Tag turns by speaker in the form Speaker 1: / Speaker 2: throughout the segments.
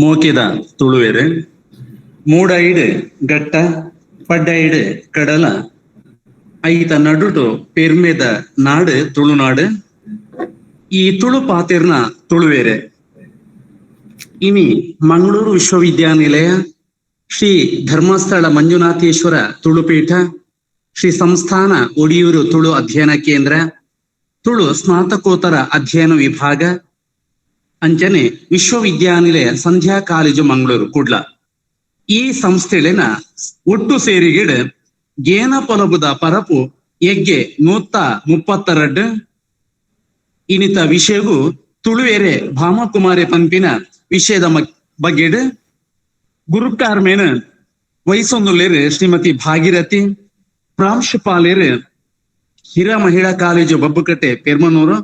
Speaker 1: ಮೋಕಿದ ತುಳುವೆರು ಮೂಡೈಡ್ ಗಟ್ಟ ಪಡ್ಡೈಡ್ ಕಡಲ ಐತ ನಡುಟು ಪೆರ್ಮೆದ ನಾಡು ತುಳುನಾಡು. ಈ ತುಳು ಪಾತೆರ್ನ ತುಳುವೆರೆ ಇನಿ ಮಂಗಳೂರು ವಿಶ್ವವಿದ್ಯಾನಿಲಯ, ಶ್ರೀ ಧರ್ಮಸ್ಥಳ ಮಂಜುನಾಥೇಶ್ವರ ತುಳುಪೀಠ, ಶ್ರೀ ಸಂಸ್ಥಾನ ಒಡಿಯೂರು ತುಳು ಅಧ್ಯಯನ ಕೇಂದ್ರ, ತುಳು ಸ್ನಾತಕೋತ್ತರ ಅಧ್ಯಯನ ವಿಭಾಗ, ಅಂಚನೆ ವಿಶ್ವವಿದ್ಯಾನಿಲಯ ಸಂಧ್ಯಾ ಕಾಲೇಜು ಮಂಗಳೂರು ಕುಡ್ಲ. ಈ ಸಂಸ್ಥೆಲಿನ ಒಟ್ಟು ಸೇರಿಗಿಡ ಗೇನ ಪೊಲಬುದ ಪರಪು ಎಗ್ಗೆ 132 ಇನಿತ ವಿಷಯಗೂ ತುಳುವೆರೆ ಭಾಮಕುಮಾರಿ ಪಂಪಿನ ವಿಷಯದ ಬಗ್ಗೆಡ್ ಗುರುಕಾರ್ಮೇನ ವಯಸ್ಸೊಂದುಲೇರು ಶ್ರೀಮತಿ ಭಾಗೀರಥಿ, ಪ್ರಾಂಶುಪಾಲೇರು ಹಿರ ಮಹಿಳಾ ಕಾಲೇಜು ಬಬ್ಬುಕಟ್ಟೆ ಪೆರ್ಮನೂರು,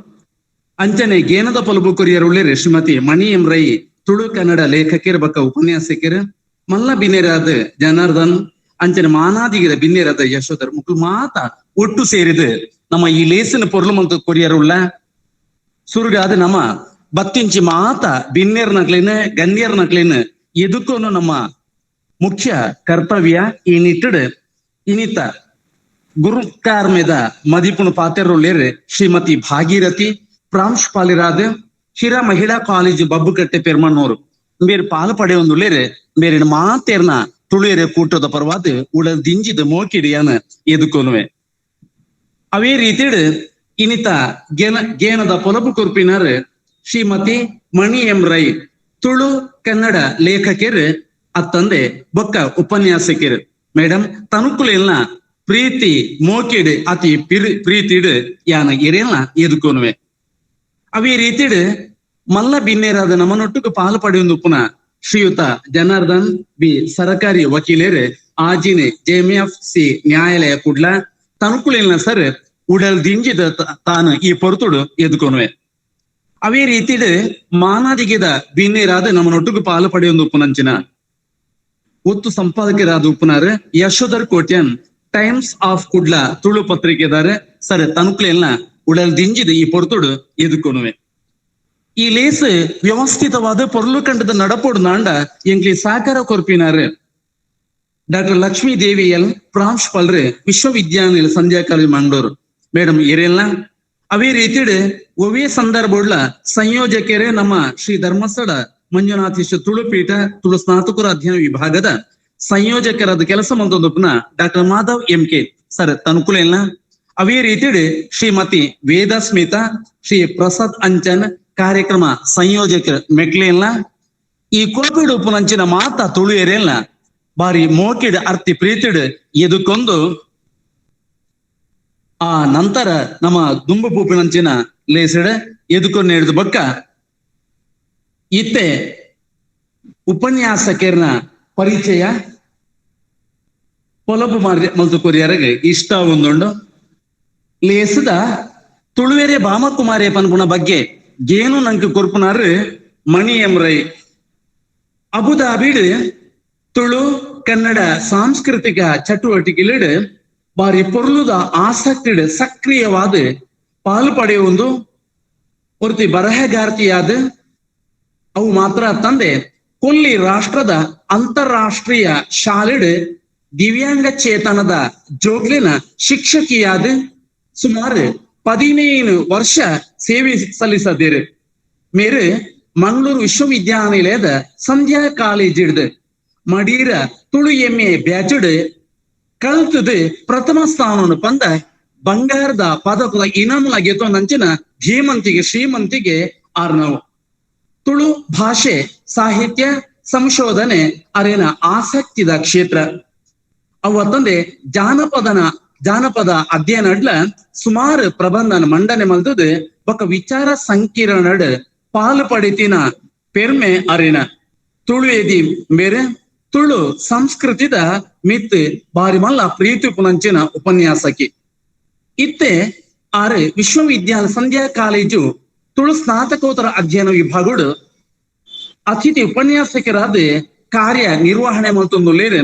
Speaker 1: ಅಂಚನೆ ಗೇನದ ಪೊಲಬು ಕೊರಿಯರುಳ್ಳೇರು ಶ್ರೀಮತಿ ಮಣಿ ಎಂ ರೈ ತುಳು ಕನ್ನಡ ಲೇಖಕರು ಬಕ್ಕ ಉಪನ್ಯಾಸಕರು, ಮಲ್ಲ ಬಿನ್ನೆರಾದ ಜನಾರ್ದನ್, ಅಂಚನೆ ಮಾನಾದಿಗಿರ ಬಿನ್ನೆರಾದ ಯಶೋಧರ್ ಮುಕ್ಳು ಮಾತ ಒಟ್ಟು ಸೇರಿದು ನಮ್ಮ ಈ ಲೇಸಿನ ಪೊರ್ಲು ಮಂತ ಕೊರಿಯರುಳ್ಳ ಸುರುಗಾದ ನಮ್ಮ ಬತ್ತಿಂಚಿ ಮಾತ ಬಿನ್ನೇರ್ ನಕ್ಲೇನು ಗಣ್ಯರ್ ನಕ್ಲೇನು ಎದುಕೋನು ನಮ್ಮ ಮುಖ್ಯ ಕರ್ತವ್ಯ ಈ ನಿಟ್ಟಿಡ್ ಇನಿತ ಗುರುಕಾರ್ಮೆದ ಮದಿಪುಣ ಪಾತೆರುಳ್ಳೇರು ಶ್ರೀಮತಿ ಭಾಗೀರಥಿ, ಪ್ರಾಂಶುಪಾಲರಾದ ಹಿರ ಮಹಿಳಾ ಕಾಲೇಜು ಬಬ್ಬುಕಟ್ಟೆ ಪೆರ್ಮಣ್ಣೂರು ಬೇರೆ ಪಾಲು ಪಡೆಯೊಂದುಳ್ಳೇರು ಬೇರೆ ಮಾತೇರ್ನ ತುಳುವೆರೆ ಕೂಟದ ಪರವಾದ ಉಳಲ್ ದಿಂಜಿದ ಮೋಕಿಡಿಯನ ಎದುಕೋನುವೆ. ಅವೇ ರೀತಿಡ್ ಇನಿತ ಗೇನದ ಪೊಲಬು ಕುರ್ಪಿನರ್ ಶ್ರೀಮತಿ ಮಣಿ ಎಂ ರೈ ತುಳು ಕನ್ನಡ ಲೇಖಕರು ಅತ್ತಂದೆ ಬೊಕ್ಕ ಉಪನ್ಯಾಸಕರು. ಮೇಡಮ್ ತನುಕುಲೆಲ್ಲ ಪ್ರೀತಿ ಮೋಕಿಡ್ ಅತಿ ಪ್ರೀತಿಡ್ ಯಾನ ಇರೆಲ್ಲ ಎದುಕೋನುವೆ. ಅವೇ ರೀತಿಡ್ ಮಲ್ಲ ಬಿನ್ನೇರಾದ ನಮ್ಮನೊಟ್ಟಿಗೆ ಪಾಲು ಪಡೆಯೊಂದು ಪುನಃ ಶ್ರೀಯುತ ಜನಾರ್ದನ್ ಬಿ ಸರಕಾರಿ ವಕೀಲರು ಆಜಿನೆ JMFC ನ್ಯಾಯಾಲಯ ಕುಡ್ಲ ತನುಕುಲಿನ ಸರ್ ಉಡಲ್ ದಿಂಜಿದ ತಾನು ಈ ಪೊರ್ತುಡು ಎದುಕೊನುವೆ. ಅವೇ ರೀತಿಡ್ ಮಾನಾದಿಗಿದ ಬಿನ್ನೇರಾದ ನಮ್ಮನೊಟ್ಟಿಗೆ ಪಾಲು ಪಡೆಯೊಂದು ಉಪನಂಚಿನ ಒತ್ತು ಸಂಪಾದಕರಾದ ಉಪನಾರ ಯಶೋಧರ್ ಕೋಟ್ಯನ್ ಟೈಮ್ಸ್ ಆಫ್ ಕುಡ್ಲ ತುಳು ಪತ್ರಿಕೆದಾರ ಸರ್ ತನುಕುಲೆಲ್ಲ ಉಡಲ್ ದಿಂಜಿದ ಈ ಪೊರ್ತುಡು ಎದುಕೊನುವೆ. ಈ ಲೇಸ್ ವ್ಯವಸ್ಥಿತವಾದ ಪೊರ್ಲು ಕಂಡದ ನಡಪೋಡು ನಾಂಡ ಎಂಗ್ಲಿ ಸಾಕಾರ ಕೊರ್ಪಿನಾರು ಡಾಕ್ಟರ್ ಲಕ್ಷ್ಮೀ ದೇವಿ ಎಲ್, ಪ್ರಾಂಶುಪಾಲರು ವಿಶ್ವವಿದ್ಯಾನಿಲಯ ಸಂಧ್ಯಾ ಕಾಲೇಜು ಮಂಗಳೂರು ಮೇಡಮ್ ಇರೆಲ್ಲ. ಅವೇ ರೀತಿಡ್ ಒವೇ ಸಂದರ್ಭಡ್ಲ ಸಂಯೋಜಕರೇ ನಮ್ಮ ಶ್ರೀ ಧರ್ಮಸ್ಥಳ ಮಂಜುನಾಥೇಶ್ವರ ತುಳುಪೀಠ ತುಳು ಸ್ನಾತಕೋತ್ತರ ಅಧ್ಯಯನ ವಿಭಾಗದ ಸಂಯೋಜಕರಾದ ಕೆಲಸ ಮಂತೊಂದೊಪ್ಪನ ಡಾಕ್ಟರ್ ಮಾಧವ್ MK ಸರ್ ತನುಕುಲೆಲ್ಲ. ಅವೇ ರೀತಿಡ್ ಶ್ರೀಮತಿ ವೇದ ಸ್ಮಿತಾ, ಶ್ರೀ ಪ್ರಸಾದ್ ಅಂಚನ್ ಕಾರ್ಯಕ್ರಮ ಸಂಯೋಜಕರು ಮೆಕ್ಲೆಲ್ಲ. ಈ ಕೋಪಿಡ್ ಉಪನಂಚಿನ ಮಾತ ತುಳು ಎರೆಲ್ಲ ಬಾರಿ ಮೋಕಿಡ್ ಅರ್ತಿ ಪ್ರೀತಿಡ್ ಎದುಕೊಂದು ಆ ನಂತರ ನಮ್ಮ ದುಂಬು ಪೂಪಿನಂಚಿನ ಲೇಸಿಡ್ ಎದುಕೊಂಡು ಹಿಡಿದು ಬಕ್ಕ ಇತ್ತೆ ಉಪನ್ಯಾಸಕರನ ಪರಿಚಯ ಪೊಲಬು ಮಲ್ತು ಕೊರಿಯರಿಗೆ ಇಷ್ಟ ಒಂದುಂಡು ಲೇಸದ ತುಳುವೆರೆ ಭಾಮಕುಮಾರಿ ಪನ್ಪುಣ ಬಗ್ಗೆ ಗೇನು ನಂಗೆ ಕೊರ್ಪುನಾರು ಮಣಿ ಎಂ ರೈ ಅಬುದಾಬಿಡ್ ತುಳು ಕನ್ನಡ ಸಾಂಸ್ಕೃತಿಕ ಚಟುವಟಿಕೆಲಿಡ್ ಬಾರಿ ಪೊರ್ಲುದ ಆಸಕ್ತಿಡ್ ಸಕ್ರಿಯವಾದ ಪಾಲು ಪಡೆಯುವುದು ಒರ್ತಿ ಬರಹಗಾರ್ತಿಯಾದ ಅವು ಮಾತ್ರ ತಂದೆ ಕೊಲ್ಲಿ ರಾಷ್ಟ್ರದ ಅಂತಾರಾಷ್ಟ್ರೀಯ ಶಾಲೆಡ್ ದಿವ್ಯಾಂಗ ಚೇತನದ ಜೋಗ್ಲಿನ ಶಿಕ್ಷಕಿಯಾದ ಸುಮಾರು 15 ವರ್ಷ ಸೇವೆ ಸಲ್ಲಿಸದಿರು ಮೇರೆ ಮಂಗಳೂರು ವಿಶ್ವವಿದ್ಯಾನಿಲಯದ ಸಂಧ್ಯಾ ಕಾಲೇಜ್ ಹಿಡ್ದು ಮಡೀರ ತುಳು MA ಬ್ಯಾಚುಡ್ ಕಲ್ತದ ಪ್ರಥಮ ಸ್ಥಾನವನ್ನು ಪಂದ ಬಂಗಾರದ ಪದಕದ ಇನಾಮಲ ಗೆತ್ತೊಂದಂಚಿನ ಧೀಮಂತಿಗೆ ಶ್ರೀಮಂತಿಗೆ ಆರ್ನವು. ತುಳು ಭಾಷೆ ಸಾಹಿತ್ಯ ಸಂಶೋಧನೆ ಅರೇನ ಆಸಕ್ತಿದ ಕ್ಷೇತ್ರ. ಅವತ್ತಂದೆ ಜಾನಪದ ಅಧ್ಯಯನ ಅಡ್ಲ ಸುಮಾರು ಪ್ರಬಂಧನ ಮಂಡನೆ ಮಲ್ತದ ಬೊಕ್ಕ ವಿಚಾರ ಸಂಕಿರಣ ಪಾಲು ಪಡಿತಿನ ಪೆರ್ಮೆ ಅರಿನ ತುಳು ಎದಿ ಬೇರೆ ತುಳು ಸಂಸ್ಕೃತಿದ ಮಿತ್ ಬಾರಿ ಮಲ್ಲ ಪ್ರೀತಿ ಪುನಂಚಿನ ಉಪನ್ಯಾಸಕಿ. ಇತ್ತೆ ಆರು ವಿಶ್ವವಿದ್ಯಾಲಯ ಸಂಧ್ಯಾ ಕಾಲೇಜು ತುಳು ಸ್ನಾತಕೋತ್ತರ ಅಧ್ಯಯನ ವಿಭಾಗಡು ಅತಿಥಿ ಉಪನ್ಯಾಸಕರಾದ ಕಾರ್ಯ ನಿರ್ವಹಣೆ ಮಲ್ತೊಂದು ಲೇರೆ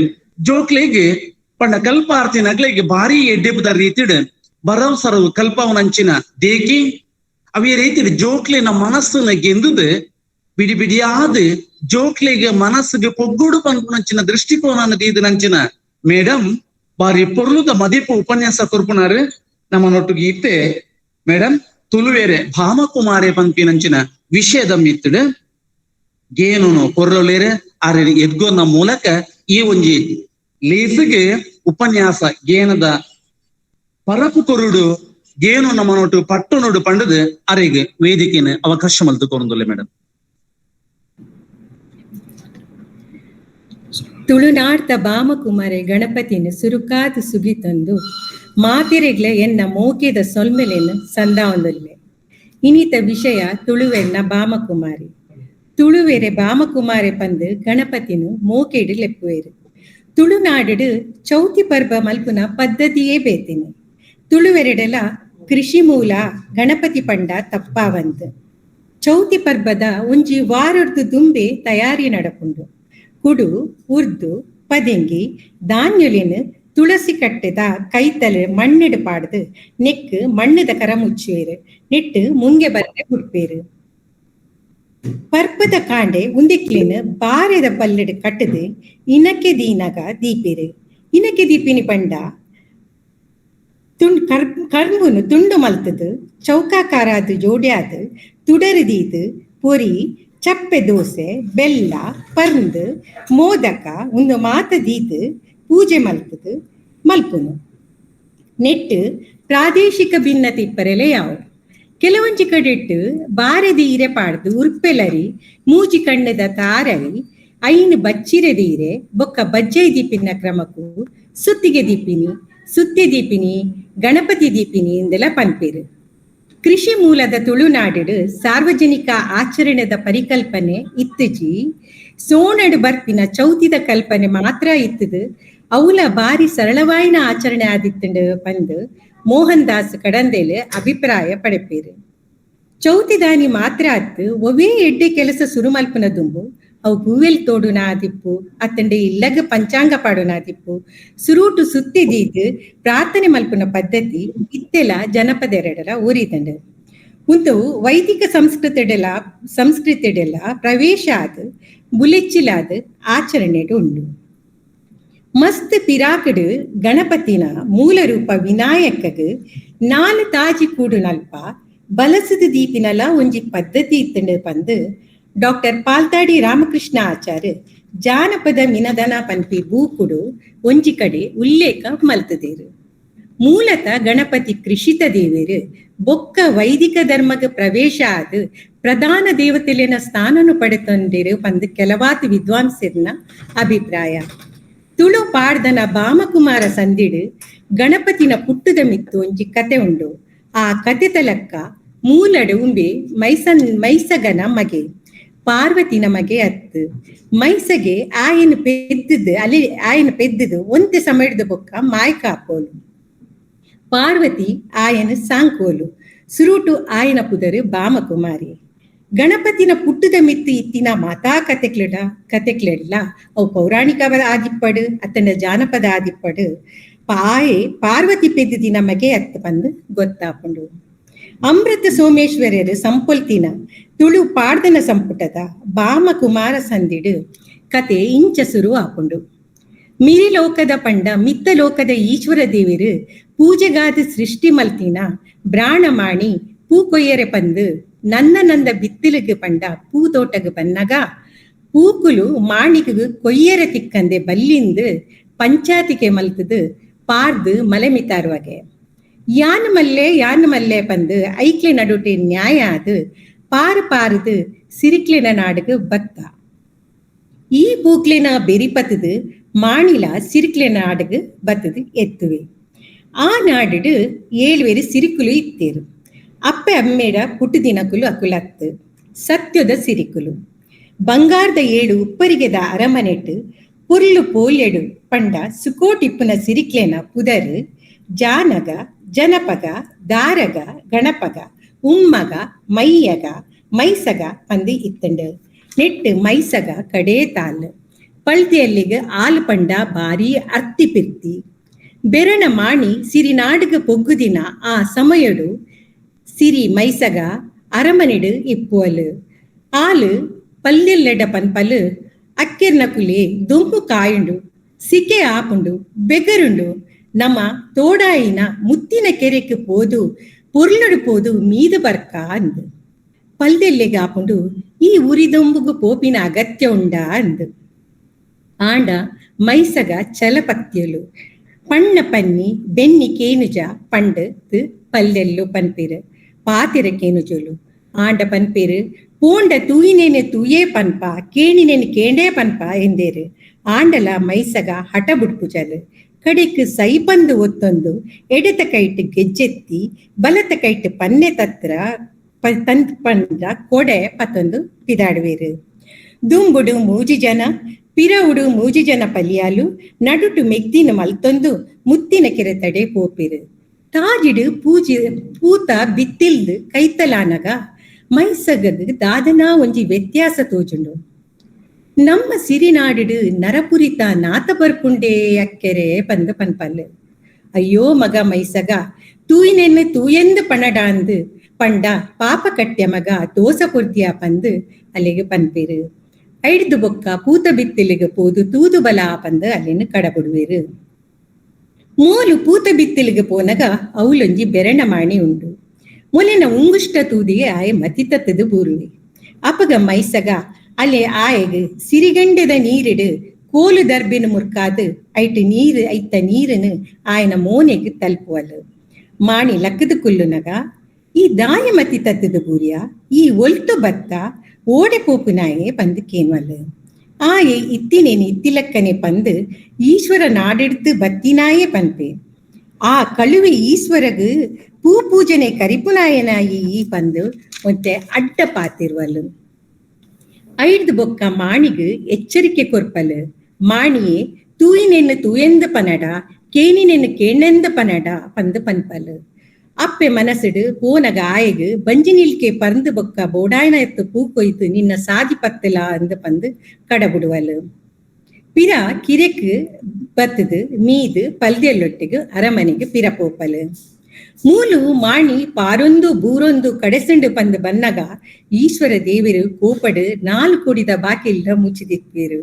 Speaker 1: ಜೋಕ್ಲೆಗೆ ಪಂಡ ಕಲ್ಪಾರ್ತಿ ನಗ್ಲೆಗೆ ಭಾರಿ ಎಡ್ಡೆಪದ ರೀತಿಡ್ ಭರವಸರವು ಕಲ್ಪವನಂಚಿನ ದೇಕಿ ಅವೇ ರೀತಿ ಜೋಕ್ಲಿನ ಮನಸ್ಸನ್ನ ಗೆಂದುದು ಬಿಡಿ ಬಿಡಿಯಾದ ಜೋಕ್ಲಿಗೆ ಮನಸ್ಸಿಗೆ ಪೊಗ್ಗುಡು ಪಂಪಿನ ದೃಷ್ಟಿಕೋನ ಇದು ನಂಚಿನ ಮೇಡಮ್ ಬಾರಿ ಪೊರ್ಲುದ ಮದಿಪು ಉಪನ್ಯಾಸ ಕೊರ್ಪುನಾರು ನಮ್ಮನೊಟ್ಟಿಗೆ ಇತ್ತೆ ಮೇಡಮ್ ತುಳುವೇರೆ ಭಾಮಕುಮಾರಿ ಪಂಪಿನಂಚಿನ ವಿಷಯದ ಮಿತ್ತುಡು ಗೇನು ಕೊರ್ರೊಲೇರೆ ಆರೆ ಎದ್ಗೋನ ಮೂಲಕ ಈ ಒಂಜಿ ಲೇಸಿಗೆ ಉಪನ್ಯಾಸ ಗೇನದ ಪರಪು ಕೊರುಡು ಗೇನು ನಮ್ಮನೊಟ್ಟು ಪಟ್ಟುನೋಡು ಪಂಡದು ಅರೆಗೆ ವೇದಿಕೆನ ಅವಕಾಶ ಮಲ್ತು ಕೊರೊಂದುಲ್ಲೆ ಮೇಡಮ್.
Speaker 2: ತುಳುನಾಡ್ತ ಭಾಮಕುಮಾರಿ ಗಣಪತಿನ ಸುರುಕಾದು ಸುಗಿತಂದು ಮಾತಿರೆಗ್ಲ ಎನ್ನ ಮೋಕೆದ ಸೊಲ್ಮೆಲೆನ ಸಂದಾವಂದಲ್ಲೆ ಇನಿತ ವಿಷಯ ತುಳುವೆನ್ನ ಭಾಮಕುಮಾರಿ ತುಳುವೆರೆ ಭಾಮಕುಮಾರಿ ಪಂದು ಗಣಪತಿನು ಮೋಕೆಡು ಲೆಪ್ಪುವೆರು. ತುಳುನಾಡು ಚೌತಿ ಪರ್ಬ ಮಲ್ಪುನ ಪದ್ಧತಿಯೇ ಬೇತಿನಿ. ತುಳುವೆರೆಡೆಲ ಕೃಷಿ ಮೂಲ ಗಣಪತಿ ಪಂಡ ತಪ್ಪಾವಂತ ಚೌತಿ ಪರ್ಬದ ಒಂಜಿ ವಾರಡ್ದು ದುಂಬೆ ತಯಾರಿ ನಡಪುಂಡು. ಕುಡು ಉರ್ದು ಪದಿಂಗಿ ಧಾನ್ಯಲಿನ ತುಳಸಿ ಕಟ್ಟೆದ ಕೈತಲೆ ಮಣ್ಣಿಡು ಪಾಡ್ದು ನೆಕ್ ಮಣ್ಣದ ಕರ ಮುಚ್ಚುವೇರು ನೆಟ್ಟು ಮುಂಗೆ ಬರ್ರೆ ಹುಡ್ಪೇರು. ಪರ್ಪದ ಕಾಂಡೆ ಉಂದಿಕ್ಲಿನ ಬಾರೆದ ಪಲ್ಲೆಡು ಕಟ್ಟದು ಇನಕ್ಕೆ ದೀನಗ ದೀಪಿರು. ಇನಕ್ಕೆ ದೀಪಿನಿ ಪಂಡ ಕರ್ಬುನು ತುಂಡು ಮಲ್ತದು ಚೌಕಾಕಾರಾದು ಜೋಡ್ಯಾದು ತುಡರು ದೀದು ಪೊರಿ ಚಪ್ಪೆ ದೋಸೆ ಬೆಲ್ಲ ಪರ್ಂದು ಮೋದಕ ಒಂದು ಮಾತ ದೀದು ಪೂಜೆ ಮಲ್ತದು ಮಲ್ಪುನು. ನೆಟ್ಟು ಪ್ರಾದೇಶಿಕ ಭಿನ್ನತೆ ಇಪ್ಪರೆಲೆ ಯಾವು ಕೆಲವೊಂಜಿ ಕಡೆಟ್ಟು ಬಾರೆದಿ ಈರೆ ಪಾಡ್ದು ಉರ್ಪೆಲರಿ ಮೂಜಿ ಕಣ್ಣದ ತಾರವಿ ಐನು ಬಚ್ಚಿರೆ ದೀರೆ ಬೊಕ್ಕ ಬಜ್ಜೈ ದೀಪಿನ ಕ್ರಮಕ್ಕೂ ಸುತ್ತಿಗೆ ದೀಪಿನಿ ಸುತ್ತಿ ದೀಪಿನಿ ಗಣಪತಿ ದೀಪಿನಿ ಎಂದೆಲ್ಲ ಪನ್ಪೇರು. ಕೃಷಿ ಮೂಲದ ತುಳುನಾಡು ಸಾರ್ವಜನಿಕ ಆಚರಣೆದ ಪರಿಕಲ್ಪನೆ ಇತ್ತಜಿ ಸೋಣಡು ಬರ್ಪಿನ ಚೌತಿದ ಕಲ್ಪನೆ ಮಾತ್ರ ಇತ್ತದು ಅವಲ ಬಾರಿ ಸರಳವಾಯಿನ ಆಚರಣೆ ಆದಿತ್ತಂಡು ಪಂದು ಮೋಹನ್ ದಾಸ್ ಕಡಂದೇಲು ಅಭಿಪ್ರಾಯ ಪಡೆಪೇರು. ಚೌತಿದಾನಿ ಮಾತ್ರ ಅತ್ತು ಒವೇ ಎಡ್ಡೆ ಕೆಲಸ ಸುರುಮಲ್ಪನ ದುಂಬು ಅವು ಹೂವೆಲ್ ತೋಡುನ ಆದಿಪ್ಪು ಅತ್ತಂಡೆ ಇಲ್ಲಗ ಪಂಚಾಂಗ ಪಾಡುನ ಆದಿಪ್ಪು ಸುರೂಟು ಸುತ್ತಿದೀದು ಪ್ರಾರ್ಥನೆ ಮಲ್ಪುನ ಪದ್ಧತಿ ಇತ್ತೆಲ ಜನಪದೆರಡರ ಊರಿದಂಡು. ಒಂದು ವೈದಿಕ ಸಂಸ್ಕೃತಿಡೆಲ್ಲ ಪ್ರವೇಶ ಆದು ಬುಲೆಚ್ಚಿಲಾದ ಆಚರಣೆಡು ಉಂಡು. ಮಸ್ತ್ ಪಿರಾಕಡು ಗಣಪತಿನ ಮೂಲ ರೂಪ ವಿನಾಯಕಗ್ ನಾಲ್ ತಾಜಿ ಕೂಡು ನಲ್ಪ ಬಲಸದ ದೀಪಿನಲ ಒಂಜಿ ಪದ್ಧತಿ ಇತ್ತಂಡು ಪಂದು ಡಾಕ್ಟರ್ ಪಾಲ್ತಾಡಿ ರಾಮಕೃಷ್ಣ ಆಚಾರ್ಯ ಜಾನಪದ ಮಿನದನ ಪನ್ಪಿ ಬೂಕುಡು ಒಂಜಿ ಕಡೆ ಉಲ್ಲೇಖ ಮಲ್ತದೇರು. ಮೂಲತಃ ಗಣಪತಿ ಕೃಷಿತ ದೇವೇರು ಬೊಕ್ಕ ವೈದಿಕ ಧರ್ಮಗ ಪ್ರವೇಶ ಆದು ಪ್ರಧಾನ ದೇವತೆಲಿನ ಸ್ಥಾನನು ಪಡೆತೊಂದಿರು ಪಂದು ಕೆಲವಾತು ವಿದ್ವಾಂಸರ್ನ ಅಭಿಪ್ರಾಯ. ತುಳು ಪಾಡ್ದನ ಭಾಮಕುಮಾರ ಸಂದಿಡು ಗಣಪತಿನ ಪುಟ್ಟದ ಮಿತ್ತು ಒಂಜಿ ಕತೆ ಉಂಡು. ಆ ಕತೆ ತಲಕ್ಕ ಮೂಲಡು ಉಂಬೆ ಮೈಸಗನ ಮಗೆ ಪಾರ್ವತಿನ ಮಗೆ ಅತ್ತು ಮೈಸಗೆ ಆಯನ ಪೆದ್ದದು ಒಂತೆ ಸಮಯದ ಬೊಕ್ಕ ಮಾಯ್ಕಾಪೋಲು ಪಾರ್ವತಿ ಆಯನ ಸಾಂಕೋಲು ಸುರುಟು ಆಯನ ಪುದರು ಭಾಮಕುಮಾರಿ. ಗಣಪತಿನ ಪುಟ್ಟದ ಮಿತ್ತು ಇತ್ತಿನ ಮಾತಾ ಕತೆಕ್ಲೆಡ್ಲ ಅವು ಪೌರಾಣಿಕ ಆದಿಪ್ಪಡು ಅತ್ತಂಡ ಜಾನಪದ ಆದಿಪ್ಪಡು ಪಾರ್ವತಿ ಪೆದ್ದದಿ ನಮಗೆ ಅತ್ತು ಬಂದು ಗೊತ್ತಾಪುಂಡು. ಅಮೃತ ಸೋಮೇಶ್ವರರು ಸಂಪೊಲ್ತಿನ ತುಳು ಪಾಡ್ದನ ಸಂಪುಟದ ಭಾಮಕುಮಾರ ಸಂದಿಡು ಕತೆ ಇಂಚ ಸುರು ಆಪುಂಡು. ಮಿರಿಲೋಕದ ಪಂಡ ಮಿತ್ತ ಲೋಕದ ಈಶ್ವರ ದೇವರು ಪೂಜೆಗಾದ ಸೃಷ್ಟಿ ಮಲ್ತಿನ ಬ್ರಾಣಮಾಣಿ ಪೂ ಕೊಯ್ಯರೆ ಪಂದು ನಂದ ಬಿತ್ತಿಲಿಗೆ ಪಂಡ ಪೂತೋಟಗ ಬನ್ನಗ ಪೂಕುಲು ಮಾಣಿಗೆ ಕೊಯ್ಯರೆ ತಿಕ್ಕಂದೆ ಬಲ್ಲಿಂದು ಪಂಚಾತಿಗೆ ಮಲ್ತದು ಪಾರ್ದು ಮಲೆ ಮಿತಾರುವಗೆ ಯಾನ್ ಮಲ್ಲೆ ಪಂದು ಐಕ್ಲೆ ನಡುಟೆ ನ್ಯಾಯ ಅದು ಪಾರದು ಸಿರಿಕ್ಲಿನ ನಾಡುಗೆ ಬತ್ತ ಈ ಬೂಕ್ಲಿನ ಬೆರಿಪತ್ತದು ಮಾಣಿಲ ಸಿರಿಕ್ಲಿನ ನಾಡುಗೆ ಬತ್ತದು ಎತ್ತುವೆ. ಆ ನಾಡು ಏಳುವೆರು ಸಿರಿಕುಲು ಇತ್ತೇರು. ಅಪ್ಪೆ ಅಮ್ಮೇಡ ಪುಟ್ಟು ದಿನಕುಲು ಅಕುಲತ್ತು ಸತ್ಯದ ಸಿರಿಕುಲು ಬಂಗಾರದ ಏಳು ಉಪ್ಪರಿಗೆದ ಅರಮನೆಟ್ಟು ಪುರ್ಲು ಪೋಲ್ಯಡು ಪಂಡ ಸುಕೋಟಿಪ್ಪುನ ಸಿರಿಕ್ಲೆನ ಪುದರು ಜಾನಗ ಜನಪಗ ದಾರಗ ಗಣಪಗ ಉಮ್ಮಗ ಮೈಯಗ ಮೈಸಗ ಪಂದಿ ಇತ್ತಂಡು. ನೆಟ್ಟು ಮೈಸಗ ಕಡೇ ತಾಲ್ ಪಳ್ತಿಯಲ್ಲಿಗ ಆಲ್ ಪಂಡ ಬಾರಿ ಅರ್ತಿ ಪಿರ್ತಿ ಬೆರಣ ಮಾಣಿ ಸಿರಿನಾಡುಗ ಪೊಗ್ಗುದಿನ ಆ ಸಮಯಡು ಸಿರಿ ಮೈಸಗ ಅರಮನೆಡು ಇಪ್ಪುವಲು ಆಲು ಪಲ್ಲೆಲ್ಲೆಡ ಪನ್ಪಲು ಅಕ್ಕೆರ್ನ ಕುಲೆ ದೊಂಪು ಕಾಯುಂಡು ಸಿಕೆ ಆಪುಂಡು ಬೆಗರುಂಡು ನಮ್ಮ ತೋಡಾಯಿನ ಮುತ್ತಿನ ಕೆರೆக்கு போது பொருளடு போது மீது ಬರ್ಕ ಅಂದು ಪಲ್ದೆಲ್ಲೆಗೆ ಆಪುಂಡು ಈ ಉರಿದೊಂಬುಗು ಪೋಪಿನ ಅಗತ್ಯ ಉಂಡಾ ಅಂದು and ಮೈಸಗ ಚಲಪತ್ಯಲು ಪಣ್ಣ funny Benny ಕೇನುಜ Pandu ಪಲ್ಲೆಲ್ಲು ಪನ್ಪೇರು ಪಾತಿರ ಕೇನುಜಲು and ಪನ್ಪೇರು ಪೋಂಡ ತೂಯಿನೇನೆ ತೂಯೇ ಪನ್ಪ ಕೇಣಿನೇನು ಕೇಂಡೇ ಪನ್ಪ ಎಂದೇರು ಆಂಡಲ ಮೈಸಗ ಹಠ ಬುಡ್ಪುಜಲು ಕಡೆಕ್ ಸೈಪಂದು ಒತ್ತೊಂದು ಎಡತ ಕೈಟ್ ಗೆಜ್ಜೆತ್ತಿ ಬಲತ ಕೈಟ್ ಪನ್ನೆ ತತ್ರ ಪಂಡ ಕೊಡೆ ಪತ್ತೊಂದು ಪಿದಾಡುವೇರು ದುಂಬುಡು ಮೂಜಿ ಜನ ಪಿರವುಡು ಮೂಜಿ ಜನ ಪಲ್ಯಾಲು ನಡುಟು ಮೆಗ್ದಿನ ಮಲ್ತೊಂದು ಮುತ್ತಿನ ಕೆರೆ ತಡೆ ಪೋಪಿರು ತಾಜಿಡು ಪೂತ ಬಿತ್ತಿಲ್ದು ಕೈತಲಾನಗ ಮೈಸಗಗ್ ದಾದನಾ ಒಂಜಿ ವ್ಯತ್ಯಾಸ ತೋಜುಂಡು ನಮ್ಮ ಸಿರಿನಾಡಿಡು ನರಪುರಿತ ನಾತ ಬರ್ಪುಂಡೇ ಅಕ್ಕೆರೆ ಪಂದು ಪನ್ಪಲ್ಲು ಅಯ್ಯೋ ಮಗ ಮೈಸಗ ತೂಯಿನೆನ್ನು ತೂಯೆಂದು ಪಣಡಾಂದು ಪಂಡ ಪಾಪ ಕಟ್ಯ ಮಗ ತೋಸ ಪುರ್ತಿಯ ಪಂದು ಅಲ್ಲಿಗೆ ಪನ್ಪೇರು ಐಡ್ದು ಬೊಕ್ಕ ಪೂತ ಬಿತ್ತಿಲಿಗೆ ಪೋದು ತೂದು ಬಲ ಪಂದು ಅಲ್ಲಿನ ಕಡಬಿಡುವೇರು ಮೂಲು ಪೂತ ಬಿತ್ತಿಲಿಗೆ ಪೋನಗ ಅವಳೊಂಜಿ ಬೆರಣ ಮಾಣಿ ಉಂಡು ಮೊಲೆನ ಉಂಗುಷ್ಟ ತೂದಿಗೆ ಆಯ ಮತಿತತ್ತದು ಬೂರುವೆ ಅಪಗ ಮೈಸಗ ಅಲ್ಲೇ ಆಯಗ್ ಸಿರಿಗಂಡದ ನೀರಿಡು ಕೋಲು ದರ್ಬಿನ ಮುರ್ಕಾದು ಐಟ್ ನೀರು ಐತ ನೀರನ್ನು ಆಯನ ಮೋನೆಗೆ ತಲುಪುವಲು ಮಾಣಿ ಲಕ್ಕದ ಕುಲ್ಲುನಗ ಈ ದಾಯ ಮತಿ ತತ್ತದ ಬೂರಿಯ ಈ ಒಲ್ಟು ಬತ್ತ ಓಡೆ ಪೋಪುನಾಯೆ ಪಂದು ಕೇನ್ವಲ್ ಆಯೆ ಇತ್ತಿನೇನು ಇತ್ತಿಲಕ್ಕನೆ ಪಂದು ಈಶ್ವರ ನಾಡೆಡ್ತು ಬತ್ತಿನಾಯೇ ಪನ್ಪೆ ಆ ಕಳುವೆ ಈಶ್ವರಗ್ ಪೂ ಪೂಜನೆ ಕರಿಪುನಾಯನಾಯಿ ಈ ಪಂದು ಮತ್ತೆ ಅಡ್ಡ ಪಾತಿರುವಲು ಐಡ್ದು ಬೊಕ್ಕ ಮಾಣಿಗ್ ಎಚ್ಚರಿಕೆ ಕೊರ್ಪಲು ಮಾಣಿಯೇ ತೂಯಿನೆನ್ನು ತೂಯೆಂದು ಪನಡ ಕೇಣಿನೆನ್ನು ಕೇಣೆಂದು ಪನಡ ಪಂದು ಪನ್ಪಲು ಅಪ್ಪೆ ಮನಸ್ಸಿಡು ಪೋನಗ ಆಯಗ್ ಬಂಜಿ ನಿಲ್ಕೆ ಪರಂದು ಬೊಕ್ಕ ಬೋಡಾಯನ ಎತ್ತು ಪೂ ಕೊಯ್ತು ನಿನ್ನ ಸಾದಿ ಪತ್ತಲ ಅಂದು ಪಂದು ಕಡಬಿಡುವಲು ಪಿರ ಕಿರೆಕ್ ಬತ್ತದು ಮೀದು ಪಲ್ದೆಲ್ಲೊಟ್ಟಿಗೆ ಅರಮನೆಗೆ ಪಿರ ಪೋಪಲು ಮೂಲು ಮಾಣಿ ಪಾರೊಂದು ಬೂರೊಂದು ಕಡೆಸಂಡು ಪಂದು ಬನ್ನಗ ಈಶ್ವರ ದೇವರು ಕೋಪಡು ನಾಲ್ ಕೊಡಿದ ಬಾಕಿಲ್ದ ಮುಚ್ಚಿದಿಪ್ಪೇರು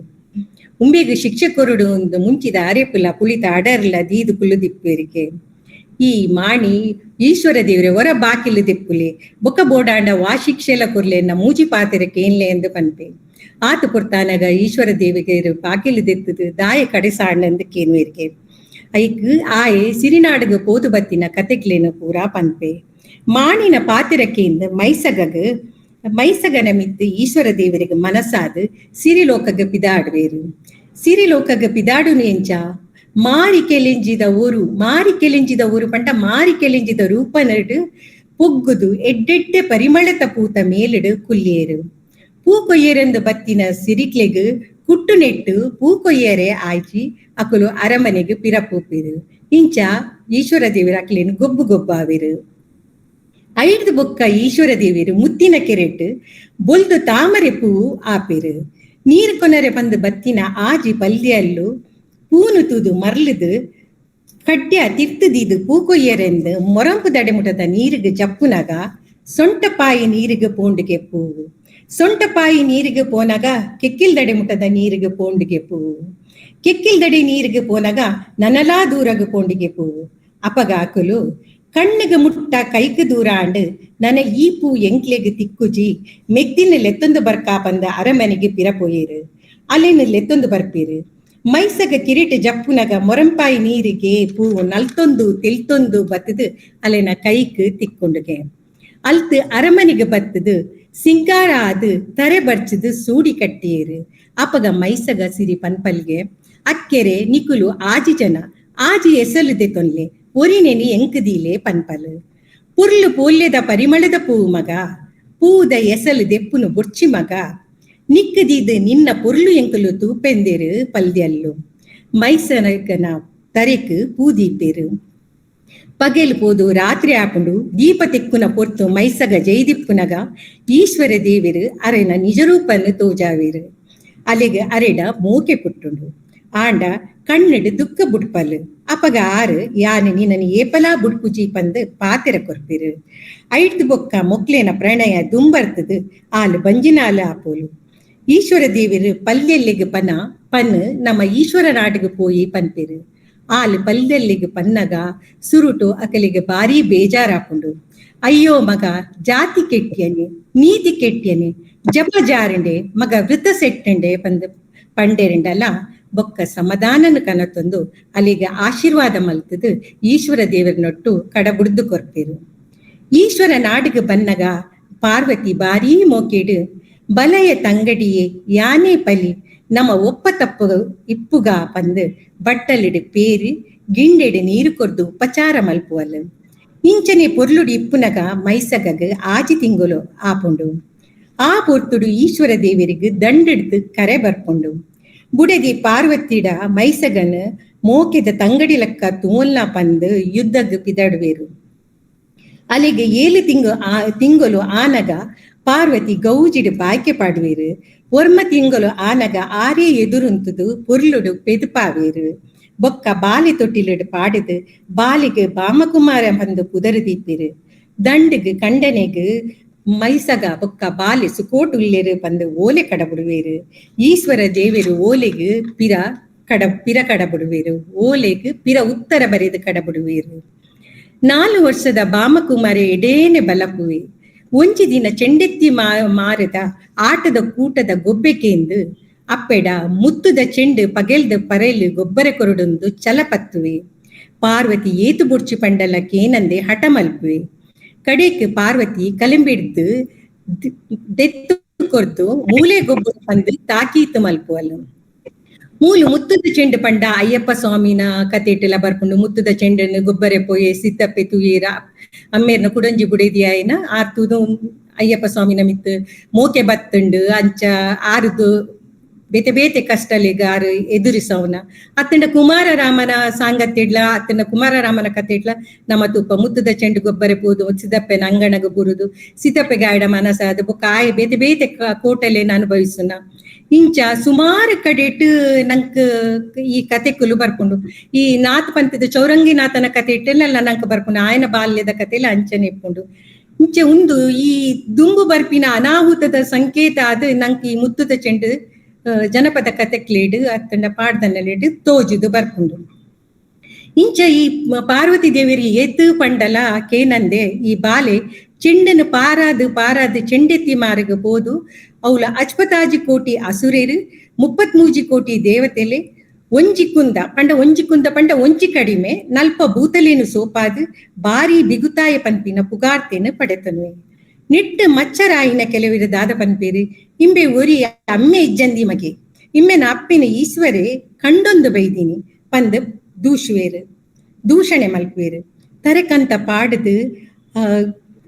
Speaker 2: ಉಂಬೆಗ್ ಶಿಕ್ಷಕರುಡು ಒಂದು ಮುಂಚಿದ ಅರೆಪುಲ ಪುಳಿತ ಅಡರ್ಲ ದೀದು ಕುಲ್ಲುದಿಪ್ಪೇರಿಕೆ ಈ ಮಾಣಿ ಈಶ್ವರ ದೇವರೇ ಹೊರ ಬಾಕಿಲು ದಿಪ್ಪುಲೆ ಬೊಕ್ಕ ಬೋಡಾಂಡ ವಾ ಶಿಕ್ಷೆಲ ಕೊರ್ಲೆನ್ನ ಮೂಜಿ ಪಾತಿರಕ್ಕೆ ಏನ್ಲೆ ಎಂದು ಪನ್ಪೆ ಆತು ಪುರ್ತಾನಗ ಈಶ್ವರ ದೇವಿಗೆ ಬಾಕಿಲು ದಿತ್ತದು ದಾಯ ಕಡೆಸಾಂಡ್ ಕೇನ್ವೇರ್ಕೆ ಐಕ್ ಆಯೆ ಸಿರಿನಾಡುಗ ಪೋದು ಬತ್ತಿನ ಕತೆಗ್ಲೇನು ಪೂರಾ ಪನ್ಪೆ ಮಾಣಿನ ಪಾತಿರಕ್ಕೆಯಿಂದ ಮೈಸಗನ ಮಿತ್ತು ಈಶ್ವರ ದೇವರಿಗೆ ಮನಸ್ಸಾದು ಸಿರಿಲೋಕಗ ಪಿದಾಡುವೇರು ಸಿರಿಲೋಕಗ ಪಿದಾಡುನು ಎಂಚ ಮಾರಿ ಕೆಲೆಂಜಿದ ಊರು ಪಂಡ ಮಾರಿ ಕೆಲೆಂಜಿದ ರೂಪನಡು ಪೊಗ್ಗುದು ಎಡ್ಡೆಡ್ಡೆ ಪರಿಮಳತ ಪೂತ ಮೇಲಿಡು ಕುಲ್ಲೇರು ಪೂ ಕೊಯ್ಯರೆಂದು ಬತ್ತಿನ ಸಿರಿಕ್ಲೆಗ್ ಕುಟ್ಟು ನೆಟ್ಟು ಪೂ ಕೊಯ್ಯರೆ ಆಯ್ಚಿ ಅಕುಲು ಅರಮನೆಗೆ ಪಿರಪೂಪಿರು ಇಂಚ ಈಶ್ವರ ದೇವರು ಅಕ್ಲೇನು ಗೊಬ್ಬು ಗೊಬ್ಬಾವಿರು ಐಡ್ದು ಬೊಕ್ಕ ಈಶ್ವರ ದೇವಿರು ಮುತ್ತಿನ ಕೆರೆಟ್ ಬೊಲ್ದು ತಾಮರೆ ಪೂ ಆಪಿರು ನೀರು ಕೊನರೆ ಬಂದು ಬತ್ತಿನ ಆಜಿ ಪಲ್ಯಲ್ಲು ಪೂನು ತೂದು ಮರ್ಲದು ಕಡ್ಡ್ಯ ತಿರ್ತುದಿದು ಪೂ ಕೊಯ್ಯರೆಂದು ಮೊರಂಪು ದಡೆಮುಟದ ನೀರಿಗೆ ಜಪ್ಪುನಗ ಸೊಂಟಪಾಯಿ ನೀರಿಗೆ ಪೋಂಡಿಗೆ ಪೂವು ಸೊಂಟಪಾಯಿ ನೀರಿಗೆ ಪೋನಗ ಕೆಕ್ಕಿಲ್ದಡೆ ಮುಟದ ನೀರಿಗೆ ಪೋಂಡಿಗೆ ಪೂವು ಕೆಕ್ಕಿಲ್ದಡೆ ನೀರಿಗೆ ಪೋನಗ ನನಲಾ ದೂರಗ ಪೋಂಡಿಗೆ ಪೂವು ಅಪಗ ಆಕುಲು ಕಣ್ಣಿಗೆ ಮುಟ್ಟ ಕೈക്ക് ದೂರ ಆಂಡ್ ನನ ಈ ಪೂ ಎಂಕ್ಲೆಗೆ ತಿಕ್ಕುಜಿ ಮೆಗ್ದಿನ ಲೆತ್ತೊಂದು ಬರ್ಕಾ ಪಂದ ಅರಮನೆಗೆ ಪಿರಪೋಯೇರು ಅಲ್ಲೇನು ಲೆತ್ತೊಂದು ಬರ್ಪೇರು ಮೈಸಗ ಕಿರೀಟ ಜಪ್ಪುನಗ ಮೊರಂಪಾಯಿ ನೀರಿಗೆ ಪೂ ನಲ್ತೊಂದು ತೆಲ್ತೊಂದು ಬತ್ತದು ಅಲ್ಲೇನ ಕೈಕ್ ತಿಕ್ಕೊಂಡುಗೆ ಅಲ್ತು ಅರಮನೆಗೆ ಬತ್ತದು ಸಿಂಗಾರ ಅದು ತರೆ ಬರ್ಚದು ಸೂಡಿ ಕಟ್ಟಿಯೇರು ಅಪಗ ಮೈಸಗ ಸಿರಿ ಪನ್ಪಲ್ಗೆ ಅಕ್ಕೆರೆ ನಿಕುಲು ಆಜಿ ಜನ ಆಜಿ ಎಸಲುದೆ ತೊನ್ಲೆ ಒರಿನೆನಿ ಎಂಕದೀಲೆ ಪನ್ಪಲು ಪುರ್ಲು ಪೋಲ್ಯದ ಪರಿಮಳದ ಪೂ ಮಗ ಪೂದ ಎಸಲು ದೆಪ್ಪುನು ಬೊರ್ಚಿ ಮಗ ನಿಕ್ಕದಿದು ನಿನ್ನ ಪೊರ್ಲು ಎಂಕಲು ತೂಪೆಂದೇರು ಪಲ್ದ್ಯಲ್ಲು ಮೈಸನಗನ ತರೆಕ್ ಪೂದೀಪೇರು ಪಗೆಲು ಪೋದು ರಾತ್ರಿ ಆಪುಂಡು ದೀಪ ತೆಕ್ಕುನ ಪೊರ್ತು ಮೈಸಗ ಜೈದಿಪ್ಪುನಗ ಈಶ್ವರ ದೇವಿರು ಅರೆನ ನಿಜರೂಪನ್ನು ತೋಜಾವೇರು ಅಲೆಗೆ ಅರೆಡ ಮೋಕೆ ಪುಟ್ಟುಂಡು ಆಂಡ ಕಣ್ಣಿಡು ದುಃಖ ಬುಡ್ಪಲ್ ಅಪಗ ಆರು ಯಾನು ನಿನ್ನನ್ನು ಏಪಲಾ ಬುಡ್ಪುಜಿ ಪಂದು ಪಾತೆರ ಕೊರ್ಪಿರು ಐಟ್ ಬೊಕ್ಕ ಮೊಕ್ಲೇನ ಪ್ರಣಯ ದುಂಬರ್ತದು ಆಲು ಬಂಜಿನಾಲು ಆಪೋಲು ಈಶ್ವರ ದೇವಿರು ಪಲ್ಯಲ್ಲಿಗೆ ಪನ್ ನಮ್ಮ ಈಶ್ವರ ನಾಡಿಗೆ ಪೋಯಿ ಪನ್ಪಿರು ಆಲು ಪಲ್ಯಲ್ಲಿಗೆ ಪನ್ನಗ ಸುರುಟು ಅಕಲಿಗೆ ಬಾರಿ ಬೇಜಾರಾಪುಂಡು ಅಯ್ಯೋ ಮಗ ಜಾತಿ ಕೆಟ್ಯನೆ ನೀತಿ ಕೆಟ್ಯನೆ ಜಪ ಜಾರಂಡೆ ಮಗ ವೃತ ಸೆಟ್ಟಂಡೆ ಪಂಡೇರಿಂಡಲ್ಲ ಬೊಕ್ಕ ಸಮಾಧಾನನ ಕನತೊಂದು ಅಲ್ಲಿಗೆ ಆಶೀರ್ವಾದ ಮಲ್ತದು ಈಶ್ವರ ದೇವರನೊಟ್ಟು ಕಡಬುಡ್ದು ಕೊರ್ಪೇರು ಈಶ್ವರ ನಾಡಿಗೆ ಬನ್ನಗ ಪಾರ್ವತಿ ಬಾರೀ ಮೋಕೇಡು ಬಲಯ ತಂಗಡಿಯೇ ಯಾನೇ ಪಲಿ ನಮ್ಮ ಒಪ್ಪ ತಪ್ಪು ಇಪ್ಪುಗ ಪಂದು ಬಟ್ಟಲಿಡು ಪೇರು ಗಿಂಡೆಡು ನೀರು ಕೊರ್ದು ಉಪಚಾರ ಮಲ್ಪುವಲ್ ಇಂಚನೆ ಪೊರ್ಲುಡು ಇಪ್ಪುನಗ ಮೈಸಗಗ್ ಆಜಿ ತಿಂಗುಲು ಆಪುಂಡು ಆ ಪೊರ್ತುಡು ಈಶ್ವರ ದೇವರಿಗೆ ದಂಡೆಡ್ದು ಕರೆ ಬರ್ಪುಂಡು ಬುಡದಿ ಪಾರ್ವತಿಡ ಮೈಸಗನ್ ಮೋಕೆದ ತಂಗಡಿ ಲೆಕ್ಕ ತೂಲ್ನ ಪಂದು ಯುದ್ಧಗ್ ಪಿದಡುವೇರು ಅಲ್ಲಿಗೆ 7 ತಿಂಗಳು ಆನಗ ಪಾರ್ವತಿ ಗೌಜಿಡು ಬಾಯ್ಕೆ ಪಾಡುವೇರು ಒರ್ಮ ತಿಂಗಳು ಆನಗ ಆರೇ ಎದುರುಂತದು ಪೊರ್ಲುಡು ಪೆದುಪಾವೇರು ಬೊಕ್ಕ ಬಾಲಿ ತೊಟ್ಟಿಲಿಡು ಪಾಡಿದು ಬಾಲಿಗೆ ಬಾಮಕುಮಾರ ಬಂದು ಕುದರದಿಪ್ಪಿರು ದಂಡಿಗೆ ಕಂಡನೆಗೆ ಮೈಸಗ ಬೊಕ್ಕ ಬಾಲಿ ಸುಕೋಟು ಉಲ್ಲೇರು ಬಂದು ಓಲೆ ಕಡಬಿಡುವೇರು ಈಶ್ವರ ದೇವರು ಓಲೆಗೆ ಪಿರ ಕಡಬಿಡುವೇರು ಓಲೆಗೆ ಪಿರ ಉತ್ತರ ಬರೆದು ಕಡಬಿಡುವೇರು 4 ವರ್ಷದ ಬಾಮಕುಮಾರಿ ಎಡೇನೆ ಬಲಪುವೆ ಒಂಜಿ ದಿನ ಚೆಂಡೆತ್ತಿ ಮಾರದ ಆಟದ ಕೂಟದ ಗೊಬ್ಬೆಕೆಂದು ಅಪ್ಪೆಡ ಮುತ್ತುದ ಚೆಂಡು ಪಗೆಲ್ದು ಪರೆಲು ಗೊಬ್ಬರ ಕೊರಡೊಂದು ಚಲಪತ್ತುವೆ ಪಾರ್ವತಿ ಏತು ಬುಡ್ಚಿ ಪಂಡಲಕ್ಕೇನಂದೆ ಹಠ ಮಲ್ಪುವೆ ಕಡೆಕ್ ಪಾರ್ವತಿ ಕಲಂಬಿಡ್ದು ದೆತ್ತು ಕೊರ್ದು ಮೂಲೆ ಗೊಬ್ಬರ ಬಂದು ತಾಕೀತು ಮಲ್ಪುವಲ್ಲ ಮೂಲು ಮುತ್ತುದ ಚೆಂಡು ಪಂಡ ಅಯ್ಯಪ್ಪ ಸ್ವಾಮಿನ ಕತೆಟೆಲ್ಲ ಬರ್ಕೊಂಡು ಮುತ್ತುದ ಚೆಂಡನ್ನು ಗೊಬ್ಬರ ಪೋಯೆ ಸಿತ್ತಪ್ಪೆ ತುಯೇರ ಅಮ್ಮೇರ್ನ ಕುಡಂಜಿ ಬುಡೇದಿಯಾಯನ ಆರ್ತುದು ಅಯ್ಯಪ್ಪ ಸ್ವಾಮಿನ ಮಿತ್ತು ಮೋಕೆ ಬತ್ತುಂಡು ಅಂಚ ಆರುದು ಬೇತೆ ಬೇತೆ ಕಷ್ಟಲಿಗ ಆರು ಎದುರಿಸವನ ಅತ್ತಂಡ ಕುಮಾರರಾಮನ ಸಾಂಗತ್ಯಡ್ಲ ಅತ್ತಂಡ ಕುಮಾರರಾಮನ ಕತೆಡ್ಲ ನಮ್ಮ ತುಪ್ಪ ಮುತ್ತುದ ಚೆಂಡು ಗೊಬ್ಬರ ಪೋದು ಸಿದ್ದಪ್ಪೆನ ಅಂಗಣಗ ಬುರುದು ಸಿದ್ದಪ್ಪೆಗೆ ಆಯ್ಡ ಮನಸ ಅದು ಬೊಕ್ಕ ಆಯ್ ಬೇತೆ ಬೇತೆ ಕೋಟಲೆನ ಅನುಭವಿಸುನ ಇಂಚ ಸುಮಾರು ಕಡೆಟ್ ನಂಕ್ ಈ ಕತೆ ಕುಲು ಬರ್ಕೊಂಡು ಈ ನಾತ್ ಪಂಥದ ಚೌರಂಗಿನಾಥನ ಕತೆ ಇಟ್ಟೆಲ್ಲ ನಂಗೆ ಬರ್ಕೊಂಡು ಆಯನ ಬಾಲ್ಯದ ಕತೆಲ್ಲ ಅಂಚನೆ ಇಟ್ಕೊಂಡು ಇಂಚೆ ಒಂದು ಈ ದುಂಬು ಬರ್ಪಿನ ಅನಾಹುತದ ಸಂಕೇತ ಅದು ನಂಗೆ ಈ ಮುತ್ತುದ ಚೆಂಡು ಜನಪದ ಕತೆಕ್ಲೇಡು ಅತ್ತಂಡ ಪಾಡ್ದನ್ನೆಲೇಡು ತೋಜುದು ಬರ್ಕೊಂಡು ಇಂಚ ಈ ಪಾರ್ವತಿ ದೇವಿರಿ ಏತು ಪಂಡಲ ಕೇನಂದೆ ಈ ಬಾಲೆ ಚೆಂಡನು ಪಾರಾದು ಚೆಂಡೆತ್ತಿ ಮಾರ್ಗ ಬೋದು ಅವಳ ಅಚ್ಪತಾಜಿ ಕೋಟಿ ಅಸುರೇರು 33 ಕೋಟಿ ದೇವತೆಲೆ ಒಂಜಿ ಕುಂದ ಪಂಡ ಒಂಜಿ ಕಡಿಮೆ ನಲ್ಪ ಭೂತಲೇನು ಸೋಪಾದು ಬಾರಿ ಬಿಗುತಾಯ ಪನ್ಪಿನ ಪುಗಾರ್ತೇನು ಪಡೆತನುವೆ ನಿಟ್ಟು ಮಚ್ಚರಾಯಿನ ಕೆಲವಿರ ದಾದ ಪನ್ಪೇರು ಇಂಬೆ ಒರಿ ಅಮ್ಮೆ ಇಜ್ಜಂದಿ ಮಗೆ ಇಮ್ಮೆನ ಅಪ್ಪಿನ ಈಶ್ವರೇ ಕಂಡೊಂದು ಬೈದಿನಿ ಪಂದ್ ದೂಷಣೆ ಮಲ್ಪೇರು ತರಕಂತ ಪಾಡದು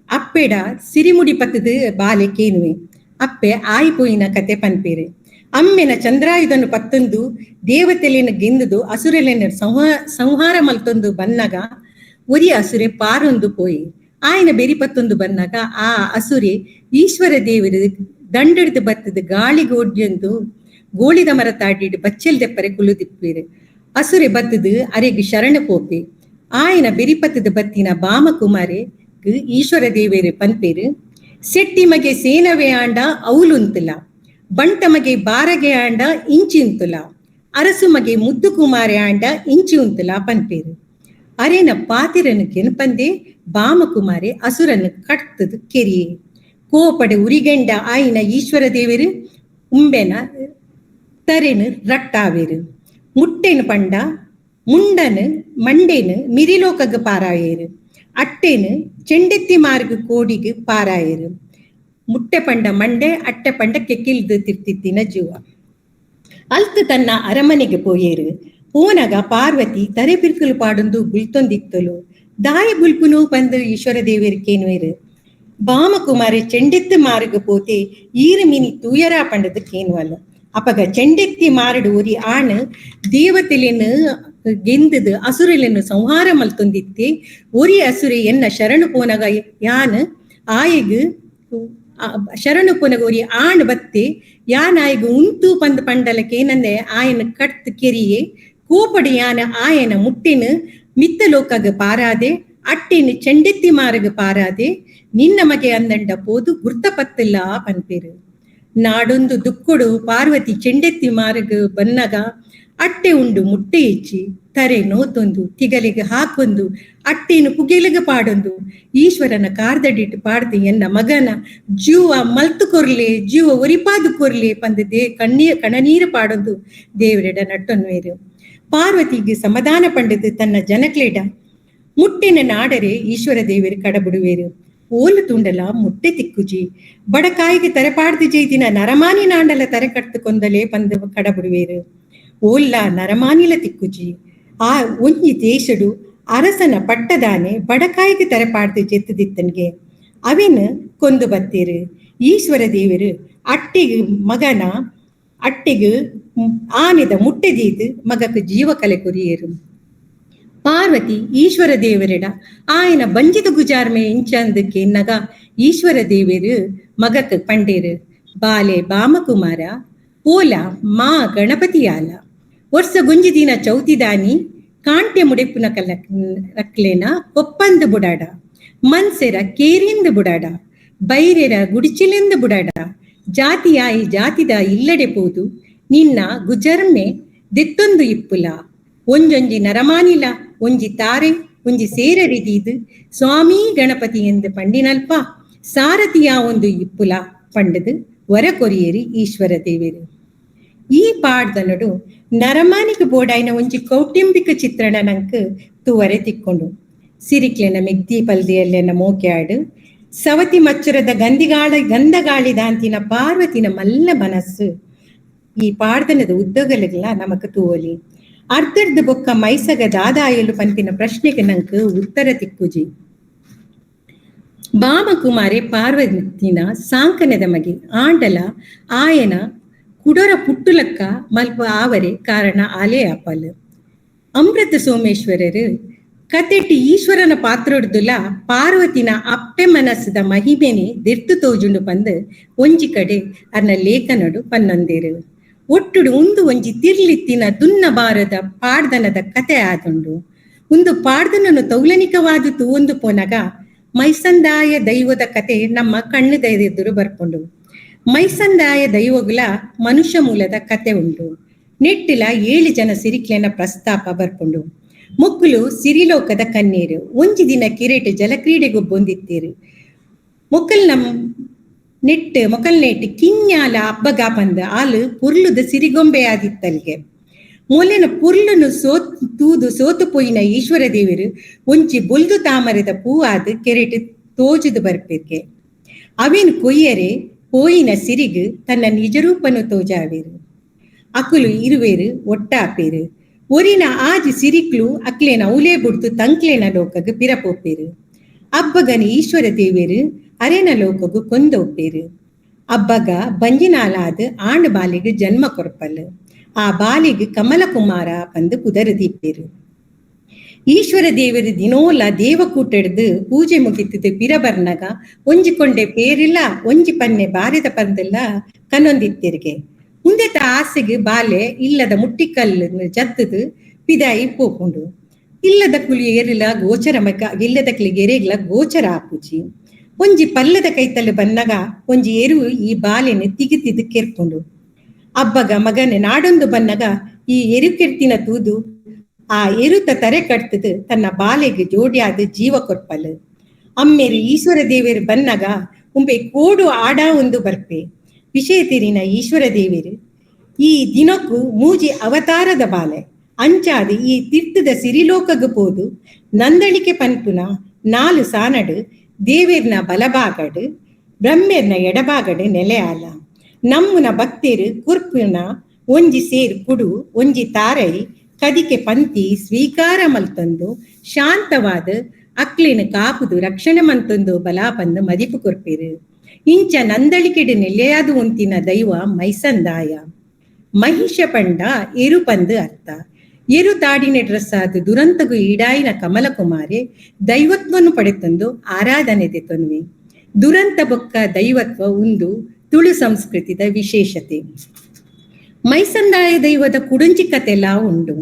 Speaker 2: ಅಪ್ಪೆಡ ಸಿರಿಮುಡಿ ಪತ್ತದು ಬಾಲೆ ಕೇನುವೆ ಅಪ್ಪೆ ಆಯ್ಪೋಯಿನ ಕತೆ ಪನ್ಪೇರು ಅಮ್ಮೆನ ಚಂದ್ರಾಯುಧನು ಪತ್ತೊಂದು ದೇವತೆಲೆನ ಗೆಂದುದು ಅಸುರೆಲೆನ ಸಂಹಾರ ಮಲ್ತೊಂದು ಬನ್ನಗ ಒರಿ ಅಸುರೆ ಪಾರೊಂದು ಪೋಯಿ ಆಯ್ನ ಬೆರಿಪತ್ತೊಂದು ಬನ್ನಗ ಆ ಅಸುರೆ ಈಶ್ವರ ದೇವರು ದಂಡೆಡ್ದು ಬತ್ತದು ಗಾಳಿಗೋಡ್ಯಂದು ಗೋಳಿದ ಮರ ತಾಡಿಡು ಬಚ್ಚಲ್ ದೆಪ್ಪರೆ ಕುಲುದಿಪ್ಪೇರು ಅಸುರೆ ಬತ್ತದು ಅರೆಗೆ ಶರಣ ಪೋಪೆ ಆಯ್ನ ಬೆರಿಪತ್ತದ ಬತ್ತಿನ ಬಾಮಕುಮಾರೆ ಈಶ್ವರ ದೇವೇರು ಪನ್ಪೇರು ಸೆಟ್ಟಿ ಮಗೆ ಸೇನವೇ ಆಂಡ ಅವಲುಂತುಲ ಬಂಟ ಮಗೆ ಬಾರಗೆ ಆಂಡ ಇಂಚಿಂತುಲ ಅರಸು ಮಗೆ ಮುದ್ದು ಕುಮಾರೆ ಆಂಡ ಇಂಚಿ ಉಂತುಲ ಪನ್ಪೇರು ಅರೇನ ಪಾತಿರನು ಕೆನಪಂದೆ ಬಾಮಕುಮಾರೆ ಅಸುರನ್ನು ಕಟ್ತದು ಕೆರಿಯೇ ಕೋಪಡೆ ಉರಿಗೆಂಡ ಆಯ್ನ ಈಶ್ವರ ದೇವರು ಉಂಬೆನ ತರೆನು ರಟ್ಟಾವೇರು ಮುಟ್ಟೆನು ಪಂಡ ಮುಂಡನು ಮಂಡೇನು ಮಿರಿಲೋಕಗ್ ಪಾರಾಯೇರು ಅಟ್ಟೆನು ಚೆಂಡೆತ್ತಿ ಮಾರ್ಗ ಕೋಡಿಗೆ ಪಾರಾಯರು ಮುಟ್ಟೆ ಪಂಡ ಮಂಡೆ ಅಟ್ಟೆ ಪಂಡ ಕೆಕ್ಕಿಲ್ದು ತಿರ್ತಿತ್ತಿನ ಜೀವ ಅಲ್ತು ತನ್ನ ಅರಮನೆಗೆ ಪೋಯೇರು ಪೋನಗ ಪಾರ್ವತಿ ತರೆ ಪಿರ್ಕಲು ಪಾಡೊಂದು ಗುಲ್ತೊಂದಿತ್ತಲು ದಾಯ ಗುಲ್ಪುನು ಪಂದು ಈಶ್ವರ ದೇವರಿಕೇನುವೇರು ಬಾಮಕುಮಾರಿ ಚೆಂಡೆತ್ತು ಮಾರ್ಗ ಪೋತೆ ಈರು ಮಿನಿ ತೂಯರ ಪಂಡದು ಕೇನುವಲ್ಲ ಅಪಗ ಚೆಂಡೆತ್ತಿ ಮಾರಡು ಒರಿ ಆಣ್ ದೇವತೆಲೆನು ಗೆಂದದು ಅಸುರೆಲೆನು ಸಂಹಾರ ಮಲ್ತೊಂದಿತ್ತೆ ಒರಿ ಅಸುರೆ ಎನ್ನ ಶರಣು ಪೋನಗ ಯಾನ್ ಆಯೆಗ್ ಶರಣು ಪುನಗೋರಿ ಆಣ್ ಬತ್ತೆ ಯಾನ್ ಆಯ್ಗ ಉಂತು ಪಂದ್ ಪಂಡಲಕ್ಕೆ ಏನಂದೆ ಆಯನ ಕಟ್ ಕೆರಿಯೆ ಕೂಪಡಿ ಯಾನ ಆಯನ ಮುಟ್ಟಿನ ಮಿತ್ತ ಲೋಕಗ ಪಾರಾದೆ ಅಟ್ಟಿನ ಚೆಂಡೆತ್ತಿ ಮಾರಗ ಪಾರಾದೆ ನಿನ್ನ ಮಗೆ ಅಂದಂಡ ಪೋದು ಗುರ್ತಪತ್ತಿಲ್ಲ ಪನ್ಪೇರು ನಾಡೊಂದು ದುಕ್ಕುಡು ಪಾರ್ವತಿ ಚೆಂಡೆತ್ತಿ ಮಾರಗ ಬನ್ನಗ ಅಟ್ಟೆ ಉಂಡು ಮುಟ್ಟೆ ಇಚ್ಚಿ ತರೆ ನೋತೊಂದು ತಿಗಲಿಗೆ ಹಾಕೊಂದು ಅಟ್ಟೇನು ಕುಗೆಲಿಗೆ ಪಾಡೊಂದು ಈಶ್ವರನ ಕಾರ್ದಡಿಟ್ಟು ಪಾಡ್ದು ಎನ್ನ ಮಗನ ಜೀವ ಮಲ್ತು ಕೊರ್ಲೆ ಜೀವ ಒರಿಪಾದು ಕೊರ್ಲೆ ಪಂದು ಕಣನೀರು ಪಾಡೊಂದು ದೇವರೆಡ ನಟ್ಟೊನ್ವೇರು ಪಾರ್ವತಿಗೆ ಸಮಾಧಾನ ಪಂಡದು ತನ್ನ ಜನಕ್ಲೇಡ ಮುಟ್ಟಿನ ನಾಡರೆ ಈಶ್ವರ ದೇವರು ಕಡಬಿಡುವೇರು ಓಲು ತುಂಡಲ ಮುಟ್ಟೆ ತಿಕ್ಕುಜಿ ಬಡಕಾಯಿಗೆ ತರೆಪಾಡ್ದು ಜೈದಿನ ನರಮಾನಿ ನಾಂಡಲ ತರೆ ಕಟ್ಟು ಕೊಂದಲೇ ಪಂದು ಕಡಬಿಡುವೇರು ಓಲ್ಲ ನರಮಾನಿಲ ತಿಕ್ಕುಜಿ ಆ ಒಂಜಿ ದೇಶಡು ಅರಸನ ಪಟ್ಟದಾನೆ ಬಡಕಾಯಿಗೆ ತರೆಪಾಡ್ದು ಜೆತ್ತದಿತ್ತನ್ಗೆ ಅವೇನು ಕೊಂದು ಬತ್ತೇರು ಈಶ್ವರ ದೇವರು ಅಟ್ಟಿಗೆ ಮಗನ ಅಟ್ಟಿಗೆ ಆನೆದ ಮುಟ್ಟೆದೀದು ಮಗಕ್ಕೆ ಜೀವ ಕಲೆ ಕೊರಿಯೇರು ಪಾರ್ವತಿ ಈಶ್ವರ ದೇವರಿಡ ಆಯನ ಬಂಜಿದ ಗುಜಾರ್ಮೆ ಇಂಚಂದಕ್ಕೆ ನಗ ಈಶ್ವರ ದೇವರು ಮಗಕ್ಕೆ ಪಂಡೇರು ಬಾಲೆ ಬಾಮಕುಮಾರ ಪೋಲ ಮಾ ಗಣಪತಿಯಾಲ ವರ್ಷ ಗುಂಜಿ ದಿನ ಚೌತಿದಾನಿ ಕಾಂಟೆ ಮುಡೆಪುನ ರಕ್ಲೇನ ಕೊಪ್ಪಂದು ಬುಡಾಡ ಮನ್ಸೆರ ಕೇರಿಂದ ಬುಡಾಡ ಬೈರೆರ ಗುಡಿಚಿಲೆಂದು ಬುಡಾಡ ಜಾತಿಯಾಯಿ ಜಾತಿದ ಇಲ್ಲಡೆ ಪೋದು ನಿನ್ನ ಗುಜರ್ಮೆ ದೆತ್ತೊಂದು ಇಪ್ಪುಲ ಒಂಜೊಂಜಿ ನರಮಾನಿಲ ಒಂಜಿ ತಾರೆ ಒಂಜಿ ಸೇರರಿದೀದು ಸ್ವಾಮಿ ಗಣಪತಿ ಎಂದು ಪಂಡಿನಲ್ಪ ಸಾರಥಿಯ ಒಂದು ಇಪ್ಪುಲ ಪಂಡದು ವರ ಕೊರಿಯೇರಿ ಈಶ್ವರ ದೇವರು ಈ ಪಾಡ್ದನಡು ನರಮಾನಿಗೆ ಬೋಡಾಯಿನ ಒಂಜಿ ಕೌಟುಂಬಿಕ ಚಿತ್ರಣ ನಂಕ್ ತೂವರೆ ತಿಕ್ಕೊಂಡು ಸಿರಿಕ್ಲೆನ ಮೆಗ್ದಿ ಪಲ್ದಿಯಲ್ಲೆನ ಮೋಕ್ಯಾಡು ಸವತಿ ಮಚ್ಚುರದ ಗಂಧಗಾಳಿ ದಾಂತಿನ ಪಾರ್ವತಿನ ಮಲ್ಲ ಮನಸ್ಸು ಈ ಪಾಡ್ದನದ ಉದ್ದಗಲೆಲ್ಲ ನಮಕ್ ತೂವಲಿ ಅರ್ಧರ್ಧ ಬೊಕ್ಕ ಮೈಸಗ ದಾದಾಯಲು ಪಂಪಿನ ಪ್ರಶ್ನೆಗೆ ನಂಕ್ ಉತ್ತರ ತಿಕ್ಕುಜಿ ಬಾಮಕುಮಾರಿ ಪಾರ್ವತಿನ ಸಾಂಕನದ ಮಗೆ ಆಂಡಲ ಆಯನ ಕುಡೊರ ಪುಟ್ಟುಲಕ್ಕ ಮಲ್ಪ ಆವರೆ ಕಾರಣ ಆಲೇ ಅಪಲ್ ಅಮೃತ ಸೋಮೇಶ್ವರರು ಕತೆಟಿ ಈಶ್ವರನ ಪಾತ್ರೊಡ್ದುಲ ಪಾರ್ವತಿನ ಅಪ್ಪೆ ಮನಸ್ಸದ ಮಹಿಮೆನೆ ದೆರ್ತು ತೋಜುಂಡು ಪಂದ್ ಒಂಜಿ ಕಡೆ ಅರ್ನ ಲೇಖನಡು ಪನ್ನೊಂದೇರು ಒಟ್ಟುಡು ಉಂದು ಒಂಜಿ ತಿರ್ಲಿತ್ತಿನ ದುನ್ನ ಬಾರದ ಪಾಡ್ದನದ ಕತೆ ಆದುಂಡು ಒಂದು ಪಾಡ್ದನನು ತೌಲನಿಕವಾದುತು ಒಂದು ಪೋನಗ ಮೈಸಂದಾಯ ದೈವದ ಕತೆ ನಮ್ಮ ಕಣ್ಣು ಎದುರು ಬರ್ಕೊಂಡು ಮೈಸಂದಾಯ ದೈವಗುಲ ಮನುಷ್ಯ ಮೂಲದ ಕತೆ ಉಂಡು ನೆಟ್ಟಿಲ 7 ಜನ ಸಿರಿಕ್ಲೆನ ಪ್ರಸ್ತಾಪ ಬರ್ಕೊಂಡು ಮೊಕ್ಕಲು ಸಿರಿಲೋಕದ ಕಣ್ಣೀರು ಒಂಜಿ ದಿನ ಕಿರೇಟ್ ಜಲಕ್ರೀಡೆಗೂ ಬಂದಿತ್ತೇರು ಮೊಕಲ್ನೇಟ್ ಕಿನ್ಯಾಲ ಹಬ್ಬಗ ಪಂದ ಆಲು ಪುರ್ಲುದ ಸಿರಿಗೊಂಬೆ ಆದಿತ್ತಲ್ಗೆ ಮೊಲೆನ ಪುರ್ಲುನು ಸೋತು ಪೋಯಿನ ಈಶ್ವರ ದೇವರು ಒಂಜಿ ಬೊಲ್ದು ತಾಮರದ ಪೂವಾದ ಕೆರೆಟ್ ತೋಜುದು ಬರ್ಪೇರ್ಗೆ ಅವೇನು ಕೊಯ್ಯರೆ ಪೋಯಿನ ಸಿರಿಗು ತನ್ನ ನಿಜರೂಪನು ತೋಜಾವೇರು ಅಕುಲು ಇರುವೇರು ಒಟ್ಟಾಪೇರು ಒರಿನ ಆಜಿ ಸಿರಿಕ್ಲು ಅಕ್ಲೇನ ಔಲೇ ಬುಡ್ತು ತಂಕ್ಲೇನ ಲೋಕಗು ಪಿರಪೋಪೇರು ಅಬ್ಬಗನ ಈಶ್ವರ ದೇವೇರು ಅರೆನ ಲೋಕಗು ಕೊಂದೋಪೇರು ಅಬ್ಬಗ ಬಂಜಿನಾಲಾದ ಆಂಡ್ ಬಾಲಿಗೆ ಜನ್ಮ ಕೊರ್ಪಲ್ ಆ ಬಾಲಿಗೆ ಕಮಲಕುಮಾರ ಪಂದು ಕುದರದೀಪೇರು ಈಶ್ವರ ದೇವರು ದಿನೋಲ ದೇವಕೂಟಡ್ದು ಪೂಜೆ ಮುಗಿತದು ಪಿರಬರ್ನಗ ಒಂಜಿಕೊಂಡೆ ಪೇರಿಲ್ಲ ಒಂಜಿ ಪನ್ನೆ ಬಾರಿದ ಪಂದಲ್ಲ ಕನ್ನೊಂದಿತ್ತಿರ್ಗೆ ಮುಂದೆತ ಆಸೆಗೆ ಬಾಲೆ ಇಲ್ಲದ ಮುಟ್ಟಿಕಲ್ಲು ಜತ್ತದು ಪಿದಾಯಿ ಪೋಪುಂಡು ಇಲ್ಲದ ಕುಲಿ ಏರಿಲ ಗೋಚರ ಮಗ ಇಲ್ಲದ ಕುಲಿಗೆ ಎರೆಗ್ಲ ಗೋಚರ ಆಪುಜಿ ಒಂಜಿ ಪಲ್ಲದ ಕೈತಲ್ಲು ಬನ್ನಗ ಒಂಜಿ ಎರು ಈ ಬಾಲೆನೆ ತಿಗಿತಿದ್ದು ಕೆರ್ಕೊಂಡು ಅಬ್ಬಗ ಮಗನೆ ನಾಡೊಂದು ಬನ್ನಗ ಈ ಎರು ಕೆರ್ತಿನ ತೂದು ಆ ಎರುತ ತರೆ ಕಟ್ತದು ತನ್ನ ಬಾಲೆಗೆ ಜೋಡಿಯಾದ ಜೀವ ಕೊರ್ಪಲ್ ಅಮ್ಮೇರು ಈಶ್ವರ ದೇವರು ಬನ್ನಗ ಉಂಬೆ ಕೋಡು ಆಡ ಒಂದು ಬರ್ಪೆ ವಿಷಯ ತಿರಿನ ಈಶ್ವರ ದೇವರು ಈ ದಿನಕ್ಕೂ ಮೂಜಿ ಅವತಾರದ ಬಾಲೆ ಅಂಚಾದು ಈ ತೀರ್ಥದ ಸಿರಿಲೋಕಗು ಪೋದು ನಂದಳಿಕೆ ಪನ್ಪುನ 4 ಸಾನಡು ದೇವೇರ್ನ ಬಲಭಾಗಡು ಬ್ರಹ್ಮೇರ್ನ ಎಡಭಾಗಡು ನೆಲೆಯಾಲ ನಮ್ಮುನ ಭಕ್ತೇರು ಕುರ್ಪುನ ಒಂಜಿ ಸೇರು ಕುಡು ಒಂಜಿ ತಾರೈ ಕದಿಕೆ ಪಂತಿ ಸ್ವೀಕಾರ ಮಲ್ತೊಂದು ಶಾಂತವಾದ ಅಕ್ಲಿನ ಕಾಪುದು ರಕ್ಷಣೆ ಮಂತೊಂದು ಬಲಾಪಂದು ಮದಿಪು ಕೊರ್ಪೇರು ಇಂಚ ನಂದಳಿಕೆಡು ನೆಲೆಯಾದು ಉಂತಿನ ದೈವ ಮೈಸಂದಾಯ ಮಹಿಷ ಪಂಡ ಎರು ಪಂದು ಅರ್ಥ ಎರು ತಾಡಿನ ಡ್ರೆಸ್ಸಾದು ದುರಂತಗು ಈಡಾಯಿನ ಕಮಲಕುಮಾರೆ ದೈವತ್ವವನ್ನು ಪಡೆತಂದು ಆರಾಧನೆ ತೆತ್ತೊನ್ವೆ ದುರಂತ ಬೊಕ್ಕ ದೈವತ್ವ ಒಂದು ತುಳು ಸಂಸ್ಕೃತಿದ ವಿಶೇಷತೆ. ಮೈಸಂದಾಯ ದೈವದ ಕುಡುಂಚಿ ಕತೆಲ ಉಂಡು.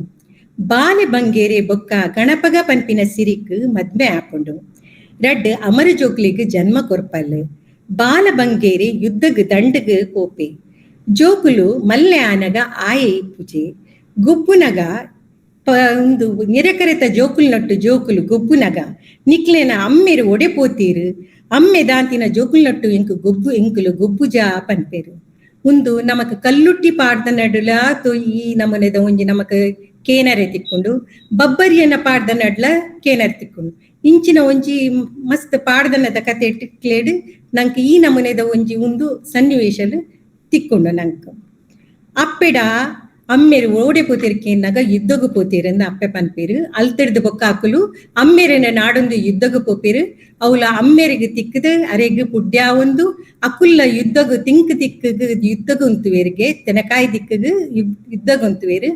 Speaker 2: ಬಾಲೆ ಬಂಗೇರೆ ಬೊಕ್ಕ ಗಣಪಗ ಪನ್ಪಿನ ಸಿರಿಕ್ ಮದ್ಮೆ ಆಪುಂಡು. ರಡ್ ಅಮರ ಜೋಕ್ಲಿಗ್ ಜನ್ಮ ಕೊರ್ಪಲ್. ಬಾಲ ಬಂಗೇರೆ ಯುದ್ಧಗ್ ದಂಡಗ್ ಕೋಪೆ. ಜೋಕುಲು ಮಲ್ಲೆ ಆನಗ ಆಯೆ ಪೂಜೆ. ಗುಬ್ಬುನಗ ಒಂದು ನಿರಕರೆತ ಜೋಕುಲ್ ನಟ್ಟು ಜೋಕುಲು ಗುಬ್ಬುನಗ ನಿಕ್ಲೆನ ಅಮ್ಮೆರು ಒಡೆ ಪೋತೀರು. ಅಮ್ಮೆ ದಾಂತಿನ ಜೋಕುಲ್ ನಟ್ಟು ಎಂಕುಲು ಗುಬ್ಬುಜಾ ಪನ್ಪೇರು. ಒಂದು ನಮಕ್ ಕಲ್ಲುಟ್ಟಿ ಪಾಡ್ದ ನಡುಲ ಈ ನಮನೆದ ಒಂಜಿ ನಮಕ್ ಕೇನರೆ ತಿಕ್ಕೊಂಡು ಬಬ್ಬರಿಯನ್ನ ಪಾಡ್ದ ನಡ್ಲ ಕೇನರೆ ತಿಕ್ಕೊಂಡು ಇಂಚಿನ ಒಂಜಿ ಮಸ್ತ್ ಪಾಡ್ದನದ ಕತೆ ಟಿಕ್ಲೇಡ್ ನಂಗೆ ಈ ನಮನೆದ ಒಂಜಿ ಒಂದು ಸನ್ನಿವೇಶಲು ತಿಕ್ಕೊಂಡು ನಂಗೆ ಅಪ್ಪೆಡ ಅಮ್ಮೆರು ಓಡೆ ಪೋತಿರ್ಕೇನಾಗ ಯುದ್ಧಗು ಪೋತೀರಂದ ಅಪ್ಪೆ ಪನ್ಪೇರು. ಅಲ್ತಿಡ್ದು ಬೊಕ್ಕ ಹಾಕಲು ಅಮ್ಮೆರನ ನಾಡೊಂದು ಯುದ್ಧಗು ಪೋಪೇರು. ಅವಳ ಅಮ್ಮೆರಿಗೆ ತಿಕ್ಕದು ಅರೆಗ್ ಪುಡ್ಯ ಒಂದು ಅಕುಲ್ಲ ಯುದ್ಧಗು ತಿಂಕ್ ತಿಕ್ಕಗ್ ಯುದ್ಧಗುಂತುವೇರಿಗೆ ತೆನಕಾಯಿ ದಿಕ್ಕಗ್ ಯುದ್ಧಗುಂತುವೇರು.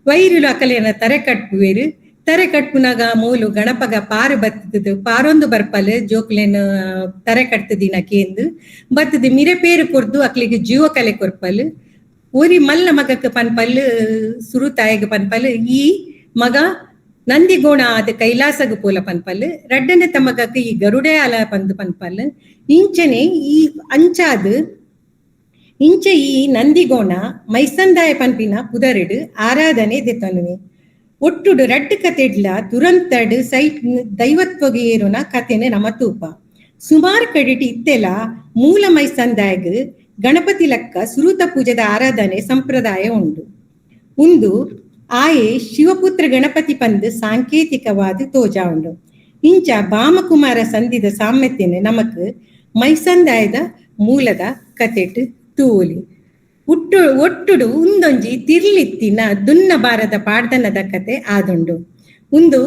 Speaker 2: ವೈರುಲು ಅಕಲೇನ ತರೆ ಕಟ್ಟುವೇರು. ತರೆ ಕಟ್ಪುನಾಗ ಮೂಲು ಗಣಪಗ ಪಾರು ಬತ್ತದು ಪಾರೊಂದು ಬರ್ಪಲ್ ಜೋಕ್ಲೇನ ತರೆ ಕಟ್ತದಿನ ಕೇಂದು ಬತ್ತದು ಮಿರೆ ಪೇರು ಕೊರ್ದು ಅಕ್ಲಿಗೆ ಜೀವ ಕಲೆ ಕೊರ್ಪಲ್. ಊರಿ ಮಲ್ಲ ಮಗಕ್ಕೆ ಪನ್ಪಲ್ ಸುರು ತಾಯಿಗೆ ಪನ್ಪಲ್ ಈ ಮಗ ನಂದಿಗೋಣ ಆದ ಕೈಲಾಸಗ ಪೋಲ ಪನ್ಪಲ್. ರಡ್ಡನೆ ತಮಗಕ್ಕೆ ಈ ಗರುಡೆ ಅಲ ಪಂದು ಪನ್ಪಲ್. ಇಂಚನೆ ಈ ಅಂಚಾದ ಇಂಚ ಈ ನಂದಿಗೋಣ ಮೈಸಂದಾಯ ಪನ್ಪಿನ ಪುದರಡು ಆರಾಧನೆ ದೆತನುವೆ. ಒಟ್ಟುಡು ರಡ್ಡು ಕತೆಡ್ಲ ದುರಂತಡ್ ಸೈಟ್ ದೈವತ್ವಗೆ ಏರುನ ಕತೆನೆ ನಮ ತೂಪ. ಸುಮಾರು ಕಡಿಟಿ ಇತ್ತೆಲ ಮೂಲ ಮೈಸಂದಾಯಗ್ ಗಣಪತಿ ಲಕ್ಕ ಸುರೂತ ಪೂಜೆದ ಆರಾಧನೆ ಸಂಪ್ರದಾಯ ಉಂಡು. ಉಂದು ಆಯೆ ಶಿವಪುತ್ರ ಗಣಪತಿ ಪಂದ್ ಸಾಂಕೇತಿಕವಾದ ತೋಜ ಉಂಡು. ಇಂಚ ಭಾಮಕುಮಾರ ಸಂಧಿದ ಸಾಮ್ಯತೆನೆ ನಮಕ್ ಮೈಸಂದಾಯದ ಮೂಲದ ಕತೆಟ್ ತೂಲಿ. ಒಟ್ಟುಡು ಉಂದೊಂಜಿ ತಿರ್ಲಿತ್ತಿನ ದುನ್ನ ಬಾರದ ಪಾಡ್ದನದ ಕತೆ ಆದುಂಡು. ಒಂದು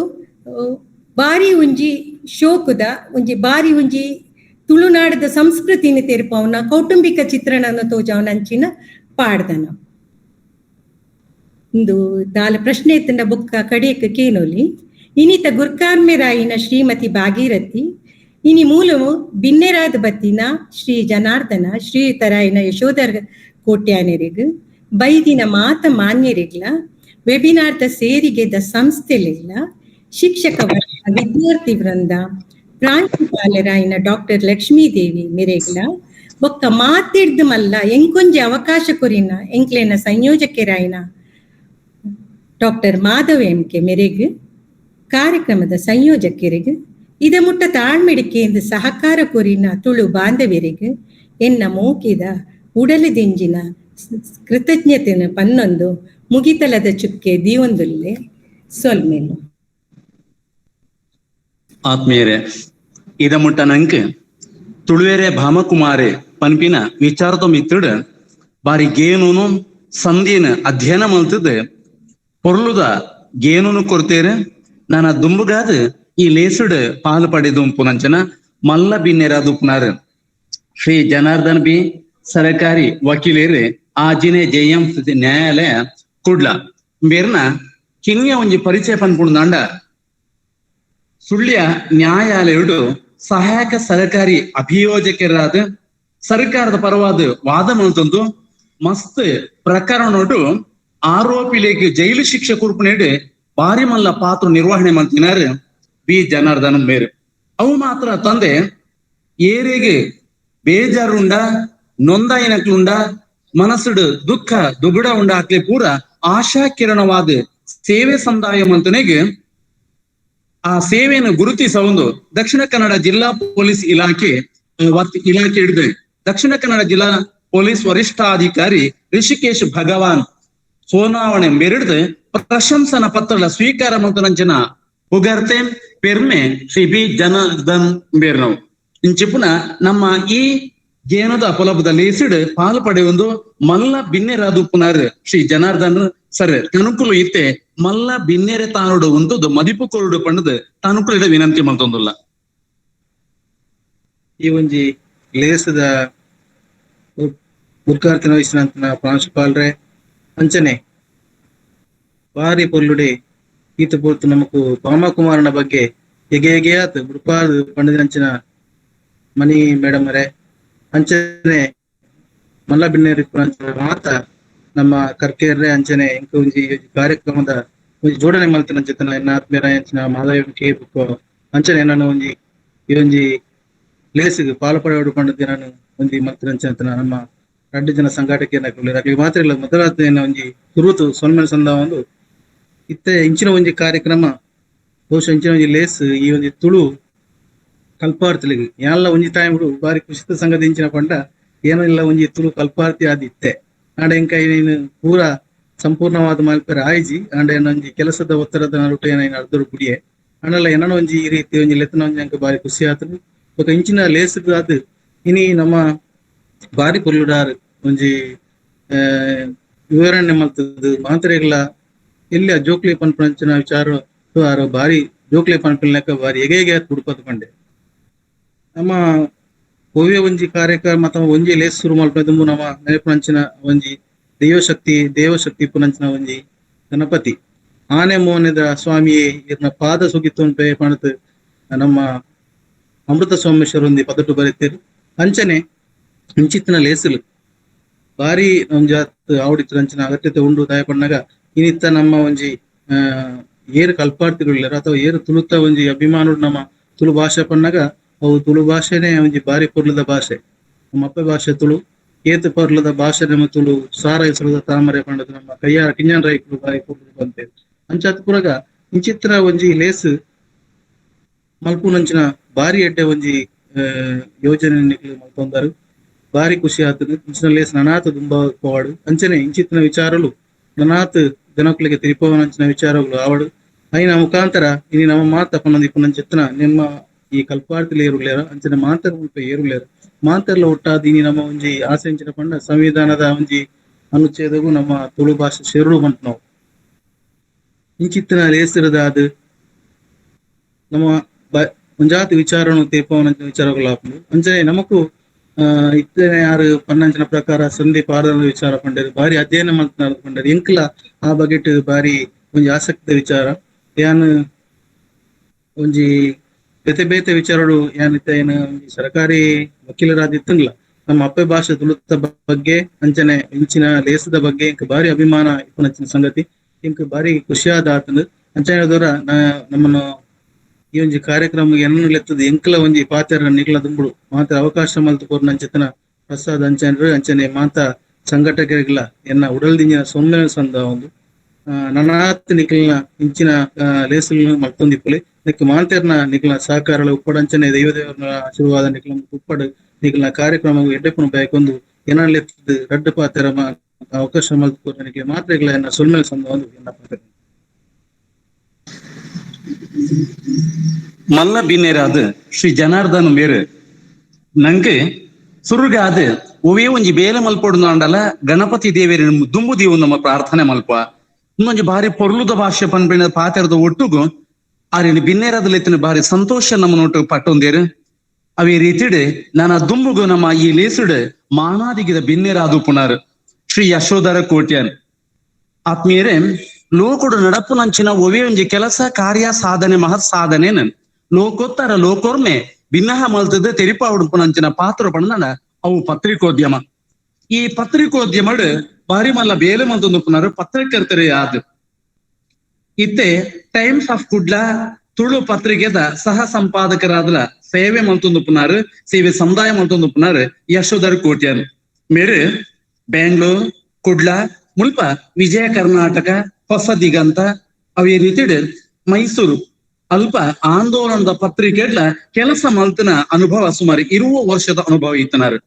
Speaker 2: ಬಾರಿ ಒಂಜಿ ಶೋಕುದ ಒಂಜಿ ಬಾರಿ ಒಂಜಿ ತುಳುನಾಡದ ಸಂಸ್ಕೃತಿನ ತೆರಪವನ ಕೌಟುಂಬಿಕ ಚಿತ್ರಣನ ತೋಜವನ ಅಂಚಿನ ಪಾಡ್ದನ. ಒಂದು ದಾಲ ಪ್ರಶ್ನೆ ಎತ್ತಂಡ ಬೊಕ್ಕ ಕಡಿಯಕ ಕೇನೋಲಿ ಇನಿತ ಗುರ್ಕಾರ್ಮೆರಾಯಿನ ಶ್ರೀಮತಿ ಭಾಗೀರಥಿ ಇನಿ ಮೂಲವು ಬಿನ್ನೆರಾದ ಬತ್ತಿನ ಶ್ರೀ ಜನಾರ್ದನ ಶ್ರೀಯುತರಾಯಿನ ಯಶೋಧರ ಕೋಟ್ಯಾನೆರಿಗ್ ಬೈದಿನ ಮಾತ ಮಾನ್ಯರಿಗ್ಲ ವೆಬಿನಾರ್ದ ಸೇರಿಗೆದ ಸಂಸ್ಥೆಲಿಲ್ಲ ಶಿಕ್ಷಕ ವಿದ್ಯಾರ್ಥಿ ವೃಂದ ಪ್ರಾಂಶುಪಾಲರಾಯಿನ ಡಾಕ್ಟರ್ ಲಕ್ಷ್ಮೀದೇವಿ ಮೆರೆಗ್ಲ ಬೊಕ್ಕ ಮಾತಿಡ್ದು ಮಲ್ಲ ಎಂಕೊಂಜಿ ಅವಕಾಶ ಕೊರಿನ ಎಂಕ್ಲೆನ ಸಂಯೋಜಕರಾಯಿನ ಡಾಕ್ಟರ್ ಮಾಧವ್ ಎಂಕೆ ಮೆರೆಗ್ ಕಾರ್ಯಕ್ರಮದ ಸಂಯೋಜಕರಿಗೆ ಇದ ಮುಟ್ಟ ತಾಳ್ಮೆಡಿಕೆಯಿಂದ ಸಹಕಾರ ಕೊರಿನ ತುಳು ಬಾಂಧವ್ಯರಿಗೆ ಎನ್ನ ಮೋಕಿದ ಉಡಲದಿಂಜಿನ ಕೃತಜ್ಞತೆನ ಪನ್ನೊಂದು ಮುಗಿತಲದ ಚುಕ್ಕೆ ದೀವೊಂದುಲ್ಲೆ ಸೊಲ್ಮೆಲು.
Speaker 1: ಆತ್ಮೀಯರೇ, ಇದ ಮುಟ್ಟ ನಂಕ್ ತುಳುವೆರೆ ಭಾಮಕುಮಾರೆ ಪನ್ಪಿನ ವಿಚಾರದ ಮಿತ್ರಡ್ ಬಾರಿ ಗೇನುನು ಸಂಧಿನ ಅಧ್ಯಯನ ಮಲ್ತದ ಪೊರ್ಲುದ ಗೇನುನು ಕೊರ್ತೇರೆ ನಾನ ದುಂಬುಗಾದ ಈ ಲೇಸುಡ್ ಪಾಲು ಪಡೆದುಂಪು ನಂಚನ ಮಲ್ಲ ಬಿನ್ನೆರಾದು ಪುನಾರ್ ಶ್ರೀ ಜನಾರ್ದನ್ ಬಿ ಸರಕಾರಿ ವಕೀಲೇರು ಆಜಿನೆ ಜೆಎಂ ನ್ಯಾಯಾಲಯ ಕುಡ್ಲ ಬೇರ್ನ ಕಿನ್ಯ ಒಂಜಿ ಪರಿಚಯ ಪನ್ಪುಂಡ ಸುಳ್ಯ ನ್ಯಾಯಾಲಯಡು ಸಹಾಯಕ ಸರಕಾರಿ ಅಭಿಯೋಜಕರಾದ ಸರ್ಕಾರದ ಪರವಾದ ವಾದ ಮಲ್ತಂದು ಮಸ್ತ್ ಪ್ರಕರಣೋಡು ಆರೋಪಿಲೇಗೆ ಜೈಲು ಶಿಕ್ಷೆ ಕುರ್ಪುನೇಡು ಬಾರಿ ಮಲ್ಲ ಪಾತ್ರ ನಿರ್ವಹಣೆ ಮಾಡ್ತಿನಾರ ಬಿ ಜನಾರ್ದನ ಬೇರೆ ಅವು ಮಾತ್ರ ತಂದೆ ಏರೆಗೆ ಬೇಜಾರುಂಡ ನೊಂದಾಯಿನಕ್ಲುಂಡ ಮನಸ್ಸುಡು ದುಃಖ ದುಗುಡ ಉಂಡ ಹಾಕ್ಲೆ ಪೂರ ಆಶಾ ಕಿರಣವಾದ ಸೇವೆ ಸಂದಾಯ ಮಂತನೆಗೆ ಆ ಸೇವೆಯನ್ನು ಗುರುತಿಸ ಒಂದು ದಕ್ಷಿಣ ಕನ್ನಡ ಜಿಲ್ಲಾ ಪೊಲೀಸ್ ಇಲಾಖೆ ಹಿಡಿದು ದಕ್ಷಿಣ ಕನ್ನಡ ಜಿಲ್ಲಾ ಪೊಲೀಸ್ ವರಿಷ್ಠಾಧಿಕಾರಿ ರಿಷಿಕೇಶ್ ಭಗವಾನ್ ಸೋನಾವಣೆ ಮೆರೆದು ಪ್ರಶಂಸನ ಪತ್ರಗಳ ಸ್ವೀಕಾರ ಮಂತನಂಚನ ಉಗರ್ತೆ ಪೆರ್ಮೆ ಶ್ರೀ ಬಿ ಜನಾರ್ದನ್ ಬೇರ್ನವು ಇಂಚಿಪುನ ನಮ್ಮ ಈ ಜೇನದ ಅಪಲಬ್ಧ ಲೇಸಿಡ್ ಪಾಲು ಪಡೆಯೊಂದು ಮಲ್ಲ ಬಿನ್ನೆರಾದು ಪುನರ್ ಶ್ರೀ ಜನಾರ್ದನ್ ಸರ್ ತನುಕುಲು ಇತ್ತೆ ಮಲ್ಲ ಬಿನ್ನೆರೆ ತಾನುಡು ಒಂದದು ಮದಿಪು ಕೊರುಡು ಪಂಡದು ತನುಕುಲಿಡ ವಿನಂತಿ ಮಂತೊಂದುಲ್ಲ.
Speaker 3: ಈ ಒಂಜಿ ಲೇಸದ ಗುರ್ಕಾರ್ತಿನ ವಹಿಸಿನ ಪ್ರಾಂಶುಪಾಲ್ರೆ ಅಂಚನೆ ಬಾರಿ ಪೊರ್ಲುಡೆ ಈತ ಪೋರ್ತು ನಮಕು ಭಾಮಕುಮಾರನ ಬಗ್ಗೆ ಹೇಗೆ ಆತು ಬುಡ್ಪಾದ ಪಂಡದಿನಂಚಿನ ಮನಿ ಮೇಡಮ್ ಅವರೇ ಅಂಚನೆ ಮಲ್ಲ ಬಿನ್ನೇರಿ ಮಾತ ನಮ್ಮ ಕರ್ಕೇರ್ರೆ ಅಂಚನೆ ಇಂಕ ಒಂಜಿ ಕಾರ್ಯಕ್ರಮದ ಒಂಜಿ ಜೋಡಣೆ ಮಲ್ತಿನ ಅಂಚೆತನ ಎನ್ನ ಆತ್ಮೀಯರ ಅಂಚಿನ ಮಾಧವ ಕೆ ಅಂಚನೆ ನಾನು ಒಂಜಿ ಈ ಒಂಜಿ ಪ್ಲೇಸ್ಗೆ ಪಾಲ್ಪಡೆ ಪಂಡದು ನಾನು ಒಂಜಿ ಮಲ್ತಿನ ಅಂಚೆತನ ನಮ್ಮ ರಡ್ಡು ಜನ ಸಂಘಟಕ ಅಕ್ಲಿ ಮಾತ್ರ ಇಲ್ಲ ಮೊದಲಾದ ಒಂಜಿ ತುರುತು ಸೊನ್ಮೆನ ಸಂದ ಒಂದು ಇತ್ತೆ ಇಂಚಿನ ಒಂಜಿ ಕಾರ್ಯಕ್ರಮ ಬಹುಶಃ ಇಂಚಿನ ಒಂಜಿ ಲೇಸ್ ಈ ಒಂಜಿ ತುಳು ಕಲ್ಪಾರ್ತಿಲಿಗೆ ಯಾನ್ಲ ಒಂಜಿ ಟೈಮ್ ಬಾರಿ ಖುಷಿತ ಸಂಗತಿ ಇಂಚಿನ ಪಂಡ ಏನಿಲ್ಲ ಒಂಜಿ ತುಳು ಕಲ್ಪಾರ್ತಿ ಆದಿತ್ತೆ ಆಂಡ ಎಂಕ ನೀನು ಪೂರ ಸಂಪೂರ್ಣವಾದ ಮಲ್ಪೆರ ಆಯ್ಜಿ ಆಂಡ ಒಂಜಿ ಕೆಲಸದ ಒತ್ತಡದ ನಡುಟ ಏನ ಅರ್ಧರು ಗುಡಿಯೆ ಆಂಡಲ್ಲ ಏನೋ ಒಂಜಿ ಈ ರೀತಿ ಒಂಜಿ ಲೆತ್ತನ ಒಂಜಿ ಅಂಕ ಬಾರಿ ಖುಷಿ ಆತನು ಬೊಕ ಇಂಚಿನ ಲೇಸ್ ಅದು ಇನಿ ನಮ್ಮ ಬಾರಿ ಪೊರ್ಲುಡಾರ್ ಒಂಜಿ ವಿವರಣೆ ಮಲ್ತದ್ದು ಮಾತ್ರೆಗಳ ಎಲ್ಲಿ ಜೋಕ್ಲಿ ಪನ್ಪಂಚಿನ ವಿಚಾರ ಬಾರಿ ಜೋಕ್ಲಿ ಪನ್ಪಲ್ನಕ ಬಾರಿ ಎಗೆ ಹುಡುಕೋದು ಪಂಡೆ ನಮ್ಮ ಭವ್ಯ ಒಂಜಿ ಕಾರ್ಯಕ್ರಮ ಅಥವಾ ಒಂಜಿ ಲೇಸ್ ಶುರು ಮಲ್ಪದು ನಮ್ಮ ನೆನಪಂಚಿನ ಒಂಜಿ ದೇವಶಕ್ತಿ ಪುನಂಚಿನ ಒಂಜಿ ಗಣಪತಿ ಆನೆ ಮೋನೆದ ಸ್ವಾಮಿ ಇರ್ನ ಪಾದ ಸುಗಿತ್ತು ಪಣತ್ ನಮ್ಮ ಅಮೃತ ಸೋಮೇಶ್ವರ ಒಂದಿ ಪದಟು ಬರೀತೀರು ಅಂಚನೆ ಇಂಚಿತ್ತಿನ ಲೇಸಲು ಬಾರಿ ಒಂಜಾತ್ ಆವಡಿತ್ತು ಅಂಚಿನ ಅಗತ್ಯತೆ ಉಂಡು ದಯ ಪಣ್ಣಗ ಇನ್ನಿತ್ತ ನಮ್ಮ ಒಂಜಿ ಏರು ಕಲ್ಪಾಡ್ತಿರುಳ್ಳರ ಅಥವಾ ಏರು ತುಳುತ್ತ ಒಂಜಿ ಅಭಿಮಾನ ನಮ್ಮ ತುಳು ಭಾಷೆ ಪಣ್ಣಗ ಅವು ತುಳು ಭಾಷೆನೇ ಒಂಜಿ ಬಾರಿ ಪೊರ್ಲದ ಭಾಷೆ ನಮ್ಮ ಅಪ್ಪ ಭಾಷೆ ತುಳು ಏತು ಪೊರ್ಲದ ಭಾಷೆ ನಮ್ಮ ತುಳು ಸಾರ ಹೆಸರದ ತಾಮರೆ ಪಂಡದು ನಮ್ಮ ಕೈಯಾರ ಕಿಂಜನ್ ರೈಕರು ಬಾರಿ ಪೊರ್ಲು ಬಂತೇವೆ ಅಂಚಾತ್ ಪುರಗ ಇಂಚಿತ್ರ ಒಂಜಿ ಲೇಸ್ ಮಲ್ಪುನಂಚಿನ ಬಾರಿ ಎಡ್ಡೆ ಒಂಜಿ ಯೋಜನೆ ಮಲ್ಪೊಂದರು ಬಾರಿ ಖುಷಿ ಆತದು ಇಂಚಿನ ಲೇಸ್ ನನಾತ್ ತುಂಬಾ ಪೋವಾಡು ಅಂಚನೆ ಇಂಚಿತ್ತಿನ ವಿಚಾರಲು ನನಾತ್ ಜನಕ್ಕಳಿಗೆ ತಿರುಪವನಂಚಿನ ವಿಚಾರಗಳು ಆವಡು ಐನ ಮುಖಾಂತರ ಇನಿ ನಮ್ಮ ಮಾತ ಪನ್ನೊಂದಿಪ್ಪುನಂಚಿತ್ತನ ನಿಮ್ಮ ಈ ಕಲ್ಪಾರ್ತಿಲಿ ಏರುಳ್ಳೇರ ಅಂಚನೆ ಮಾತರ ಮುಲ್ಪ ಏರುಳ್ಳೇರ ಮಾತರ್ಲ ಒಟ್ಟಾದ ಇನಿ ನಮ್ಮ ಒಂಜಿ ಆಸೆಂಚಿನ ಪಂಡ ಸಂವಿಧಾನದ ಒಂಜಿ ಅನುಚ್ಛೇದಗೂ ನಮ್ಮ ತುಳು ಭಾಷೆ ಶೆರುಳು ಬಂತು ನಾವು ಇಂಚಿತ್ತಿನ ಲೇಸಿರದ ಅದು ನಮ್ಮ ಒಂಜಾತಿ ವಿಚಾರನು ತೀರ್ಪವನಂಚಿನ ವಿಚಾರಗಳು ಆಪುಂಡು ಅಂಚನೆ ನಮಕು ಇತ್ತನೆ ಯಾರು ಪನ್ನಂಚಿನ ಪ್ರಕಾರ ಸಂಧಿ ಪಾರದ ವಿಚಾರ ಪಂಡರು ಬಾರಿ ಅಧ್ಯಯನ ಮಾಡ್ತಾರೆ ಪಂಡರು ಎಂಕ್ಲ ಆ ಬಗೆಟ್ ಬಾರಿ ಒಂಜಿ ಆಸಕ್ತಿ ವಿಚಾರ ಯಾನ್ ಒಂಜಿ ಬೇತೆ ಬೇತೆ ವಿಚಾರಗಳು ಏನಿತ್ತ ಏನು ಒಂಜಿ ಸರ್ಕಾರಿ ವಕೀಲರಾದಿತ್ತಂಗ್ಲ ನಮ್ಮ ಅಪ್ಪೆ ಭಾಷೆ ತುಳುತ್ತ ಬಗ್ಗೆ ಅಂಚನೆ ಇಂಚಿನ ಲೇಸದ ಬಗ್ಗೆ ಇಂಕ ಬಾರಿ ಅಭಿಮಾನ ಇಪ್ಪನಂಚಿನ ಸಂಗತಿ ಇಂಕ ಬಾರಿ ಖುಷಿಯಾದ ಆತಂದು ಅಂಚನೆದವರ ನಮ್ಮನ್ನು ಈ ಒಂಜಿ ಕಾರ್ಯಕ್ರಮ ಎನ್ನು ಲೆತ್ತದ ಎಂಕ್ಲ ಒಂಜಿ ಪಾತೆರ ನಿಗ್ಲ ದುಂಬುಡು ಮಾತ ಅವಕಾಶ ಮಲ್ತು ಕೊರ್ನಂಚಿತನ ಪ್ರಸಾದ್ ಅಂಚನೆ ಮಾತ ಸಂಘಟಕರಿಗ್ಲ ಎನ್ನ ಉಡಲ್ದಿಂಜಿನ ಸೊನ್ಮೆನ ಸಂದ ಒಂದು ನನಾತ್ ನಿಕ್ಲಿನ ಇಂಚಿನ ಲೇಸಲ್ ಮಲ್ತೊಂದಿಪ್ಪಲೆ ನಿಕ್ ಮಾಂತೆರ್ನ ನಿಕ್ಲ ಸಹಕಾರಲ ಉಪ್ಪಡಂಚನೆ ದೈವದೇವರ ಆಶೀರ್ವಾದ ನಿಕ್ಲ ಉಪ್ಪಡ್ ನಿಕ್ಲ ಕಾರ್ಯಕ್ರಮ ಎಡ್ಡೆಪ್ಪನ ಬಯಕೊಂದು ಎನ್ನ ಲೆತ್ತದ ರಡ್ಡು ಪಾತೆರ ಅವಕಾಶ ಮಲ್ತು ಕೊರ್ನ ನಿಕ್ಲೆ ಮಾತ್ರೆಗ್ಲ ಎನ್ನ ಸೊನ್ಮೆನ ಸಂದ ಒಂದು ಎನ್ನ ಪಾತೆರ
Speaker 1: ಮಲ್ಲ ಬಿನ್ನೇರಾದ ಶ್ರೀ ಜನಾರ್ದನ್ ಮೇರು ನಂಗೆ ಸುರುಗಾದ ಒವೇ ಒಂಜಿ ಬೇಲೆ ಮಲ್ಪೊಡು ಅಂಡಲ ಗಣಪತಿ ದೇವೇರಿ ದುಂಬು ದೀವು ನಮ್ಮ ಪ್ರಾರ್ಥನೆ ಮಲ್ಪ ಇನ್ನೊಂಜಿ ಬಾರಿ ಪೊರ್ಲುದ ಭಾಷೆ ಪನ್ಪಿನ ಪಾತೆರದ ಒಟ್ಟುಗು ಆರಿನ ಬಿನ್ನೇರಾದ ಲೆತ್ತಿನ ಬಾರಿ ಸಂತೋಷ ನಮ್ಮ ನೋಟು ಪಟ್ಟೊಂದೇರು ಅವೇ ರೀತಿಡ್ ನಾನು ದುಂಬುಗು ನಮ್ಮ ಈ ಲೇಸುಡ್ ಮಾನಾದಿಗಿದ ಬಿನ್ನೇರಾದು ಪುನರ್ ಶ್ರೀ ಯಶೋಧರ ಕೋಟ್ಯನ್ ಆತ್ಮೀಯರೇ ಲೋಕುಡು ನಡಪುನಂಚಿನ ಒವೇ ಒಂಜಿ ಕೆಲಸ ಕಾರ್ಯ ಸಾಧನೆ ಮಹತ್ ಸಾಧನೆ ಲೋಕೋತ್ತರ ಲೋಕೋರ್ಮೆ ಭಿನ್ನಹ ಮಲ್ತದ ತೆರಿಪ ಉಡುಪುನಂಚಿನ ಪಾತ್ರ ಪಂಡ ಅವು ಪತ್ರಿಕೋದ್ಯಮ ಈ ಪತ್ರಿಕೋದ್ಯಮಡ್ ಬಾರಿ ಮಲ್ಲ ಬೇಲೆ ಮಂತೊಂದು ಪುನರ್ ಪತ್ರಕರ್ತರೇ ಆದ್ ಇತ್ತೆ ಟೈಮ್ಸ್ ಆಫ್ ಕುಡ್ಲ ತುಳು ಪತ್ರಿಕೆದ ಸಹ ಸಂಪಾದಕರಾದ ಸೇವೆ ಮಂತೊಂದು ಪುನರ್ ಸೇವೆ ಸಮುದಾಯ ಮಂತೊಂದು ಪುನರ್ ಯಶೋಧರ್ ಕೋಟ್ಯನ್ ಮೇರೆ ಬೆಂಗಳೂರು ಕುಡ್ಲ ಮುಲ್ಪ ವಿಜಯ ಕರ್ನಾಟಕ ಹೊಸ ದಿಗಂತ ಅವೇ ರೀತಿಡ್ ಮೈಸೂರು ಅಲ್ಪ ಆಂದೋಲನದ ಪತ್ರಿಕೆಡ್ಲ ಕೆಲಸ ಮಲ್ತಿನ ಅನುಭವ ಸುಮಾರು 20 ವರ್ಷದ ಅನುಭವ ಇತ್ತನಾರು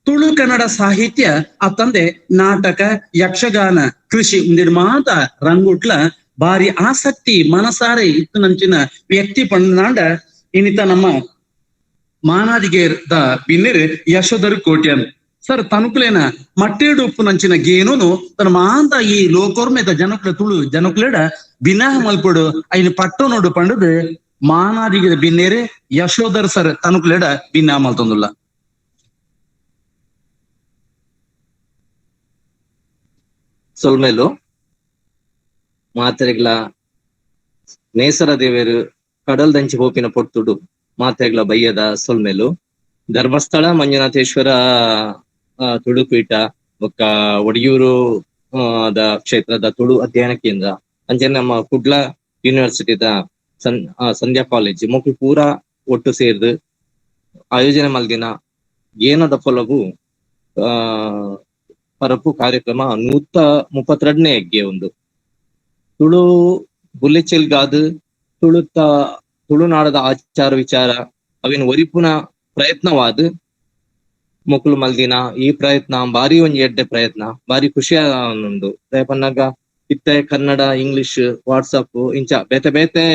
Speaker 1: ತುಳು ಕನ್ನಡ ಸಾಹಿತ್ಯ ಅತ್ತಂದೆ ನಾಟಕ ಯಕ್ಷಗಾನ ಕೃಷಿ ಇಂದಿಡ್ ಮಾತ ರಂಗುಟ್ಲ ಬಾರಿ ಆಸಕ್ತಿ ಮನಸಾರೆ ಇತ್ತನಂಚಿನ ವ್ಯಕ್ತಿ ಪಂಡ ಇನ್ನಿತ ನಮ್ಮ ಮಾನಾದಿಗೇರ್ದ ಬಿನ್ನಿರ್ ಯಶೋಧರ್ ಕೋಟ್ಯನ್ ಸರ್ ತನುಕುಲೇನ ಮಟ್ಟೇಡು ಉಪ್ಪು ನಂಚಿನ ಗೇನುನು ತನ್ನ ಮಾಂತ ಈ ಲೋಕೋರ್ಮೆದ ಜನಕುಲ ತುಳು ಜನಕುಲೆಡ ಬಿನಾಹ ಮಲ್ಪಡು ಐನ ಪಟ್ಟು ನೋಡು ಪಂಡದು ಮಾನಾದಿಗಿದ ಬಿನ್ನೇರೆ ಯಶೋಧರ್ ಸರ್ ತನುಕುಲೆಡ ಬಿನ್ನಾಹ ಮಲ್ತೊಂದುಲ್ಲ
Speaker 4: ಸೊಲ್ಮೆಲು ಮಾತ್ರೆಗ್ಲ ನೇಸರ ದೇವೇರು ಕಡಲ್ ದಂಚಿ ಹೋಪಿನ ಪೊಟ್ಟುಡು ಮಾತ್ರೆಗ್ಲ ಬಯ್ಯದ ಸೊಲ್ಮೆಲು ಧರ್ಮಸ್ಥಳ ಮಂಜುನಾಥೇಶ್ವರ ತುಳುಪೀಠ ಬೊಕ್ಕ ಒಡಿಯೂರು ದ ಕ್ಷೇತ್ರದ ತುಳು ಅಧ್ಯಯನ ಕೇಂದ್ರ ಅಂಚನೆ ನಮ್ಮ ಕುಡ್ಲ ಯೂನಿವರ್ಸಿಟಿದ ಸಂಧ್ಯಾ ಕಾಲೇಜ್ ಮೊಕ್ಕು ಪೂರ ಒಟ್ಟು ಸೇರ್ದು ಆಯೋಜನೆ ಮಲ್ದಿನ ಏನದ ಫಲವು ಪರಪು ಕಾರ್ಯಕ್ರಮ 132ನೇ ಹೆಗ್ಗೆ ಒಂದು ತುಳು ಬುಲ್ಲೆಚೆಲ್ಗಾದ್ ತುಳುನಾಡದ ಆಚಾರ ವಿಚಾರ ಅವೇನು ಒರಿಪುನ ಪ್ರಯತ್ನವಾದ ಮೊಕ್ಲು ಮಲ್ದಿನ ಈ ಪ್ರಯತ್ನ ಬಾರಿ ಒಂಜಿ ಎಡ್ಡೆ ಪ್ರಯತ್ನ ಬಾರಿ ಖುಷಿ ಉಂಡು ಪನ್ನಾಗ ಇತ್ತೆ ಕನ್ನಡ ಇಂಗ್ಲಿಷ್ ವಾಟ್ಸಪ್ ಇಂಚ ಬೇತೆ ಬೇತೆ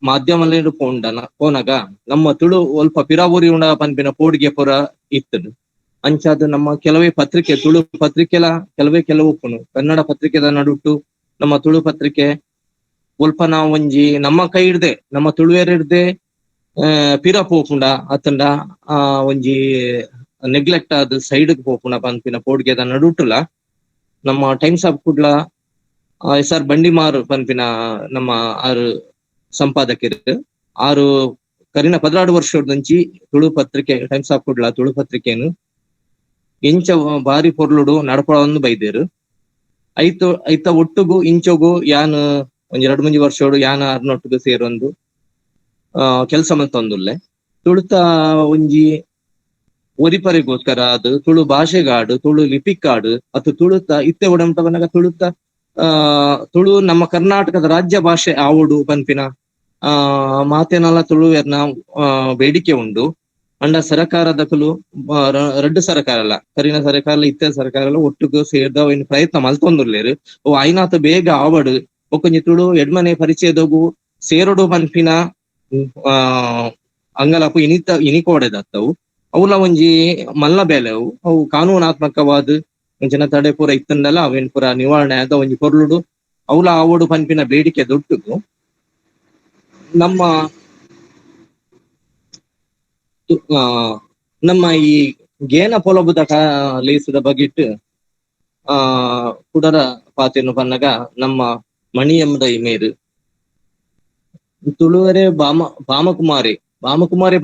Speaker 4: ಮಾಧ್ಯಮ ಪೋನಾಗ ನಮ್ಮ ತುಳು ಒಲ್ಪ ಪಿರಾವೂರಿ ಉಂಡ ಪನ್ಪಿನ ಪೋಡಿಗೆ ಪುರ ಇತ್ತದು ಅಂಚಾದ ನಮ್ಮ ಕೆಲವೇ ಪತ್ರಿಕೆ ತುಳು ಪತ್ರಿಕೆಲ ಕೆಲವು ಕನ್ನಡ ಪತ್ರಿಕೆದ ನಡುಟ್ಟು ನಮ್ಮ ತುಳು ಪತ್ರಿಕೆ ಒಲ್ಪ ನಾವು ಒಂಜಿ ನಮ್ಮ ಕೈ ಹಿಡ್ದೆ ನಮ್ಮ ತುಳುವೇರ್ ಹಿಡ್ದೆ ಪಿರ ಪೋಪುಂಡ ಅತ್ತಂಡ ಒಂಜಿ ನೆಗ್ಲೆಕ್ಟ್ ಆದ್ ಸೈಡ್ ಪೋಪುಂಡ ಪನ್ಪಿನ ಪೋಡ್ಗೆದ ನಡುಟ್ಟುಲ ನಮ್ಮ times of Kudla SR Bandimar ಪನ್ಪಿನ ನಮ್ಮ ಆರು ಸಂಪಾದಕರು ಆರು ಕರಿನ 16 ವರ್ಷದಂಚಿ ತುಳು ಪತ್ರಿಕೆ ಟೈಮ್ಸ್ ಆಫ್ ಕುಡ್ಲ ತುಳು ಪತ್ರಿಕೆನು ಇಂಚ ಬಾರಿ ಪೊರ್ಲುಡು ನಡಪಳವನ್ನು ಬೈದೇರು ಐತ ಒಟ್ಟುಗು ಇಂಚೋಗು ಯಾನ್ ಒಂಜಿ 2-3 ವರ್ಷೋಡು ಯಾನ್ ಅರ್ನೊಟ್ಟಿಗೆ ಸೇರೊಂದು ಕೆಲಸ ಮಲ್ತೊಂದುಲ್ಲೆ ತುಳುತ ಒಂಜಿ ಒರಿಪರೆಗೋಸ್ಕರ ಅದು ತುಳು ಭಾಷೆಗಾಡು ತುಳು ಲಿಪಿಕ್ಕಾಡು ಅತ್ತು ತುಳುತ ಇತ್ತೆ ಒಡಂಟ ಬನ್ನಾಗ ತುಳು ನಮ್ಮ ಕರ್ನಾಟಕದ ರಾಜ್ಯ ಭಾಷೆ ಆವಡು ಪನ್ಪಿನ ಮಾತೇನಲ್ಲ ತುಳುವೆರ್ನ ಬೇಡಿಕೆ ಉಂಡು ಅಂಡ ಸರಕಾರದ ಕುಲು ರಡ್ಡು ಸರಕಾರ ಅಲ್ಲ ಕರಿನ ಸರಕಾರ ಇತ್ತೆ ಸರಕಾರ ಒಟ್ಟಿಗೆ ಸೇರ್ದ ಪ್ರಯತ್ನ ಮಲ್ತೊಂದುಲ್ಲೇರು ಓ ಐನಾತ ಬೇಗ ಆವಡು ಒಕ್ಕೊಂಜಿ ತುಳು ಎಡ್ಮನೆ ಪರಿಚಯದಗು ಸೇರಡು ಪನ್ಪಿನ ಅಂಗಲಪು ಇನಿಕೋಡೆದತ್ತವು ಅವುಲ ಒಂಜಿ ಮಲ್ಲ ಬೇಲೆವು ಅವು ಕಾನೂನಾತ್ಮಕವಾದ ಜನ ತಡೆ ಪೂರ ಇತ್ತಂದಲ್ಲ ಅವೇನ್ ಪೂರ ನಿವಾರಣೆ ಆದ ಒಂಜಿ ಪೊರ್ಲುಡು ಅವುಲ ಆವಡು ಪನ್ಪಿನ ಬೇಡಿಕೆ ದೊಡ್ಡದು ನಮ್ಮ ಈ ಗೇನ ಪೊಲಬುದ ಲೇಸದ ಬಗೆಟ್ ಕುಡರ ಪಾತೆನು ಪನ್ನಗ ನಮ್ಮ ಮಣಿ ಎಂಬುದ ಇಮೇರು ತುಳುವರೆ ಬಾಮಕುಮಾರಿ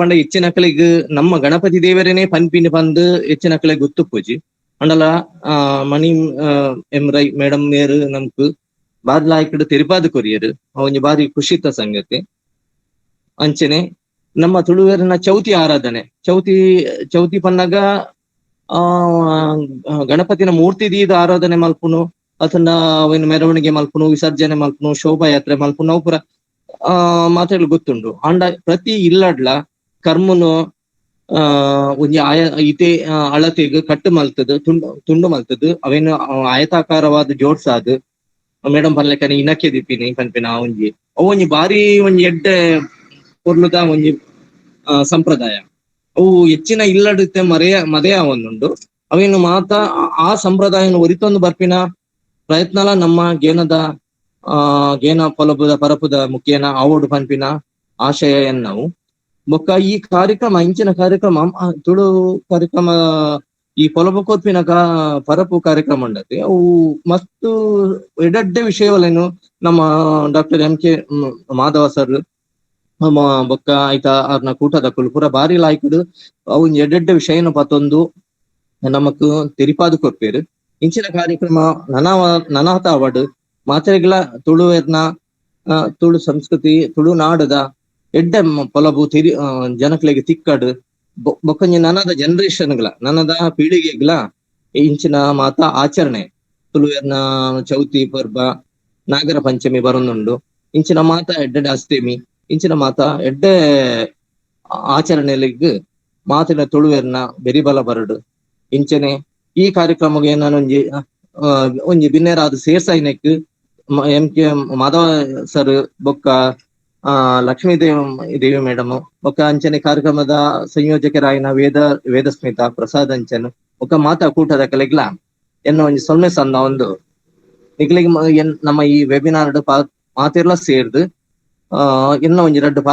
Speaker 4: ಪಂಡ ಹೆಚ್ಚಿನಕಲಿಗ್ ನಮ್ಮ ಗಣಪತಿ ದೇವರೇನೆ ಪನ್ಪಿನ ಪಂದು ಹೆಚ್ಚಿನಕಲಿಗ್ ಗೊತ್ತು ಪೂಜಿ ಅಂಡಲ ಮಣಿ ಎಮ್ರೈ ಮೇಡಮ್ ನೇರು ನಮ್ಕು ಬಾರಿ ಲಾಯ್ಕಡು ತೆರಿಪಾದ ಕೊರಿಯರು ಒಂಜಿ ಬಾರಿ ಖುಷಿತ ಸಂಗತಿ ಅಂಚನೆ ನಮ್ಮ ತುಳುವೇರಿನ ಚೌತಿ ಆರಾಧನೆ ಚೌತಿ ಪನ್ನಗ ಗಣಪತಿನ ಮೂರ್ತಿ ದೀದ ಆರಾಧನೆ ಮಲ್ಪುನು ಅದನ್ನ ಅವೇನು ಮೆರವಣಿಗೆ ಮಲ್ಪುನು ವಿಸರ್ಜನೆ ಮಲ್ಪುನು ಶೋಭಾಯಾತ್ರೆ ಮಲ್ಪುನು ಅವು ಪುರ ಮಾತಾಡ್ಲು ಗೊತ್ತುಂಡು ಅಂಡ ಪ್ರತಿ ಇಲ್ಲಡ್ಲ ಕರ್ಮುನು ಒಂಜಿ ಇತೆ ಅಳತೆಗ್ ಕಟ್ಟು ಮಲ್ತದು ತುಂಡು ಮಲ್ತದು ಅವೇನು ಆಯತಾಕಾರವಾದ ಜೋಡ್ಸಾದ್ ಮೇಡಮ್ ಪನ್ಲೆಕ್ಕನ ಇನಕ್ಕೆ ದಿಪ್ಪಿನಿ ಪನ್ಪಿನ ಒಂಜಿ ಬಾರಿ ಒಂಜಿ ಎಡ್ಡೆ ಪೊರ್ಲುದ ಒಂಜಿ ಸಂಪ್ರದಾಯ ಅವು ಹೆಚ್ಚಿನ ಇಲ್ಲಡುತ್ತೆ ಮದೆಯ ಒಂದುಂಡು ಅವೇನು ಮಾತ ಆ ಸಂಪ್ರದಾಯನ ಒರಿತೊಂದು ಬರ್ಪಿನ ಪ್ರಯತ್ನಲ ನಮ್ಮ ಗೇನ ಪೊಲಬುದ ಪರಪುದ ಮುಖೇನ ಆವೋಡು ಪನ್ಪಿನ ಆಶಯ ಎನ್ನವು ಬೊಕ್ಕ ಈ ಕಾರ್ಯಕ್ರಮ ಇಂಚಿನ ಕಾರ್ಯಕ್ರಮ ತುಳು ಕಾರ್ಯಕ್ರಮ ಈ ಪೊಲಬು ಕೊರ್ಪಿನ ಪರಪು ಕಾರ್ಯಕ್ರಮ ಉಂಡತೆ ಅವು ಮಸ್ತ್ ಎಡಡ್ಡೆ ವಿಷಯವಲೇನು ನಮ್ಮ ಡಾಕ್ಟರ್ MK ಮಾಧವ ಸರ್ ಬೊಕ್ಕ ಐತ ಅವ್ರನ್ನ ಕೂಟದ ಕುಲ್ಪುರ ಬಾರಿ ಲಾಯ್ಕುಡು ಅವು ಎಡ್ಡೆಡ್ಡೆ ವಿಷಯನು ಪತ್ತೊಂದು ನಮಕ್ ತೆರಿಪಾದು ಕೊರ್ಪೇರು ಇಂಚಿನ ಕಾರ್ಯಕ್ರಮ ನನಾತ ಅವಾರ್ಡ್ ಮಾತೆರೆಗ್ಲ ತುಳುವೆರ್ನ ತುಳು ಸಂಸ್ಕೃತಿ ತುಳುನಾಡದ ಎಡ್ಡೆ ಪೊಲಬು ಜನಕ್ಲೆಗೆ ತಿಕ್ಕಡು ಬೊಕ್ಕಂಜಿ ನನದ ಜನರೇಷನ್ಗಳ ನನದ ಪೀಳಿಗೆಗ್ಲ ಇಂಚಿನ ಮಾತ ಆಚರಣೆ ತುಳುವೆರ್ನ ಚೌತಿ ಪರ್ಬ ನಾಗರ ಪಂಚಮಿ ಬರೊಂದುಂಡು ಇಂಚಿನ ಮಾತ ಎಡ್ಡೆ ಅಸ್ತೇಮಿ ಇಂಚಿನ ಮಾತ ಎಡ್ಡೆ ಆಚರಣೆಲಿಗ್ ಮಾತಿನ ತುಳುವೆರ್ನ ಬೆರಿಬಲ ಬರಡು ಇಂಚನೆ ಈ ಕಾರ್ಯಕ್ರಮಗೆ ನಾನು ಒಂಜಿ ಬಿನ್ನೆರಾದ ಸೇರ್ಸೈನೆಕ್ MK ಮಾಧವ ಸರ್ ಬೊಕ್ಕ ಲಕ್ಷ್ಮೀ ದೇವಿ ಮೇಡಮ್ ಬೊಕ್ಕ ಅಂಚನೆ ಕಾರ್ಯಕ್ರಮದ ಸಂಯೋಜಕರಾಯಿನ ವೇದಸ್ಮಿತಾ ಪ್ರಸಾದ್ ಅಂಚನ್ ಬೊಕ್ಕ ಮಾತಾ ಕೂಟದ ಕಲೆಗ್ಲ ಎನ್ನ ಒಂಜಿ ಸೊನ್ನೆ ಸಂದ ಒಂದು ನಿಕ್ಲಿಗೆ ನಮ್ಮ ಈ ವೆಬಿನಾರ್ ಮಾತಿರ್ಲ ಸೇರ್ದು ಎನ್ನ ಒಂಜಿ 2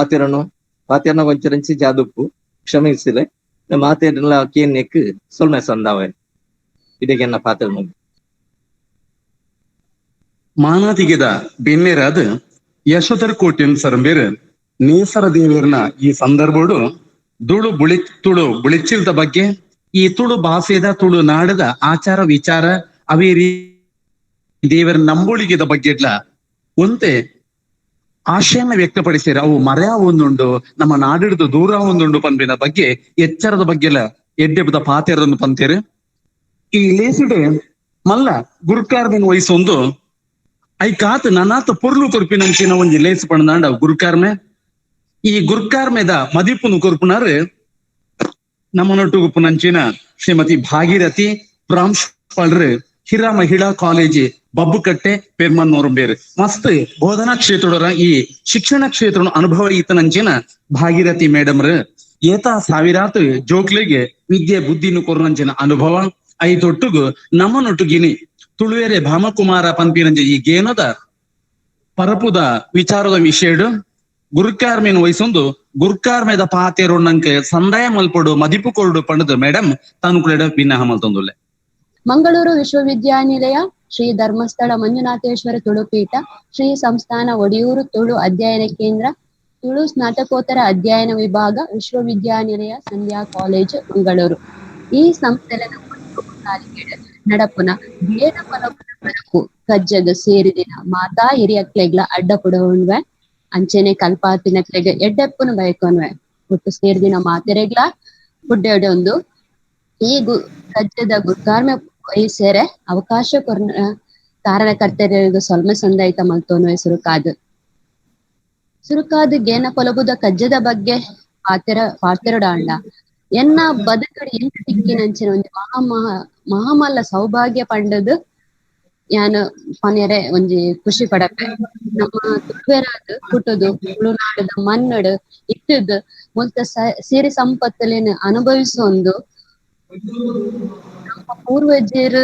Speaker 4: ಪಾತಿರನ ಕೊಂಚರಂಚಿ ಜಾದುಪ್ಪು ಕ್ಷಮಿಸಿಲೆ ಮಾತೇರ್ಲ ಕೇನ್ಯಕ್ ಸೊಲ್ಮೆ ಸಂದಾವೆ ಇದಕ್ಕೆ ಎನ್ನ ಪಾತ್ರ
Speaker 1: ಮಾನಾತಿಗೆದ ಬೆನ್ನೇರಾದ ಯಶೋಧರ್ ಕೋಟ್ಯನ್ ಸರ್ಬೇರ್ ನೇಸರ ದೇವೇರ್ನ ಈ ಸಂದರ್ಭಡು ತುಳು ಬುಳಿಚಿಲ್ದ ಬಗ್ಗೆ, ಈ ತುಳು ಭಾಷೆದ ತುಳು ನಾಡದ ಆಚಾರ ವಿಚಾರ ಅವೇ ದೇವರ ನಂಬುಳಿಗೆದ ಬಗ್ಗೆ ಒಂತೆ ಆಶಯನ ವ್ಯಕ್ತಪಡಿಸಿರ ಅವು ಮರ್ಯಾ ಒಂದುಂಡು ನಮ್ಮ ನಾಡಿಡ್ದು ದೂರ ಒಂದುಂಡು ಪಂಪಿನ ಬಗ್ಗೆ ಎಚ್ಚರದ ಬಗ್ಗೆಲ್ಲ ಎಡ್ಡೆಬದ ಪಾತೆರನ್ನು ಪಂತೇರು. ಈ ಲೇಸುಡೆ ಮಲ್ಲ ಗುರುಕಾರ್ಮಿನ ವಯಸ್ಸೊಂದು ಐಕಾತ್ ನನಾತ್ ಪೊರ್ಲು ಕೊರ್ಪಿನಂಚಿನ ಒಂಜಿ ಲೇಸು ಪಣದಾಂಡ ಗುರುಕಾರ್ಮೆ. ಈ ಗುರುಕಾರ್ಮೆದ ಮದಿಪುನು ಕೊರ್ಪುನಾರು ನಮ್ಮನೊಟ್ಟು ಗುಪ್ಪುನಂಚಿನ ಶ್ರೀಮತಿ ಭಾಗೀರಥಿ ಪ್ರಾಂಶುಪಾಲರು ಹಿರಾ ಮಹಿಳಾ ಕಾಲೇಜ್ ಬಬ್ಬುಕಟ್ಟೆ ಪೆರ್ಮನ್ನೋರಂಬೇರು ಮಸ್ತ್ ಬೋಧನಾ ಕ್ಷೇತ್ರದವರ ಈ ಶಿಕ್ಷಣ ಕ್ಷೇತ್ರ ಅನುಭವ ಈತನಂಚಿನ ಭಾಗೀರಥಿ ಮೇಡಮ್ರು ಏತ ಸಾವಿರಾತ್ ಜೋಕ್ಲಿಗೆ ವಿದ್ಯೆ ಬುದ್ಧಿನು ಕೊರ್ನಂಚಿನ ಅನುಭವ ಐತೊಟ್ಟುಗು ನಮ್ಮನೊಟ್ಟುಗಿನಿ ತುಳುವೆರೆ ಭಾಮಕುಮಾರ ಪಂಪಿನಂಚ ಈ ಗೇನದ ಪರಪುದ ವಿಚಾರದ ವಿಷಯಡು ಗುರುಕಾರ್ಮೆನ ವಯಸ್ಸೊಂದು ಗುರುಕಾರ್ಮೆದ ಪಾತೆರೊಣ್ಣಂಕೆ ಸಂದಾಯ ಮಲ್ಪಡು ಮದಿಪು ಕೊರಡು ಪಂಡದು ಮೇಡಮ್ ತಾನು ಕೂಡ ಭಿನ್ನ ಮಲ್ತೊಂದುಲ್ಲೆ.
Speaker 5: ಮಂಗಳೂರು ವಿಶ್ವವಿದ್ಯಾನಿಲಯ, ಶ್ರೀ ಧರ್ಮಸ್ಥಳ ಮಂಜುನಾಥೇಶ್ವರ ತುಳುಪೀಠ, ಶ್ರೀ ಸಂಸ್ಥಾನ ಒಡಿಯೂರು ತುಳು ಅಧ್ಯಯನ ಕೇಂದ್ರ, ತುಳು ಸ್ನಾತಕೋತ್ತರ ಅಧ್ಯಯನ ವಿಭಾಗ, ವಿಶ್ವವಿದ್ಯಾನಿಲಯ ಸಂಧ್ಯಾ ಕಾಲೇಜು ಮಂಗಳೂರು. ಈ ಸಂಸ್ಥೆಲ ನಡಪುನ ಬೇಡ ಪಲಕು ಕಜ್ಜಗ ಸೇರಿದಿನ ಮಾತಾ ಹಿರಿಯಕ್ಲೆಗ್ಲ ಅಡ್ಡ ಪುಡವನ್ವೆ ಅಂಚೆನೆ ಕಲ್ಪಾತಿನಕ್ಲೆಗ ಎಡ್ಡೆಪ್ಪುನ ಬಯಕೊನ್ವೆ ಹುಟ್ಟು ಸೇರಿದಿನ ಮಾತೆರೆಗ್ಲ ಪುಡ್ಡೆಡೆ ಒಂದು ಈ ಕಜ್ಜದ ಗುರ್ಕಾರ್ಮೆ ವಹಿಸೇರೆ ಅವಕಾಶ ಕೊರ್ನ ಕಾರಣಕರ್ತರಿಗೆ ಸೊಲ್ಮೆ ಸಂದಾಯಿತ ಮಲ್ತೋನ್ವೆ ಸುರುಕಾದು ಗೇನ ಪೊಲಬುದ ಕಜ್ಜದ ಬಗ್ಗೆ ಪಾತೆರಡಾಂಡ ಎನ್ನ ಬದುಕಡಿ ಎಂತ ತಿಕ್ಕಿನಂಚಿನ ಒಂದು ಮಹಾಮಲ್ಲ ಸೌಭಾಗ್ಯ ಪಂಡದು ಯಾನು ಪನೆರೆ ಒಂಜಿ ಖುಷಿ ಪಡಪೆ. ನಮ್ಮ ತುಳುವೆರಾದ್ ಹುಟ್ಟುದು ತುಳುನಾಡದ ಮನ್ನಡು ಇಟ್ಟದು ಮುಲ್ತ ಸಿರಿ ಸಂಪತ್ತಲೇನು ಅನುಭವಿಸೊಂದು ನಮ್ಮ ಪೂರ್ವಜರು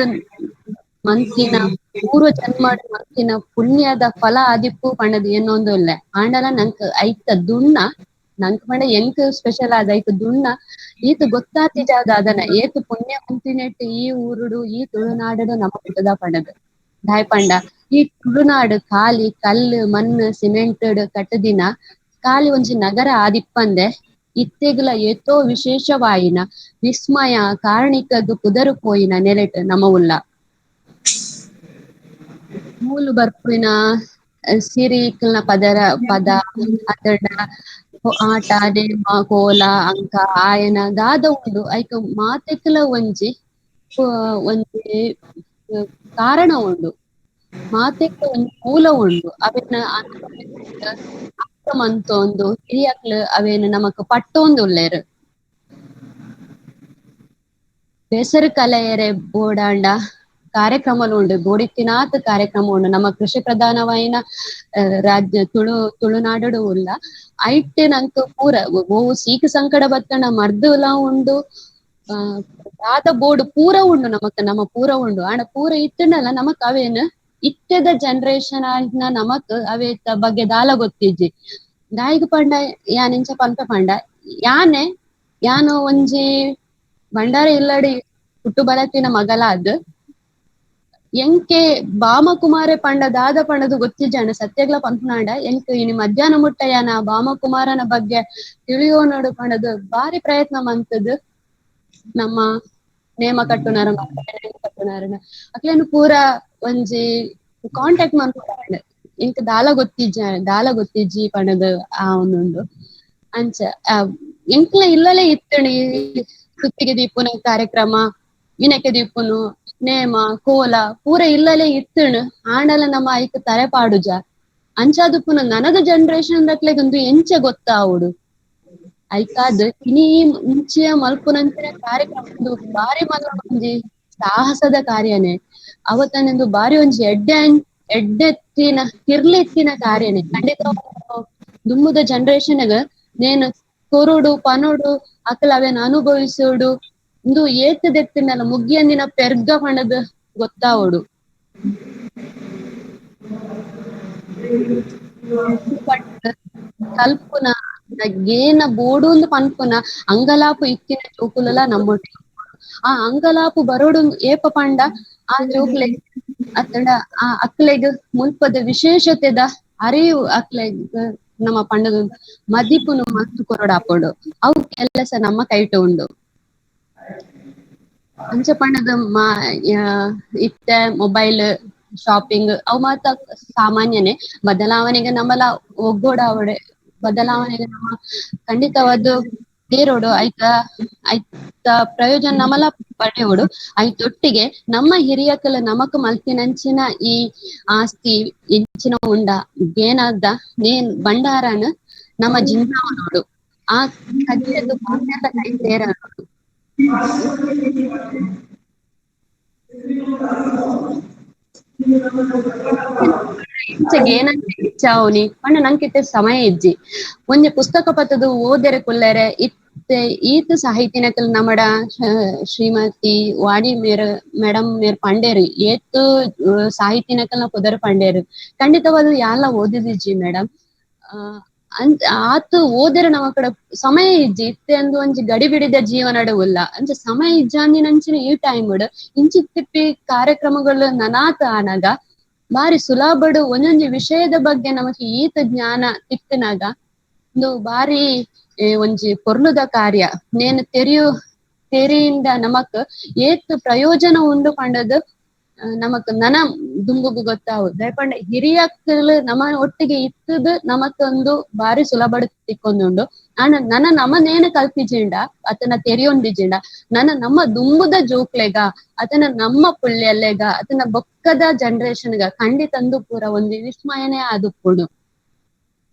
Speaker 5: ಮಂತಿನ ಪೂರ್ವ ಜನ್ಮದ ಮಂತಿನ ಪುಣ್ಯದ ಫಲ ಆದಿಪ್ಪು ಪಂಡದು ಏನೊಂದು ಇಲ್ಲ ಆಂಡಲ ನಂಕ್ ಐತ ದುಣ್ಣ ನಂಕ್ ಪಂಡ ಎಂಕ್ ಸ್ಪೆಷಲ್ ಆದ ಐತ ದುಣ್ಣ ಈತ ಗೊತ್ತಾತಿ ಜಾಗ ಅದನ್ನ ಏತು ಪುಣ್ಯ ಮಂತಿನೆಟ್ಟು ಈ ಊರುಡು ಈ ತುಳುನಾಡಡು ನಮ್ಮ ಪುಟ್ಟದ ಪಂಡದು ದಾಯ್ಪಂಡ ಈ ತುಳುನಾಡು ಖಾಲಿ ಕಲ್ಲು ಮಣ್ಣು ಸಿಮೆಂಟ್ ಕಟ್ಟದಿನ ಖಾಲಿ ಒಂಜಿ ನಗರ ಆದಿಪ್ಪಂದೆ ಇತ್ತೆಗ್ಲ ಏತೋ ವಿಶೇಷವಾಯಿನ ವಿಸ್ಮಯ ಕಾರಣಿಕಗ್ ಪುದರು ಪೋಯಿನ ನೆಲೆಟ್ ನಮ್ಮ ಉಲ್ಲ ಮೂಲು ಬರ್ಪಿನ ಸಿರಿಕಲ್ನ ಪದ ಅದರ ಆಟ ನೇಮ ಕೋಲ ಅಂಕ ಆಯನ ದಾದ ಉಂಡು ಐಕ ಮಾತೆಕ್ಲ ಒಂಜಿ ಕಾರಣ ಉಂಡು ಮಾತೆಕ್ಲ ಒಂಜಿ ಮೂಲ ಉಂಡು ಅವೇನ ಮಂತೊಂದು ಹಿರಿಯಕ್ಲು ಅವೇನು ನಮಕ್ ಪಟ್ಟೊಂದುಲ್ಲೆರ್ ಬೇಸರು ಕಲೆಯರೆ ಬೋಡಾಂಡ ಕಾರ್ಯಕ್ರಮ ಉಂಡು ಬೋಡಿತ್ತಿನಾತ್ ಕಾರ್ಯಕ್ರಮ ಉಂಡು ನಮ್ಮ ಕೃಷಿ ಪ್ರಧಾನವಾಯಿನ ರಾಜ್ಯ ತುಳುನಾಡು ಉಲ್ಲ ಐಟ್ ನಂಕ್ ಪೂರ ಓವು ಸೀಕ್ ಸಂಕಟ ಬತ್ತಣ ಮರ್ದುಲ ಉಂಡು ದಾದ ಬೋರ್ಡ್ ಪೂರ ಉಂಡು ನಮ್ಮ ಪೂರ ಉಂಡು ಆಂಡ ಪೂರ ಇಟ್ಟನಲ್ಲ ನಮಕ್ ಅವೇನು ಇಟ್ಟದ ಜನರೇಷನ್ ಆಯ್ನ ನಮಕ್ ಅವೇ ಬಗ್ಗೆ ದಾಲ ಗೊತ್ತಿಜ್ಜಿ ದಾಯಿಗ್ ಪಂಡ ಯಾನೆಂಚ ಪಂಪ ಪಂಡ ಯಾನು ಒಂಜಿ ಬಂಡಾರ ಇಲ್ಲಡಿ ಹುಟ್ಟು ಬಲತ್ತಿನ ಮಗಲಾದ್ ಎಂಕೆ ಬಾಮಕುಮಾರೆ ಪಂಡ ದಾದ ಪಂಡದು ಗೊತ್ತಿಜ್ಜಾಣ ಸತ್ಯಗ್ಲ ಪಂಪನಾಂಡ ಎಂಕ್ ಇನಿ ಮಧ್ಯಾಹ್ನ ಮುಟ್ಟ ಯಾನ ಬಾಮಕುಮಾರನ ಬಗ್ಗೆ ತಿಳಿಯೋನೋಡು ಪಂಡದು ಬಾರಿ ಪ್ರಯತ್ನ ಮಂತದ್ ನಮ್ಮ ನೇಮ ಕಟ್ಟುನಾರ ಅಕ್ಲೇನು ಪೂರ ಒಂಜಿ ಕಾಂಟ್ಯಾಕ್ಟ್ ಮಾಡ್ಕೊಂಡ ಎಂಕ್ ದಾಲ ಗೊತ್ತಿಜ್ಜಿ ಪಂಡದು ಆ ಒಂದುಂಡು ಅಂಚ ಎಂಕ್ಲ ಇಲ್ಲಲೇ ಇತ್ತಣಿ ಸುತ್ತಿಗೆ ದೀಪುನ ಕಾರ್ಯಕ್ರಮ ವಿನಕ್ಕೆ ದೀಪುನು ನೇಮ ಕೋಲ ಪೂರ ಇಲ್ಲಲೇ ಇತ್ತಣು ಆಂಡಲ ನಮ್ಮ ಐಕ್ ತರೆ ಪಾಡುಜ ಅಂಚಾದುಪ್ಪುನ ನನದ ಜನರೇಷನ್ ದಕ್ಲೆಗೊಂದು ಎಂಚ ಗೊತ್ತಾವುಡು ಐಕಾದ್ ಇನಿ ಮುಂಚೆಯ ಮಲ್ಪುನಂಚಿನ ಕಾರ್ಯಕ್ರಮ ಬಾರಿ ಮಲ್ಲ ಒಂಜಿ ಸಾಹಸದ ಕಾರ್ಯನೇ ಅವತ್ತನೆಂದು ಬಾರಿ ಒಂಜಿ ಎಡ್ಡೆತ್ತಿನ ಕಿರ್ಲೆತ್ತಿನ ಕಾರ್ಯನೇ ಖಂಡಿತ ದುಮ್ಮುದ ಜನರೇಷನ್ಗ ನೇನು ಕೊರುಡು ಪನೋಡು ಅಕಲ್ ಅವೇನ್ ಅನುಭವಿಸೋಡು ಇಂದು ಏತದೆತ್ತಿನಲ್ಲ ಮುಗಿಯಂದಿನ ಪೆರ್ಗ ಪಣದ್ ಗೊತ್ತಾವೋಡು ಕಲ್ಪುನ ಗೇನ ಬೋಡುಂದು ಪನ್ಪುನ ಅಂಗಲಾಪು ಇತ್ತಿನ ಜೋಕುಲಲ ನಮ್ಮೊಟ್ಟಿ ಆ ಅಂಗಲಾಪು ಬರೋಡು ಏಪ ಪಂಡ ಆ ಜೋಕ್ಲೆ ಅತ್ತಂಡ ಆ ಅಕ್ಲೆಗ್ ಮುಲ್ಪದ ವಿಶೇಷತೆದ ಅರಿವು ಅಕ್ಲೆಗ್ ನಮ್ಮ ಪಂಡದು ಮದಿಪುನು ಮಸ್ತ್ ಕೊರಡಾಪಡು ಅವು ಕೆಲಸ ನಮ್ಮ ಕೈಟ ಉಂಡು ಅಂಚ ಪಂಡದ ಇತ್ತೆ ಮೊಬೈಲ್ ಶಾಪಿಂಗ್ ಅವು ಮಾತ ಸಾಮಾನ್ಯನೇ ಬದಲಾವಣೆಗೆ ನಮ್ಮಲ ಒಗ್ಗೂಡಾವಡೆ ಬದಲಾವಣೆಗೆ ನಮ್ಮ ಖಂಡಿತವಾದ ತೇರೋಡು ಐತ ಪ್ರಯೋಜನ ನಮಲ ಪಡೆಯೋಡು ಐತೊಟ್ಟಿಗೆ ನಮ್ಮ ಹಿರಿಯಕಲ ನಮಕ್ ಮಲ್ತಿನಂಚಿನ ಈ ಆಸ್ತಿ ಇಂಚಿನ ಉಂಡ ಏನಾದ ನೇನ್ ಬಂಡಾರನ ನಮ್ಮ ಜಿಂದಾವನೋಡು ಆ ಕಜ್ಜೆದು ಪಾತ್ರದ ಕೈ ಸೇರ ಇಂಚೆಗೆ ಏನಂತ ಇಚ್ಛಾವನಿ ಪಂಡ ನಂಕಿತ್ತೆ ಸಮಯ ಇಜ್ಜಿ ಒಂಜಿ ಪುಸ್ತಕ ಪತ್ತದು ಓದೆರೆ ಕುಲ್ಲೆರೆ ಇತ್ತೆ ಈತ ಸಾಹಿತ್ಯನಕಲ್ ನಮ್ಮಡ ಶ್ರೀಮತಿ ವಾಣಿ ಮೇಡಮ್ ಮೇರ್ ಪಂಡೇರು ಏತು ಸಾಹಿತ್ಯನಕಲ್ನ ಪುದರ್ ಪಂಡೇರು ಖಂಡಿತವಾದ ಯಾಲ ಓದಿದಿಜ್ಜಿ ಮೇಡಮ್ ಆತು ಓದೆರೆ ನಮ್ಮ ಕಡೆ ಸಮಯ ಇಜ್ಜಿ ಇತ್ತೆ ಅಂದು ಒಂಜಿ ಗಡಿ ಬಿಡಿದ ಜೀವನಡ ಉಲ್ಲ ಅಂಚ ಸಮಯ ಇಜ್ಜಾಂದಿ ನಂಚಿನ ಈ ಟೈಮ್ ಇಂಚಿ ತಿಪ್ಪಿ ಕಾರ್ಯಕ್ರಮಗಳು ನನಾತ ಆನಾಗ ಬಾರಿ ಸುಲಭಡು ಒಂದೊಂದು ವಿಷಯದ ಬಗ್ಗೆ ನಮಗೆ ಈತ ಜ್ಞಾನ ತಿಕ್ಕಿನಾಗ ಒಂದು ಬಾರಿ ಒಂಜಿ ಪೊರ್ಲುದ ಕಾರ್ಯ ನೇನು ತೆರಿಯಿಂದ ನಮಕ್ ಏತ್ ಪ್ರಯೋಜನ ಉಂಡು ಪಂಡದು ನಮಕ್ ನನ ದುಂಬುಗು ಗೊತ್ತಾವು ದಯಪಂಡ ಹಿರಿಯಕ್ಕಲು ನಮ್ಮ ಒಟ್ಟಿಗೆ ಇತ್ತದು ನಮಕೊಂದು ಬಾರಿ ಸುಲಭಡು ತಿಕ್ಕೊಂದುಂಡು ನಮನೇನು ಕಲ್ಪಿಜಿಂಡ ಅತನ ತೆರಿಯೊಂದಿಜಿಂಡ ನಮ್ಮ ದುಂಬುದ ಜೋಕ್ಲೆಗ ಅತನ ನಮ್ಮ ಪುಳ್ಳೆಲ್ಲೆಗ ಅತನ ಬೊಕ್ಕದ ಜನರೇಷನ್ಗ ಖಂಡಿತಂದು ಪೂರ ಒಂದು ವಿಸ್ಮಯನೇ ಆದುಪ್ಪುಡು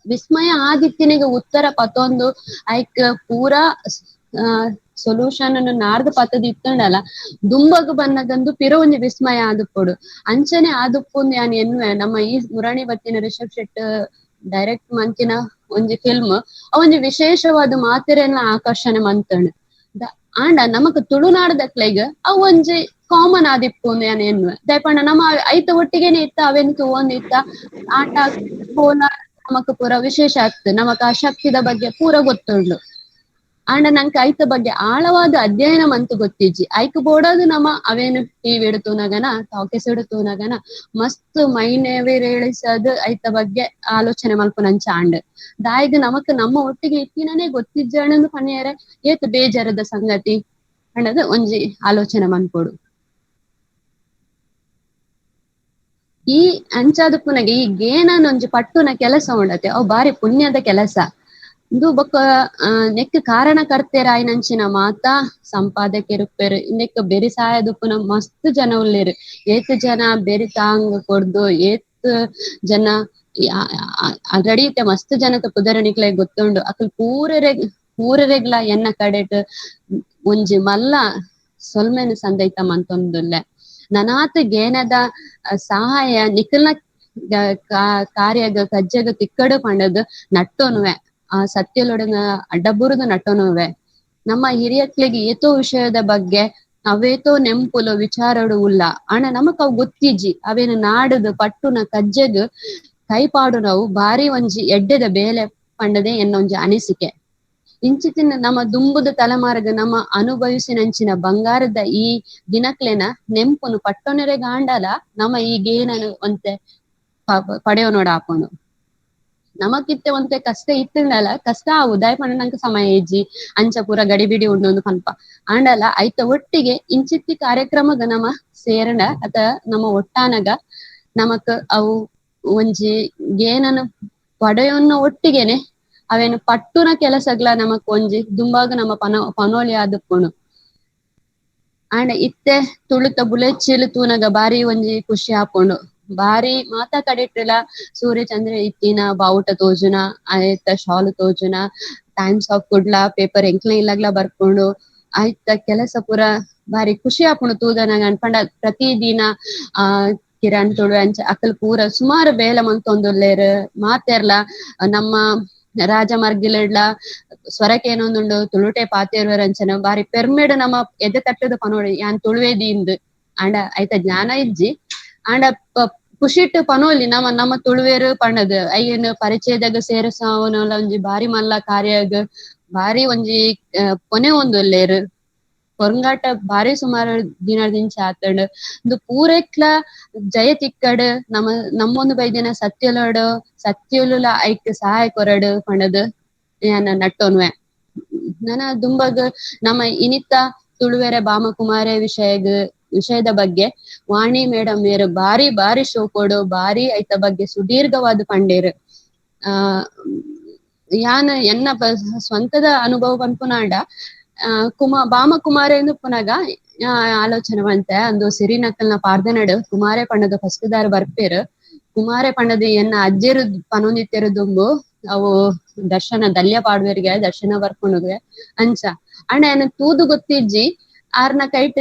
Speaker 5: ವಿಸ್ಮಯ ಆದಿತ್ತಿನಿಗೆ ಉತ್ತರ ಪತ್ತೊಂದು ಐಕ್ ಪೂರಾ ಸೊಲ್ಯೂಷನ್ ಅನ್ನು ನಾರ್ದು ಪತ್ತದ ಇತ್ತಂಡಲ್ಲ ದುಂಬಗ್ ಬನ್ನಗಂದು ಪಿರ ಒಂಜಿ ವಿಸ್ಮಯ ಆದುಪ್ಪುಡು ಅಂಚನೆ ಆದುಪ್ಪುಂದು ಯಾನ್ ಎನ್ನುವೆ ನಮ್ಮ ಈ ಮುರಾಣಿ ಬತ್ತಿನ ರಿಷಬ್ ಶೆಟ್ ಡೈರೆಕ್ಟ್ ಮಂತಿನ ಒಂಜಿ ಫಿಲ್ಮ್ ಒಂಜಿ ವಿಶೇಷವಾದ ಮಾತೆರೆಲ್ಲ ಆಕರ್ಷಣೆ ಮಂತಣ್ ಆಂಡ ನಮಕ್ ತುಳುನಾಡದಕ್ಲೆಗ್ ಅವ್ ಒಂಜಿ ಕಾಮನ್ ಆದಿಪ್ಪುಂದು ಯಾನ್ ಎನ್ನುವೆ ದಯಪಂಡ ನಮ್ಮ ಐತ ಒಟ್ಟಿಗೆನೆ ಇತ್ತ ಅವೆಂತು ಒಂದಿತ್ತ ಆಟ ಕೋಲ ನಮಕ್ ಪೂರ ವಿಶೇಷ ಆಗ್ತದೆ ನಮಕ್ ಆ ಶಕ್ತಿದ ಬಗ್ಗೆ ಪೂರ ಗೊತ್ತುಂಡು ಆಂಡ ನಂಗೆ ಐತ ಬಗ್ಗೆ ಆಳವಾದ ಅಧ್ಯಯನ ಮಂತು ಗೊತ್ತಿಜ್ಜಿ ಐಕ್ ಬೋಡದು ನಮ್ಮ ಅವೇನು ಟಿವಿ ಇಡ್ತೂನಗನ ಟಾಕೀಸ್ ಇಡ್ತೂನಗನ ಮಸ್ತ್ ಮೈನೇವಿರೇಳಿಸದ್ ಐತ ಬಗ್ಗೆ ಆಲೋಚನೆ ಮಲ್ಪುನಂಚ ಆಂಡ್ ದಾಯಿಗ್ ನಮಕ್ ನಮ್ಮ ಒಟ್ಟಿಗೆ ಇತ್ತಿನೇ ಗೊತ್ತಿಜ್ಜಾಣಂದು ಪನ್ಯರೆ ಏತ್ ಬೇಜಾರದ ಸಂಗತಿ ಅನ್ನೋದು ಒಂಜಿ ಆಲೋಚನೆ ಮನ್ಪೊಡು ಈ ಅಂಚಾದ ಪುನಗೆ ಈ ಗೇನನ್ ಒಂಜಿ ಪಟ್ಟುನ ಕೆಲಸ ಉಂಡತೆ ಅವು ಬಾರಿ ಪುಣ್ಯದ ಕೆಲಸ ಇಂದು ಬೊಕ್ಕ ನೆಕ್ ಕಾರಣಕರ್ತೆರ್ ಆಯ್ನಂಚಿನ ಮಾತ ಸಂಪಾದಕರು ಇಂದೆಕ್ ಬೆರಿ ಸಾಯದುಪ್ಪುನ ಮಸ್ತ್ ಜನ ಉಳ್ಳೇರು ಏತ್ ಜನ ಬೆರಿ ತಾಂಗ್ ಕೊಡ್ದು ಏತ್ ಜನ ಆಲ್ರೆಡಿ ಮಸ್ತ್ ಜನತ ಪುದರಣಿಕ್ಲೆ ಗೊತ್ತುಂಡು ಅಕಲ್ ಪೂರೆರೆಗ್ಲ ಎನ್ನ ಕಡೆಟ್ ಒಂಜಿ ಮಲ್ಲ ಸೊಲ್ಮೆನ್ ಸಂದೈತ ಮಂತೊಂದುಲ್ಲೆ ನನಾತ್ ಗೇನದ ಸಹಾಯ ನಿಖಲ್ನ ಕಾರ್ಯಗ ಕಜ್ಜಗ ತಿಕ್ಕಡು ಪಂಡದು ನಟ್ಟೋನುವೆ ಆ ಸತ್ಯಲೊಡನ ಅಡ್ಡಬುರುದು ನಟ್ಟೋನುವೆ ನಮ್ಮ ಹಿರಿಯಕ್ಲೆಗೆ ಏತೋ ವಿಷಯದ ಬಗ್ಗೆ ಅವೇತೋ ನೆಂಪುಲು ವಿಚಾರಡು ಉಲ್ಲ ಆಣ ನಮಕ್ ಅವು ಗೊತ್ತಿಜ್ಜಿ ಅವೇನು ನಾಡುದು ಪಟ್ಟುನ ಕಜ್ಜಗ್ ಕೈಪಾಡು ನಾವು ಬಾರಿ ಒಂಜಿ ಎಡ್ಡೆದ ಬೇಲೆ ಪಂಡದೆ ಎನ್ನೊಂಜಿ ಅನಿಸಿಕೆ ಇಂಚಿತಿನ ನಮ್ಮ ದುಂಬುದ ತಲೆಮಾರ್ಗ ನಮ್ಮ ಅನುಭವಿಸಿನಂಚಿನ ಬಂಗಾರದ ಈ ದಿನಕ್ಲೆನ ನೆಂಪುನು ಪಟ್ಟೊನೆರೆ ಗಾಂಡಲ ನಮ್ಮ ಈ ಗೇನನು ಒಂತೆ ಪಡೆಯೋ ನೋಡ ಹಾಕೊಂಡು ನಮಕಿತ್ತೆ ಒಂತೆ ಕಷ್ಟ ಇತ್ತಂಡಲ ಕಷ್ಟ ಉದಾಯ ಪಂಡ ನಂಗೆ ಸಮಯ ಇಜ್ಜಿ ಅಂಚ ಪೂರ ಗಡಿಬಿಡಿ ಉಂಡೊಂದು ಪನ್ಪ ಆಂಡಲ ಐತ ಒಟ್ಟಿಗೆ ಇಂಚಿತ್ತಿ ಕಾರ್ಯಕ್ರಮಗ ನಮ್ಮ ಸೇರಣ ಅತ ನಮ್ಮ ಒಟ್ಟಾನಗ ನಮಕ್ ಅವು ಒಂಜಿ ಗೇನನು ಪಡೆಯೋನ್ನ ಒಟ್ಟಿಗೆನೆ ಅವೇನು ಪಟ್ಟುನ ಕೆಲಸಗ್ಲ ನಮಕ್ ಒಂಜಿ ದುಂಬಾಗ ನಮ್ಮ ಪನೋಲಿ ಆದುಪ್ಪುಣು ಆಂಡ ಇತ್ತೆ ತುಳುತ ಬುಲೆಚ್ಚಿಲ್ ತೂನಗ ಬಾರಿ ಒಂಜಿ ಖುಷಿ ಆಪುಂಡು ಬಾರಿ ಮಾತಾ ಕಡಿಟ್ರಲ ಸೂರ್ಯ ಚಂದ್ರ ಇತ್ತಿನ ಬಾವುಟ ತೋಜುನ ಆಯ್ತ ಶಾಲು ತೋಜುನ ಟೈಮ್ಸ್ ಆಫ್ ಕುಡ್ಲ ಪೇಪರ್ ಎಂಕ್ಲ ಇಲ್ಲಗ್ಲ ಬರ್ಕೊಂಡು ಆಯ್ತ ಕೆಲಸ ಪೂರ ಬಾರಿ ಖುಷಿ ಆಪುಂಡು ತೂದನ ಅನ್ಪಂಡ ಪ್ರತಿದಿನ ಕಿರಣ್ ತುಳು ಅಂಚ ಅಕಲ್ ಪೂರ ಸುಮಾರು ಬೇಲೆ ಮಂತೊಂದುಲ್ಲೇರ್ ಮಾತೆರ್ಲ ನಮ್ಮ ರಾಜ ಮರ್ಗಿಲಿಡ್ಲ ಸ್ವರಕ್ಕೆ ಏನೊಂದುಂಡು ತುಳುಟೆ ಪಾತೇರ್ವರಂಚನ ಬಾರಿ ಪೆರ್ಮೆಡ್ ನಮ್ಮ ಎದೆ ತಟ್ಟದ ಪನೋಡಿ ಯಾನ್ ತುಳುವೇದಿಂದ್ ಆಂಡ ಐತ ಜ್ಞಾನ ಇಜ್ಜಿ ಆಂಡ ಖುಷಿಟ್ ಪನೋಲಿ ನಮ್ಮ ತುಳುವೇರು ಪಂಡದ್ ಅಯ್ಯನ್ ಪರಿಚಯದಾಗ ಸೇರಸಾವನಲ ಒಂಜಿ ಬಾರಿ ಮಲ್ಲ ಕಾರ್ಯಗ್ ಬಾರಿ ಒಂಜಿ ಕೊನೆ ಒಂದುಲ್ಲೇರ್ ಪೊರಂಗಾಟ ಬಾರಿ ಸುಮಾರು ದಿನದಿಂಚ ಆತಡ್ ಇದು ಪೂರೆಕ್ಲ ಜಯ ತಿಕ್ಕಡ್ ನಮ್ಮೊಂದು ಬೈದಿನ ಸತ್ಯಲುಲ ಐಕ್ ಸಹಾಯ ಕೊರಡು ಪಂಡದ್ ಯಾನ ನಟ್ಟೊನ್ವೆ ನನ ದುಂಬಗ್ ನಮ್ಮ ಇನಿತ ತುಳುವೆರೆ ಬಾಮಕುಮಾರ ವಿಷಯದ ಬಗ್ಗೆ ವಾಣಿ ಮೇಡಮ್ ಏರು ಬಾರಿ ಬಾರಿ ಶೋ ಕೊಡು ಬಾರಿ ಐತ ಬಗ್ಗೆ ಸುದೀರ್ಘವಾದ ಪಂಡೇರು ಯಾನ್ ಎನ್ನ ಸ್ವಂತದ ಅನುಭವ ಪನ್ಪುನಾಂಡ ಬಾಮಕುಮಾರ ಎಂದು ಪುನಗ ಆಲೋಚನೆ ಬಂತೆ ಅಂದು ಸಿರಿನಕಲ್ನ ಪಾರ್ದನಡು ಕುಮಾರೆ ಪಂಡದ ಫಸ್ಟ್ ದಾರ ಬರ್ಪೇರು ಕುಮಾರೆ ಪಂಡದ ಎನ್ನ ಅಜ್ಜೇರು ಪನೊಂದಿತ್ತೇರು ದುಂಬು ಅವು ದರ್ಶನ ದಲ್ಯ ಪಾಡ್ವೇರಿಗೆ ದರ್ಶನ ಬರ್ಕೊಂಡ್ಗೆ ಅಂಚ ಅಣ್ಣ ಏನ ತೂದು ಗೊತ್ತಿಜ್ಜಿ ಆರ್ನ ಕೈಟ್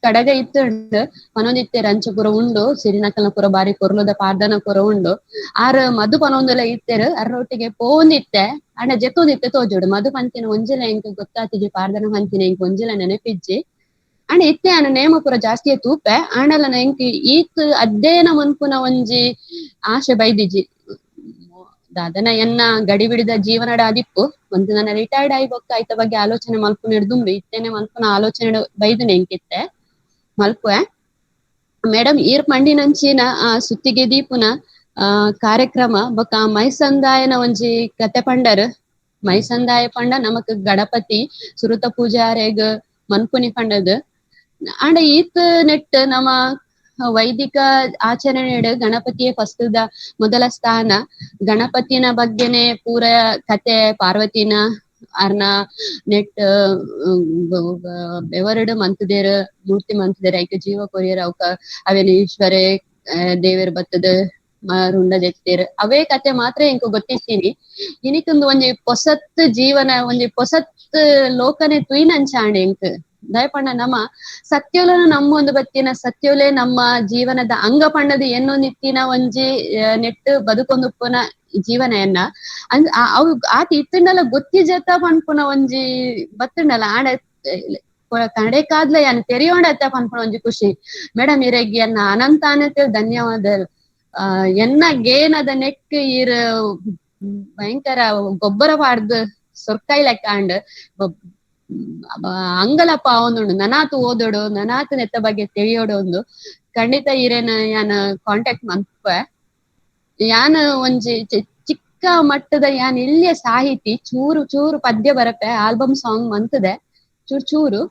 Speaker 5: ಕಡಗ ಇತ್ತುಂಡು ಪನೊಂದಿತ್ತೇರು ಅಂಚ ಪುರ ಉಂಡು ಸಿರಿನಕಲ್ನ ಪುರ ಬಾರಿ ಕೊರ್ಲುದ ಪಾರ್ದನ ಪುರ ಉಂಡು ಆರ್ ಮಧು ಪನೊಂದುಲ ಇತ್ತೇರು ಅರ್ರೊಟ್ಟಿಗೆ ಪೋಂದಿತ್ತೆ ಅಣ್ಣ ಜೆತ್ತೊಂದಿತ್ತೆ ತೋಜೋಡು ಮಧು ಪಂತಿನ ಒಂಜಿಲ ಎಂಕ್ ಗೊತ್ತಾತಿಜಿ ಪಾರ್ದನ ಪಂತಿನ ಎಂಕ್ ಒಂಜಿಲ ನೆನಪಿಜ್ಜಿ ಅಣ್ಣ ಇತ್ತೆ ಅಣ್ಣ ನೇಮ ಪುರ ಜಾಸ್ತಿಯೇ ತೂಪೆ ಅಣ್ಣಲ ಎಂಕ್ ಈತ್ ಅಧ್ಯಯನ ಮನ್ಪುನ ಒಂಜಿ ಆಶೆ ಬೈದಿಜಿ ದಾದನ ಎನ್ನ ಗಡಿ ಬಿಡಿದ ಜೀವನಡ ಆದಿಪ್ಪು ಒಂದು ನನ್ನ ರಿಟೈರ್ಡ್ ಆಗಿ ಬೊಕ್ಕ ಐತ ಬಗ್ಗೆ ಆಲೋಚನೆ ಮಲ್ಪುನ ಹಿಡ್ದುಂಬಿ ಇತ್ತೇನೆ ಮಲ್ಪುನ ಆಲೋಚನೆ ಬೈದು ಎಂಕಿತ್ತೆ ಮಲ್ಪುವೆ ಮೇಡಮ್ ಈರ್ ಪಂಡಿನಂಚಿನ ಸುತ್ತಿಗೆ ದೀಪುನ ಕಾರ್ಯಕ್ರಮ ಬೊಕ್ಕ ಮೈಸಂದಾಯನ ಒಂಜಿ ಕತೆ ಪಂಡರ್ ಮೈಸಂದಾಯ ಪಂಡ ನಮಕ್ ಗಣಪತಿ ಸುರುತ ಪೂಜಾರೆಗ್ ಮನ್ಪುನಿ ಪಂಡದ್ ಅಂಡ ಈತ್ ನೆಟ್ ನಮ್ಮ ವೈದಿಕ ಆಚರಣೆ ಗಣಪತಿಯ ಫಸ್ಟ್ ಮೊದಲ ಸ್ಥಾನ ಗಣಪತಿನ ಬಗ್ಗೆನೆ ಪೂರ ಕತೆ ಪಾರ್ವತಿನ ಅರ್ನ ನೆಟ್ ಬೆವರಡು ಮಂತದೇರ್ ಮೂರ್ತಿ ಮಂತದೇರ್ ಐಕ ಜೀವ ಕೊರಿಯರ್ ಅವಕ ಅವೇನು ಈಶ್ವರೇ ದೇವೇರ್ ಬತ್ತದ ರುಂಡ ಜೆತ್ತೇರ್ ಅವೇ ಕತೆ ಮಾತ್ರ ಎಂಕ್ ಗೊತ್ತಿತ್ತೀನಿ ಇನಿಕೊಂದು ಒಂಜಿ ಪೊಸತ್ ಜೀವನ ಒಂಜಿ ಪೊಸತ್ ಲೋಕನೆ ತುಯಿನಂಚಾಂಡೆ ಎಂಕ್ ದಯಪಂಡ ನಮ್ಮ ಸತ್ಯೋಲನ ನಮ್ಮೊಂದು ಬತ್ತಿನ ಸತ್ಯೋಲೆ ನಮ್ಮ ಜೀವನದ ಅಂಗ ಪಂಡದು ಎನ್ನೊಂದಿತ್ತಿನ ಒಂಜಿ ನೆಟ್ ಬದುಕೊಂದುಪ್ಪುನ ಜೀವನ ಎನ್ನ ಅವು ಆತ ಇತ್ತಂಡಲ ಗೊತ್ತಿಜತ ಪನ್ಪುನ ಒಂಜಿ ಬತ್ತುಂಡಲ ಆಡ ಕಡೆ ಕಾದ್ಲ ಯಾನ್ ತೆರಿಯೋಂಡತ್ತ ಪನ್ಪುನ ಒಂಜಿ ಖುಷಿ ಮೇಡಮ್ ಇರೆಗ್ ಎನ್ನ ಅನಂತಾನತೆ ಧನ್ಯವಾದ ಎನ್ನ ಗೇನದ ನೆಕ್ ಇರ್ ಭಯಂಕರ ಗೊಬ್ಬರ ಪಾಡ್ದು ಸೊರ್ಕಾಯಿ ಲೆಕ್ಕ ಅಂಡ್ ಅಂಗಲಪ್ಪ ಅವನುಂಡು ನನಾತು ಓದೋಡು ನನಾತು ನೆತ್ತ ಬಗ್ಗೆ ತಿಳಿಯೋಡು ಒಂದು ಖಂಡಿತ ಇರೇನ ಯಾನ್ ಕಾಂಟ್ಯಾಕ್ಟ್ ಮನ್ಪೆ ಯಾನ್ ಒಂಜಿ ಚಿಕ್ಕ ಮಟ್ಟದ ಯಾನ್ ಇಲ್ಲಿಯ ಸಾಹಿತಿ ಚೂರು ಚೂರು ಪದ್ಯ ಬರಪೆ ಆಲ್ಬಮ್ ಸಾಂಗ್ ಮಂತದೆ ಚೂರು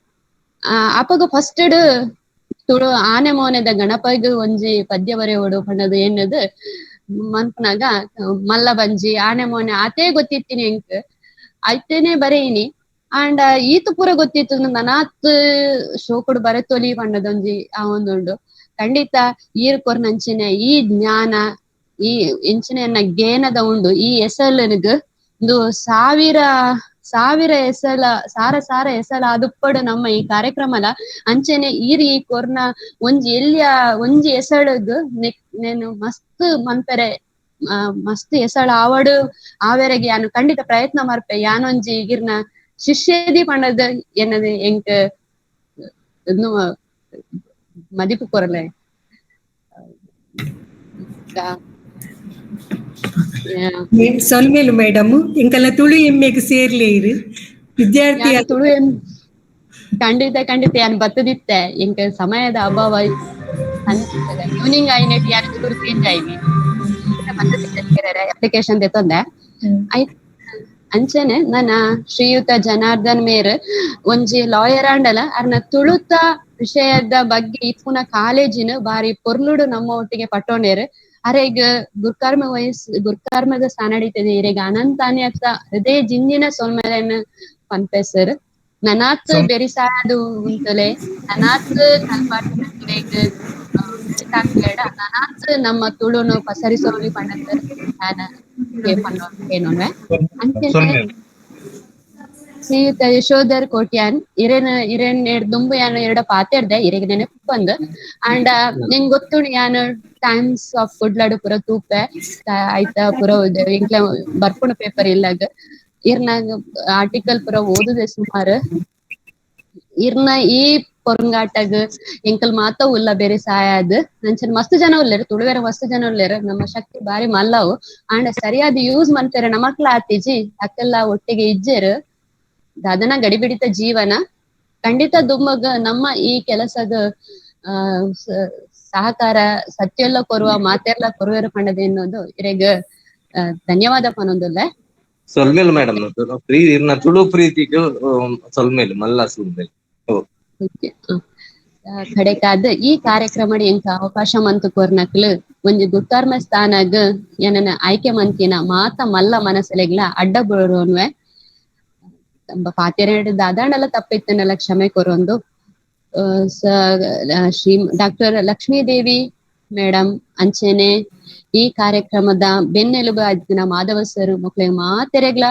Speaker 5: ಅಪಗ ಫಸ್ಟ್ ತುಳು ಆನೆ ಮೋನೆದ ಗಣಪಗ್ ಒಂಜಿ ಪದ್ಯ ಬರೆಯೋಡು ಪಂಡದು ಏನದು ಮನ್ಪನಾಗ ಮಲ್ಲ ಬಂಜಿ ಆನೆ ಮೋನೆ ಆತೇ ಗೊತ್ತಿತ್ತೀನಿ ಎಂಕ್ ಐತೇನೆ ಬರೆಯಿನಿ ಅಂಡ್ ಈತ ಪೂರ ಗೊತ್ತಿತ್ತು ನನಾತ್ ಶೋಕುಡು ಬರೆತೊಲಿ ಪಂಡದೊಂಜಿ ಆ ಒಂದುಂಡು ಖಂಡಿತ ಈರ್ ಕೊರ್ನಂಚಿನ ಈ ಜ್ಞಾನ ಈ ಇಂಚಿನ ಗೇನದ ಉಂಡು ಈ ಎಸಲನ್ಗ್ ಒಂದು ಸಾವಿರ ಎಸಲ ಸಾರ ಎಸಲ ಅದುಪ್ಪಡು ನಮ್ಮ ಈ ಕಾರ್ಯಕ್ರಮಲ ಅಂಚೆನೆ ಈರ್ ಈ ಕೊರ್ನ ಒಂಜಿ ಎಲ್ಲಿಯ ಒಂಜಿ ಎಸಳಗ್ నేను ಮಸ್ತ್ ಮನ್ಪೆರೆ ಮಸ್ತ್ ಎಸಳ ಆವಡು ಆವೆರೆಗೆ ಯಾನು ಖಂಡಿತ ಪ್ರಯತ್ನ ಮರ್ಪೆ ಯಾನೊಂಜಿ ಈಗಿರ್ನ ಶಿಷ್ಯದಿ ಪಂಡದ ಎನ್ನದು ಎಂಕ್ ಮದಿಪು ಕೊರಲೆ
Speaker 2: ಸೊಲ್ಮೇಲು ಮೇಡಮ್ ಎಂಕಲ್ಲ ತುಳು ಎಮ್ಮೆಗ್ ಸೇರ್ಲೇ ಇರು ವಿದ್ಯಾರ್ಥಿ
Speaker 5: ತುಳು ಖಂಡಿತ ಯಾನ್ ಬತ್ತದಿತ್ತೆ ಎಂಕ್ ಸಮಯದ ಅಭಾವ ಈವ್ನಿಂಗ್ ಆಯ್ನೆಟ್ ಯಾನ್ ಚೂರು ಚೇಂಜ್ ಆಯ್ನಿ ಅಪ್ಲಿಕೇಶನ್ ತೆತ್ತೊಂದೆ ಆಯ್ತು ಅಂಚೆನೆ ನನ್ನ ಶ್ರೀಯುತ ಜನಾರ್ದನ್ ಮೇರ್ ಒಂಜಿ ಲಾಯರ್ ಆಂಡಲ ಅರ್ನ ತುಳುತ ವಿಷಯದ ಬಗ್ಗೆ ಇಪ್ಪುನ ಕಾಲೇಜಿನ ಬಾರಿ ಪೊರ್ಲುಡು ನಮ್ಮ ಒಟ್ಟಿಗೆ ಪಟ್ಟೋಂಡೇರು ಅರೆಗ್ ಗುರ್ಕರ್ಮದ ಸ್ಥಾನ ನಡೀತದೆ ಇರೆಗ್ ಅನಂತಾನ್ಯತ ಹೃದಯ ಜಿಂಜಿನ ಸೊಲ್ಮೆಲೆನ್ ಪನ್ಪೆಸರ್ ನನಾತ್ ಬೆರಿಸಾಯದು ಉಂತಲೆ ನನಾತ್ ಕಲ್ಪಾಟಿಗ್ ನನಾತ್ ನಮ್ಮ ತುಳುನು ಪಸರಿಸೋಲಿ ಪಂಡತರ್ ಏನೊನ್ವೆ ಅಂಚೆನೆ ಶ್ರೀಯುತ ಯಶೋಧರ್ ಕೋಟ್ಯಾನ್ ಇರೇನ್ ದುಂಬು ಯಾನ್ ಎರಡ ಪಾತೆರ್ದೆ ಇರೆಗ್ ನೆನಪು ಬಂದು ಅಂಡ ನಿಂಗ್ ಗೊತ್ತುಂಡು ಯಾನ್ ಟೈಮ್ಸ್ ಆಫ್ ಕುಡ್ಲಡ್ ಪುರ ತೂಪೆ ಐತ ಪುರ ಇಂಕ್ಲ ಬರ್ಪುಣ ಪೇಪರ್ ಇಲ್ಲಾಗ ಇರ್ನ ಆರ್ಟಿಕಲ್ ಪುರ ಓದುದೆ ಸುಮಾರು ಇರ್ನ ಈ ಪೊರಂಗಾಟಗ್ ಎಂಕಲ್ ಮಾತ ಉಲ್ಲ ಬೇರೆ ಸಹಾಯದ್ ನಂಚನ್ ಮಸ್ತ್ ಜನ ಉಲ್ಲೇರು ತುಳುವೆರ ಮಸ್ತ್ ಜನ ಉಲ್ಲೇರು ನಮ್ಮ ಶಕ್ತಿ ಬಾರಿ ಮಲ್ಲವು ಆಂಡ ಸರಿಯಾದ ಯೂಸ್ ಮನ್ಪೆರೆ ನಮಕ್ಲ ಆತಿಜಿ ಅಕ್ಕೆಲ್ಲ ಒಟ್ಟಿಗೆ ಇಜ್ಜೆರು ದಾದನ ಗಡಿಬಿಡಿತ ಜೀವನ ಖಂಡಿತ ದುಮ್ಮಗ ನಮ್ಮ ಈ ಕೆಲಸದ ಸಹಕಾರ ಸತ್ಯೆಲ್ಲ ಕೊರುವ ಮಾತೆಲ್ಲ ಕೊರುವೆರ ಪಂಡದೆ ಎನ್ನುವುದು ಇರೆಗ್ ಧನ್ಯವಾದ ಪನೊಂದುಲ್ಲೆ
Speaker 4: ಸೊಲ್ಮೇಲು ಮೇಡಮ್ ಪ್ರೀ ಇರ್ನ ತುಳು ಪ್ರೀತಿಗೂ ಸೊಲ್ಮೇಲು ಮಲ್ಲ ಸೊಲ್ಮೇಲು
Speaker 5: ಕಡೆಕಾದ್ ಈ ಕಾರ್ಯಕ್ರಮಡ್ ಎಂಕ ಅವಕಾಶ ಮಂತು ಕೊರ್ನಕ್ಲು ಒಂಜಿ ದುರ್ಕರ್ಮ ಸ್ಥಾನಗ್ ಏನನ್ನ ಆಯ್ಕೆ ಮಂತಿನ ಮಾತ ಮಲ್ಲ ಮನಸ್ಸಲೆಗ್ಲ ಅಡ್ಡ ಬರೋನ್ವೆ ಪಾತೆರೆಡ್ ದಾದಾಂಡಲ ತಪ್ಪಿತ್ತನೆಲ್ಲ ಕ್ಷಮೆ ಕೊರೊಂದು ಶ್ರೀ ಡಾಕ್ಟರ್ ಲಕ್ಷ್ಮೀದೇವಿ ಮೇಡಮ್ ಅಂಚೆನೆ ಈ ಕಾರ್ಯಕ್ರಮದ ಬೆನ್ನೆಲುಬು ಆದಿನ ಮಾಧವ ಸರ್ ಮಕ್ಳಿಗೆ ಮಾತೆರೆಗ್ಲ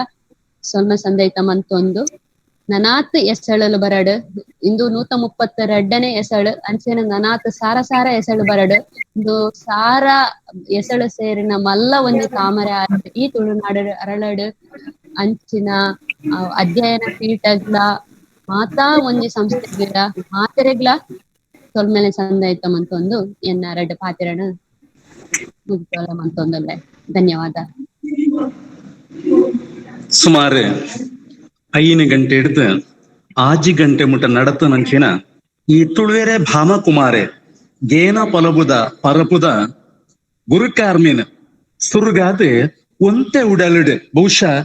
Speaker 5: ಸೊಲ್ಮೆ ಸಂದೈತ ಮಂತೊಂದು ನನಾತ್ ಎಸಳಲು ಬರಡ್ ಇಂದು 132ನೇ ಎಸಳು ಅಂಚೆನೆ ನನಾತ್ ಸಾರ ಸಾರ ಎಸಳು ಬರಡ್ ಇಂದು ಸಾರ ಎಸಳು ಸೇರಿನ ಮಲ್ಲ ಒಂಜಿ ತಾಮರೆ ಈ ತುಳುನಾಡು ಅರಳಡ್ ಅಂಚಿನ ಅಧ್ಯಯನ ಪೀಠಗ್ಲ ಮಾತಾ ಒಂಜಿ ಸಂಸ್ಥೆಗ್ಲ ಮಾತೆರೆಗ್ಲ ಸೊಲ್ಮೆಲೆ ಸಂದೈತ ಮಂತೊಂದು ಎನ್ನ ರಡ್ಡ್ ಪಾತೆರಣ ಮುಗಿತೋಲ ಮಂತೊಂದಲ್ಲೆ ಧನ್ಯವಾದ.
Speaker 1: ಸುಮಾರು 5 ಗಂಟೆ ಹಿಡ್ದು 6 ಗಂಟೆ ಮುಟ್ಟ ನಡತ ನಂಚಿನ ಈ ತುಳುವೆರೆ ಭಾಮಕುಮಾರೆ ಗೇನ ಪಲಬುದ ಪರಪುದ ಗುರುಕಾರ್ಮಿನ್ ಸುರುಗಾದ್ ಒಂತೆ ಉಡಲಡ್ ಬಹುಶಃ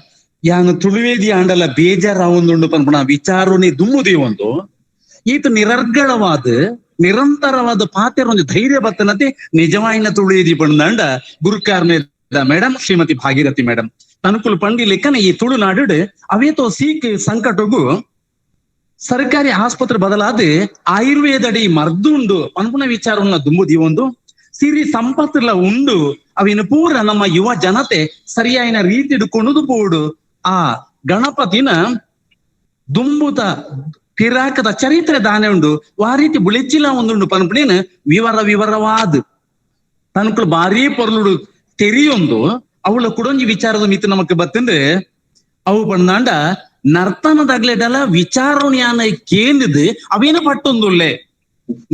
Speaker 1: ಯಾನು ತುಳುವೇದಿ ಆಂಡಲ ಬೇಜಾರಾವೊಂದುಂಡು ಪನ್ಪುಣ ವಿಚಾರನೆ ದುಮ್ಮುದಿ ಒಂದು ಈತ ನಿರಂತರವಾದ ಪಾತೆರ ಒಂದು ಧೈರ್ಯ ಬರ್ತನತೆ ನಿಜವಾಯಿನ ತುಳುವೇದಿ ಪಂಡ ಗುರುಕಾರ್ಮೇದ ಮೇಡಮ್ ಶ್ರೀಮತಿ ಭಾಗೀರಥಿ ಮೇಡಮ್ ತನುಕುಲು ಪಂಡಿ ಲೆಕ್ಕನ ಈ ತುಳುನಾಡು ಅವೇತೋ ಸೀಕ್ ಸಂಕಟಗೂ ಸರ್ಕಾರಿ ಆಸ್ಪತ್ರೆ ಬದಲಾದ ಆಯುರ್ವೇದಡಿ ಮರ್ದುಂಡು ಅನ್ಪುಣ ವಿಚಾರವನ್ನ ದುಂಬುದಿ ಒಂದು ಸಿರಿ ಸಂಪತ್ತುಲ ಉಂಡು ಅವಿನ ಪೂರ ನಮ್ಮ ಯುವ ಜನತೆ ಸರಿಯಾಯಿನ ರೀತಿ ಹಿಡ್ಕೊಂಡು ಪೋಡು ಆ ಗಣಪತಿನ ದುಂಬುದ ಪಿರಾಕದ ಚರಿತ್ರೆ ದಾನೆ ಉಂಡು ಆ ರೀತಿ ಬುಳೆಚ್ಚಿಲ ಒಂದುಂಡು ಪನ್ಪುಣಿನ ವಿವರವಾದ ತನಕುಲು ಭಾರಿ ಪೊರ್ಲುಡು ತೆರಿಯೊಂದು ಅವಳ ಕುಡೊಂಜಿ ವಿಚಾರದ ಮಿತಿ ನಮಕ್ ಬತ್ತಂದ್ರೆ ಅವು ಬಂದಾಂಡ ನರ್ತನದಾಗ್ಲೆದಲ್ಲ ವಿಚಾರಣ್ಯಾನ ಕೇಂದ್ರದ್ ಅವೇನ ಪಟ್ಟೊಂದುಲ್ಲೆ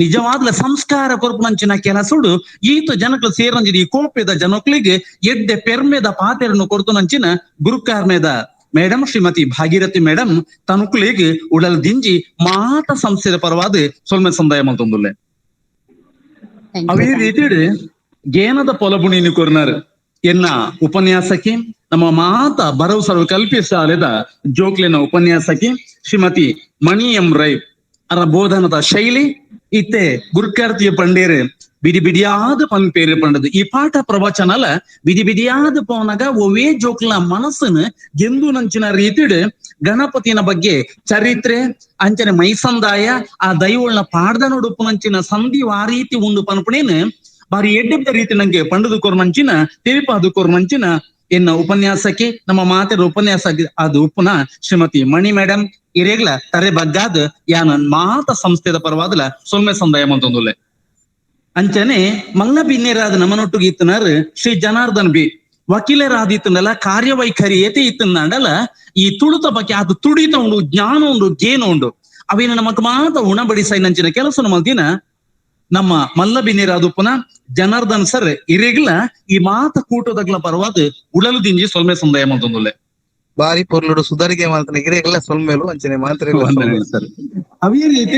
Speaker 1: ನಿಜವಾದ್ಲ ಸಂಸ್ಕಾರ ಕೊರ್ಪುನಂಚಿನ ಕೆಲಸುಡು ಈತ ಜನಕ್ಲು ಸೇರಂಜಿದ ಈ ಕೋಪೆದ ಜನಕ್ಲಿಗೆ ಎಡ್ಡೆ ಪೆರ್ಮೆದ ಪಾತೆರನ್ನು ಕೊರ್ತುನಂಚಿನ ಗುರುಕಾರ್ಮೆದ ಮೇಡಮ್ ಶ್ರೀಮತಿ ಭಾಗೀರಥಿ ಮೇಡಮ್ ತನುಕುಲಿಗೆ ಉಡಲ್ ದಿಂಜಿ ಮಾತ ಸಂಸ್ಥೆದ ಪರವಾದ ಸೊಲ್ಮೆ ಸಂದಾಯ ಮಂತೊಂದುಲ್ಲೆ ಅವೇ ರೀತಿ ಗೇನದ ಪೊಲಬುಣಿನಿ ಕೊರ್ನರ್ ಎನ್ನ ಉಪನ್ಯಾಸಕಿ ನಮ್ಮ ಮಾತ ಭರವಸರು ಕಲ್ಪಿಸಾಲೆದ ಜೋಕ್ಲಿನ ಉಪನ್ಯಾಸಕಿ ಶ್ರೀಮತಿ ಮಣಿ ಎಂ ರೈ ಅರ ಬೋಧನದ ಶೈಲಿ ಇತ್ತೆ ಗುರುಕಾರ್ತಿಯ ಪಂಡೇರು ಬಿಡಿಯಾದ ಪನ್ಪೇರು ಪಂಡದು ಈ ಪಾಠ ಪ್ರವಚನಲ ಬಿಡಿಯಾದ ಪೋನಾಗ ಒವೇ ಜೋಕ್ಲ ಮನಸ್ಸನ್ನು ಗೆಂದು ನಂಚಿನ ರೀತಿಡ್ ಗಣಪತಿನ ಬಗ್ಗೆ ಚರಿತ್ರೆ ಅಂಚನೆ ಮೈಸಂದಾಯ ಆ ದೈವಳ್ನ ಪಾಡ್ದ ನೋಡುಪ್ಪು ನಂಚಿನ ಸಂಧಿ ಆ ರೀತಿ ಉಂಡು ಪನ್ಪುಣೇನು ಬಾರಿ ಎಡ್ಡೆದ್ದ ರೀತಿ ನಂಗೆ ಪಂಡದು ಕೊರ್ಮಂಚಿನ ತಿರುಪಾದು ಕೊರ್ಮಂಚಿನ ಎನ್ನ ಉಪನ್ಯಾಸಕ್ಕೆ ನಮ್ಮ ಮಾತೆರ ಉಪನ್ಯಾಸ ಅದು ಉಪ್ಪುನ ಶ್ರೀಮತಿ ಮಣಿ ಮೇಡಮ್ ಇರೇಗ್ಲ ತರೆ ಬಗ್ಗಾದ ಯಾನ ಮಾತ ಸಂಸ್ಥೆದ ಪರವಾದಲ ಸೊಲ್ಮೆ ಸಂದಾಯ ಮಂತೊಂದುಲ್ಲೆ ಅಂಚನೆ ಮಂಗ ಬಿನ್ನೇರಾದ ನಮ್ಮನೊಟ್ಟಿಗೆ ಇತ್ತನಾರ್ ಶ್ರೀ ಜನಾರ್ದನ್ ಬಿ ವಕೀಲರಾದಿತ್ತನಲ್ಲ ಕಾರ್ಯವೈಖರಿ ಏತೆ ಇತ್ತಂದಲ್ಲ ಈ ತುಳುತ ಬಗ್ಗೆ ಅದು ತುಡಿತ ಉಂಡು ಜ್ಞಾನ ಉಂಡು ಗೇನು ಉಂಡು ಅವೇನು ನಮಕ್ ಮಾತ ಉಣಬಡಿಸೈ ನಂಚಿನ ಕೆಲಸ ಮಲ್ದಿನ ನಮ್ಮ ಮಲ್ಲ ಬಿನ್ನೇರಾದುಪ್ಪನ ಜನಾರ್ದನ್ ಸರ್ ಇರೇಗ್ಲ ಈ ಮಾತ ಕೂಟದಗ್ಲ ಪರವಾದ ಉಳಲು ದಿಂಜಿ ಸೊಲ್ಮೆ ಸಂದಾಯ ಮಂತೊಂದುಲ್ಲೆ
Speaker 3: ಬಾರಿ ಪೊರ್ಲುಡು ಸುಧಾರಿಕೆ ಮಾಡ್ತಾನೆ ಗಿರೆಗೆಲ್ಲ ಸೊಲ್ಮೇಲು ಅಂಚನೆ ಮಾತ್ರ
Speaker 1: ಸರ್ ಅವೇ ರೀತಿ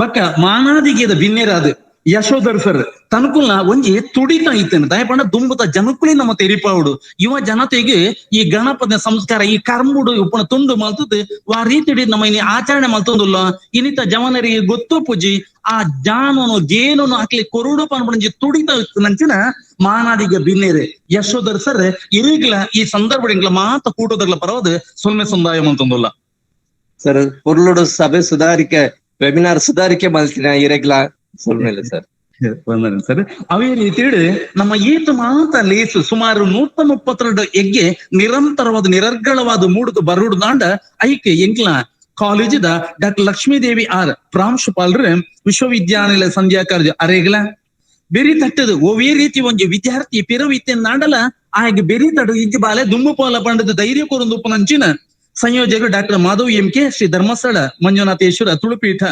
Speaker 1: ಬಕ್ಕ ಮಾನಾದಿಗೆದ ಬಿನ್ನೇರಾದ ಯಶೋಧರ್ ಸರ್ ತನಕುಲ್ನ ಒಂಜಿ ತುಡಿತ ಇತ್ತೇನೆ ದಯಪಂಡ ದುಂಬುದ ಜನಕುಳಿ ನಮ್ಮ ತೆರಿಪಾವುಡು ಯುವ ಜನತೆಗೆ ಈ ಗಣಪತಿಯ ಸಂಸ್ಕಾರ ಈ ಕರ್ಮುಡು ಉಪ್ಪಣ ತುಂಡು ಮಲ್ತದ್ ಆ ರೀತಿ ನಮ್ಮ ಇನಿ ಆಚರಣೆ ಮಲ್ತೊಂದುಲ್ಲ ಇನ್ನಿತ ಜವನರಿಗೆ ಗೊತ್ತು ಪೂಜಿ ಆ ಜಾನನು ಜೇನನು ಹಾಕ್ಲಿ ಕೊರುಡು ಪನ್ಪುಣಂಜಿ ತುಡಿತ ನಂಚಿನ ಮಾನಾದಿಗೆ ಬಿನ್ನೇರೆ ಯಶೋಧರ್ ಸರ್ ಇರಿಗ್ಲ ಈ ಸಂದರ್ಭ ಮಾತ ಕೂಟೋದಗ್ಲ ಪರವಾದ ಸೊಲ್ಮೆ ಸಂದಾಯ ಮಲ್ತೊಂದುಲ್ಲ
Speaker 4: ಸರ್ ಪೊರ್ಲುಡು ಸಭೆ ಸುಧಾರಿಕೆ ವೆಬಿನಾರ್ ಸುಧಾರಿಕೆ ಮಲ್ತಿನ ಇರೆಗ್ಲ ಸೊಲ್ಮೇಲೆ ಸರ್
Speaker 1: ವಂದನೆ ಸರ್ ಅವೇ ರೀತಿ ನಮ್ಮ ಈತ ಮಾತ ಲೇಸು ಸುಮಾರು 132 ಎಗ್ಗೆ ನಿರಂತರವಾದ ನಿರರ್ಗಳವಾದ ಮೂಡುದು ಬರುಡು ದಾಂಡ ಐಕೆ ಎಂಕ್ಲ ಕಾಲೇಜಿದ ಡಾಕ್ಟರ್ ಲಕ್ಷ್ಮೀದೇವಿ ಆರ್ ಪ್ರಾಂಶುಪಾಲರು ವಿಶ್ವವಿದ್ಯಾನಿಲಯ ಸಂಧ್ಯಾ ಕಾಲೇಜು ಅರೆಗ್ಲ ಬೆರಿ ತಟ್ಟದು ಓವೇ ರೀತಿ ಒಂಜಿ ವಿದ್ಯಾರ್ಥಿ ಪಿರವಿತ್ತೆ ನಾಡಲ ಆಗ ಬೆರಿ ತಡು ಇಜ್ಜಿ ಬಾಲೆ ದುಂಬು ಪೋಲ ಪಂಡದ ಧೈರ್ಯ ಕೊರೊಂದು ಉಪನಂಚಿನ ಸಂಯೋಜಕರು ಡಾಕ್ಟರ್ ಮಾಧವ್ ಎಂಕೆ ಶ್ರೀ ಧರ್ಮಸ್ಥಳ ಮಂಜುನಾಥೇಶ್ವರ ತುಳುಪೀಠ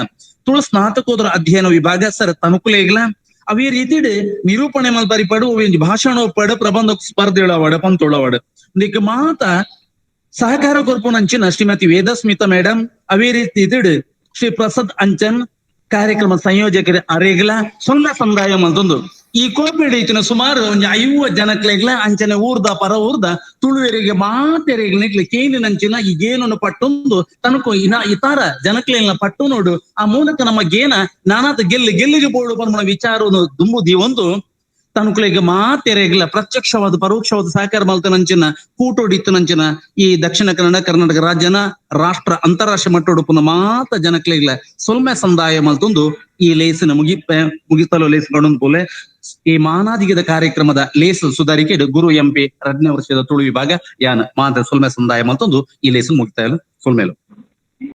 Speaker 1: ತುಳು ಸ್ನಾತಕೋತ್ತರ ಅಧ್ಯಯನ ವಿಭಾಗ ಸರ್ ತನುಕುಲೇಗ್ಲ ಅವೇ ರೀತಿ ನಿರೂಪಣೆ ಮಲ್ಪರಿ ಪಡು ಭಾಷಣ ಪಡ ಪ್ರಬಂಧ ಸ್ಪರ್ಧೆಳವಾಡ ಪಂತೊಳವಾಡ ಇದಕ್ಕೆ ಮಾತ ಸಹಕಾರ ಕೊರ್ಪುನಂಚಿನ ಶ್ರೀಮತಿ ವೇದಸ್ಮಿತಾ ಮೇಡಮ್ ಅವೇ ರೀತಿ ಶ್ರೀ ಪ್ರಸಾದ್ ಅಂಚನ್ ಕಾರ್ಯಕ್ರಮ ಸಂಯೋಜಕರ ಅರೆಗ್ಲ ಸೊನ್ನ ಸಂದಾಯ ಮಲ್ತೊಂದು ಈ ಕೋಪಿಡ್ ಇತ್ತಿನ ಸುಮಾರು ಒಂದು 50 ಜನಕ್ಲೆಗ್ಲ ಅಂಚನೆ ಊರ್ದ ಪರ ಊರ್ದ ತುಳುವೆರಿಗೆ ಮಾತೆರೆಗ್ಲಿಕ್ಲೆ ಕೇನಿನಂಚಿನ ಈ ಗೇನನ್ನು ಪಟ್ಟೊಂದು ತನಕು ಇತರ ಜನಕ್ಲೆಲ್ಲ ಪಟ್ಟು ನೋಡು ಆ ಮೂಲಕ ನಮ್ಮ ಗೇನ ನಾನಾತ ಗೆಲ್ಲಿಗೆ ಬೋಡು ಬಂದ ವಿಚಾರವನ್ನು ದುಂಬುದಿ ಒಂದು ತನುಕುಲೆಗೆ ಮಾತೆರೆಗ್ಲ ಪ್ರತ್ಯಕ್ಷವಾದ ಪರೋಕ್ಷವಾದ ಸಹಕಾರ ಮಲ್ತನಂಚಿನ ಕೂಟೋಡಿತ್ತನಂಚಿನ ಈ ದಕ್ಷಿಣ ಕನ್ನಡ ಕರ್ನಾಟಕ ರಾಜ್ಯನ ರಾಷ್ಟ್ರ ಅಂತಾರಾಷ್ಟ್ರೀಯ ಮಟ್ಟೊಡುಪುನ ಮಾತ ಜನಕ್ಲೆಗ್ಲ ಸೊಲ್ಮೆ ಸಂದಾಯ ಮಲ್ತೊಂದು ಈ ಲೇಸಿನ ಮುಗಿತಲು ಲೇಸ್ಕೊಂಡು ಪೋಲೆ ಈ ಮಾನಾದಿಗದ ಕಾರ್ಯಕ್ರಮದ ಲೇಸ್ ಸುಧಾರಿಕೆ ಗುರು ಎಂಪಿ 2ನೇ ವರ್ಷದ ತುಳು ವಿಭಾಗ ಯಾನ ಮಾತ ಸೊಲ್ಮೆ ಸಂದಾಯ ಮಲ್ತೊಂದು ಈ ಲೇಸು ಮುಗಿತಾ ಇಲ್ಲ ಸೊಲ್ಮೇಲು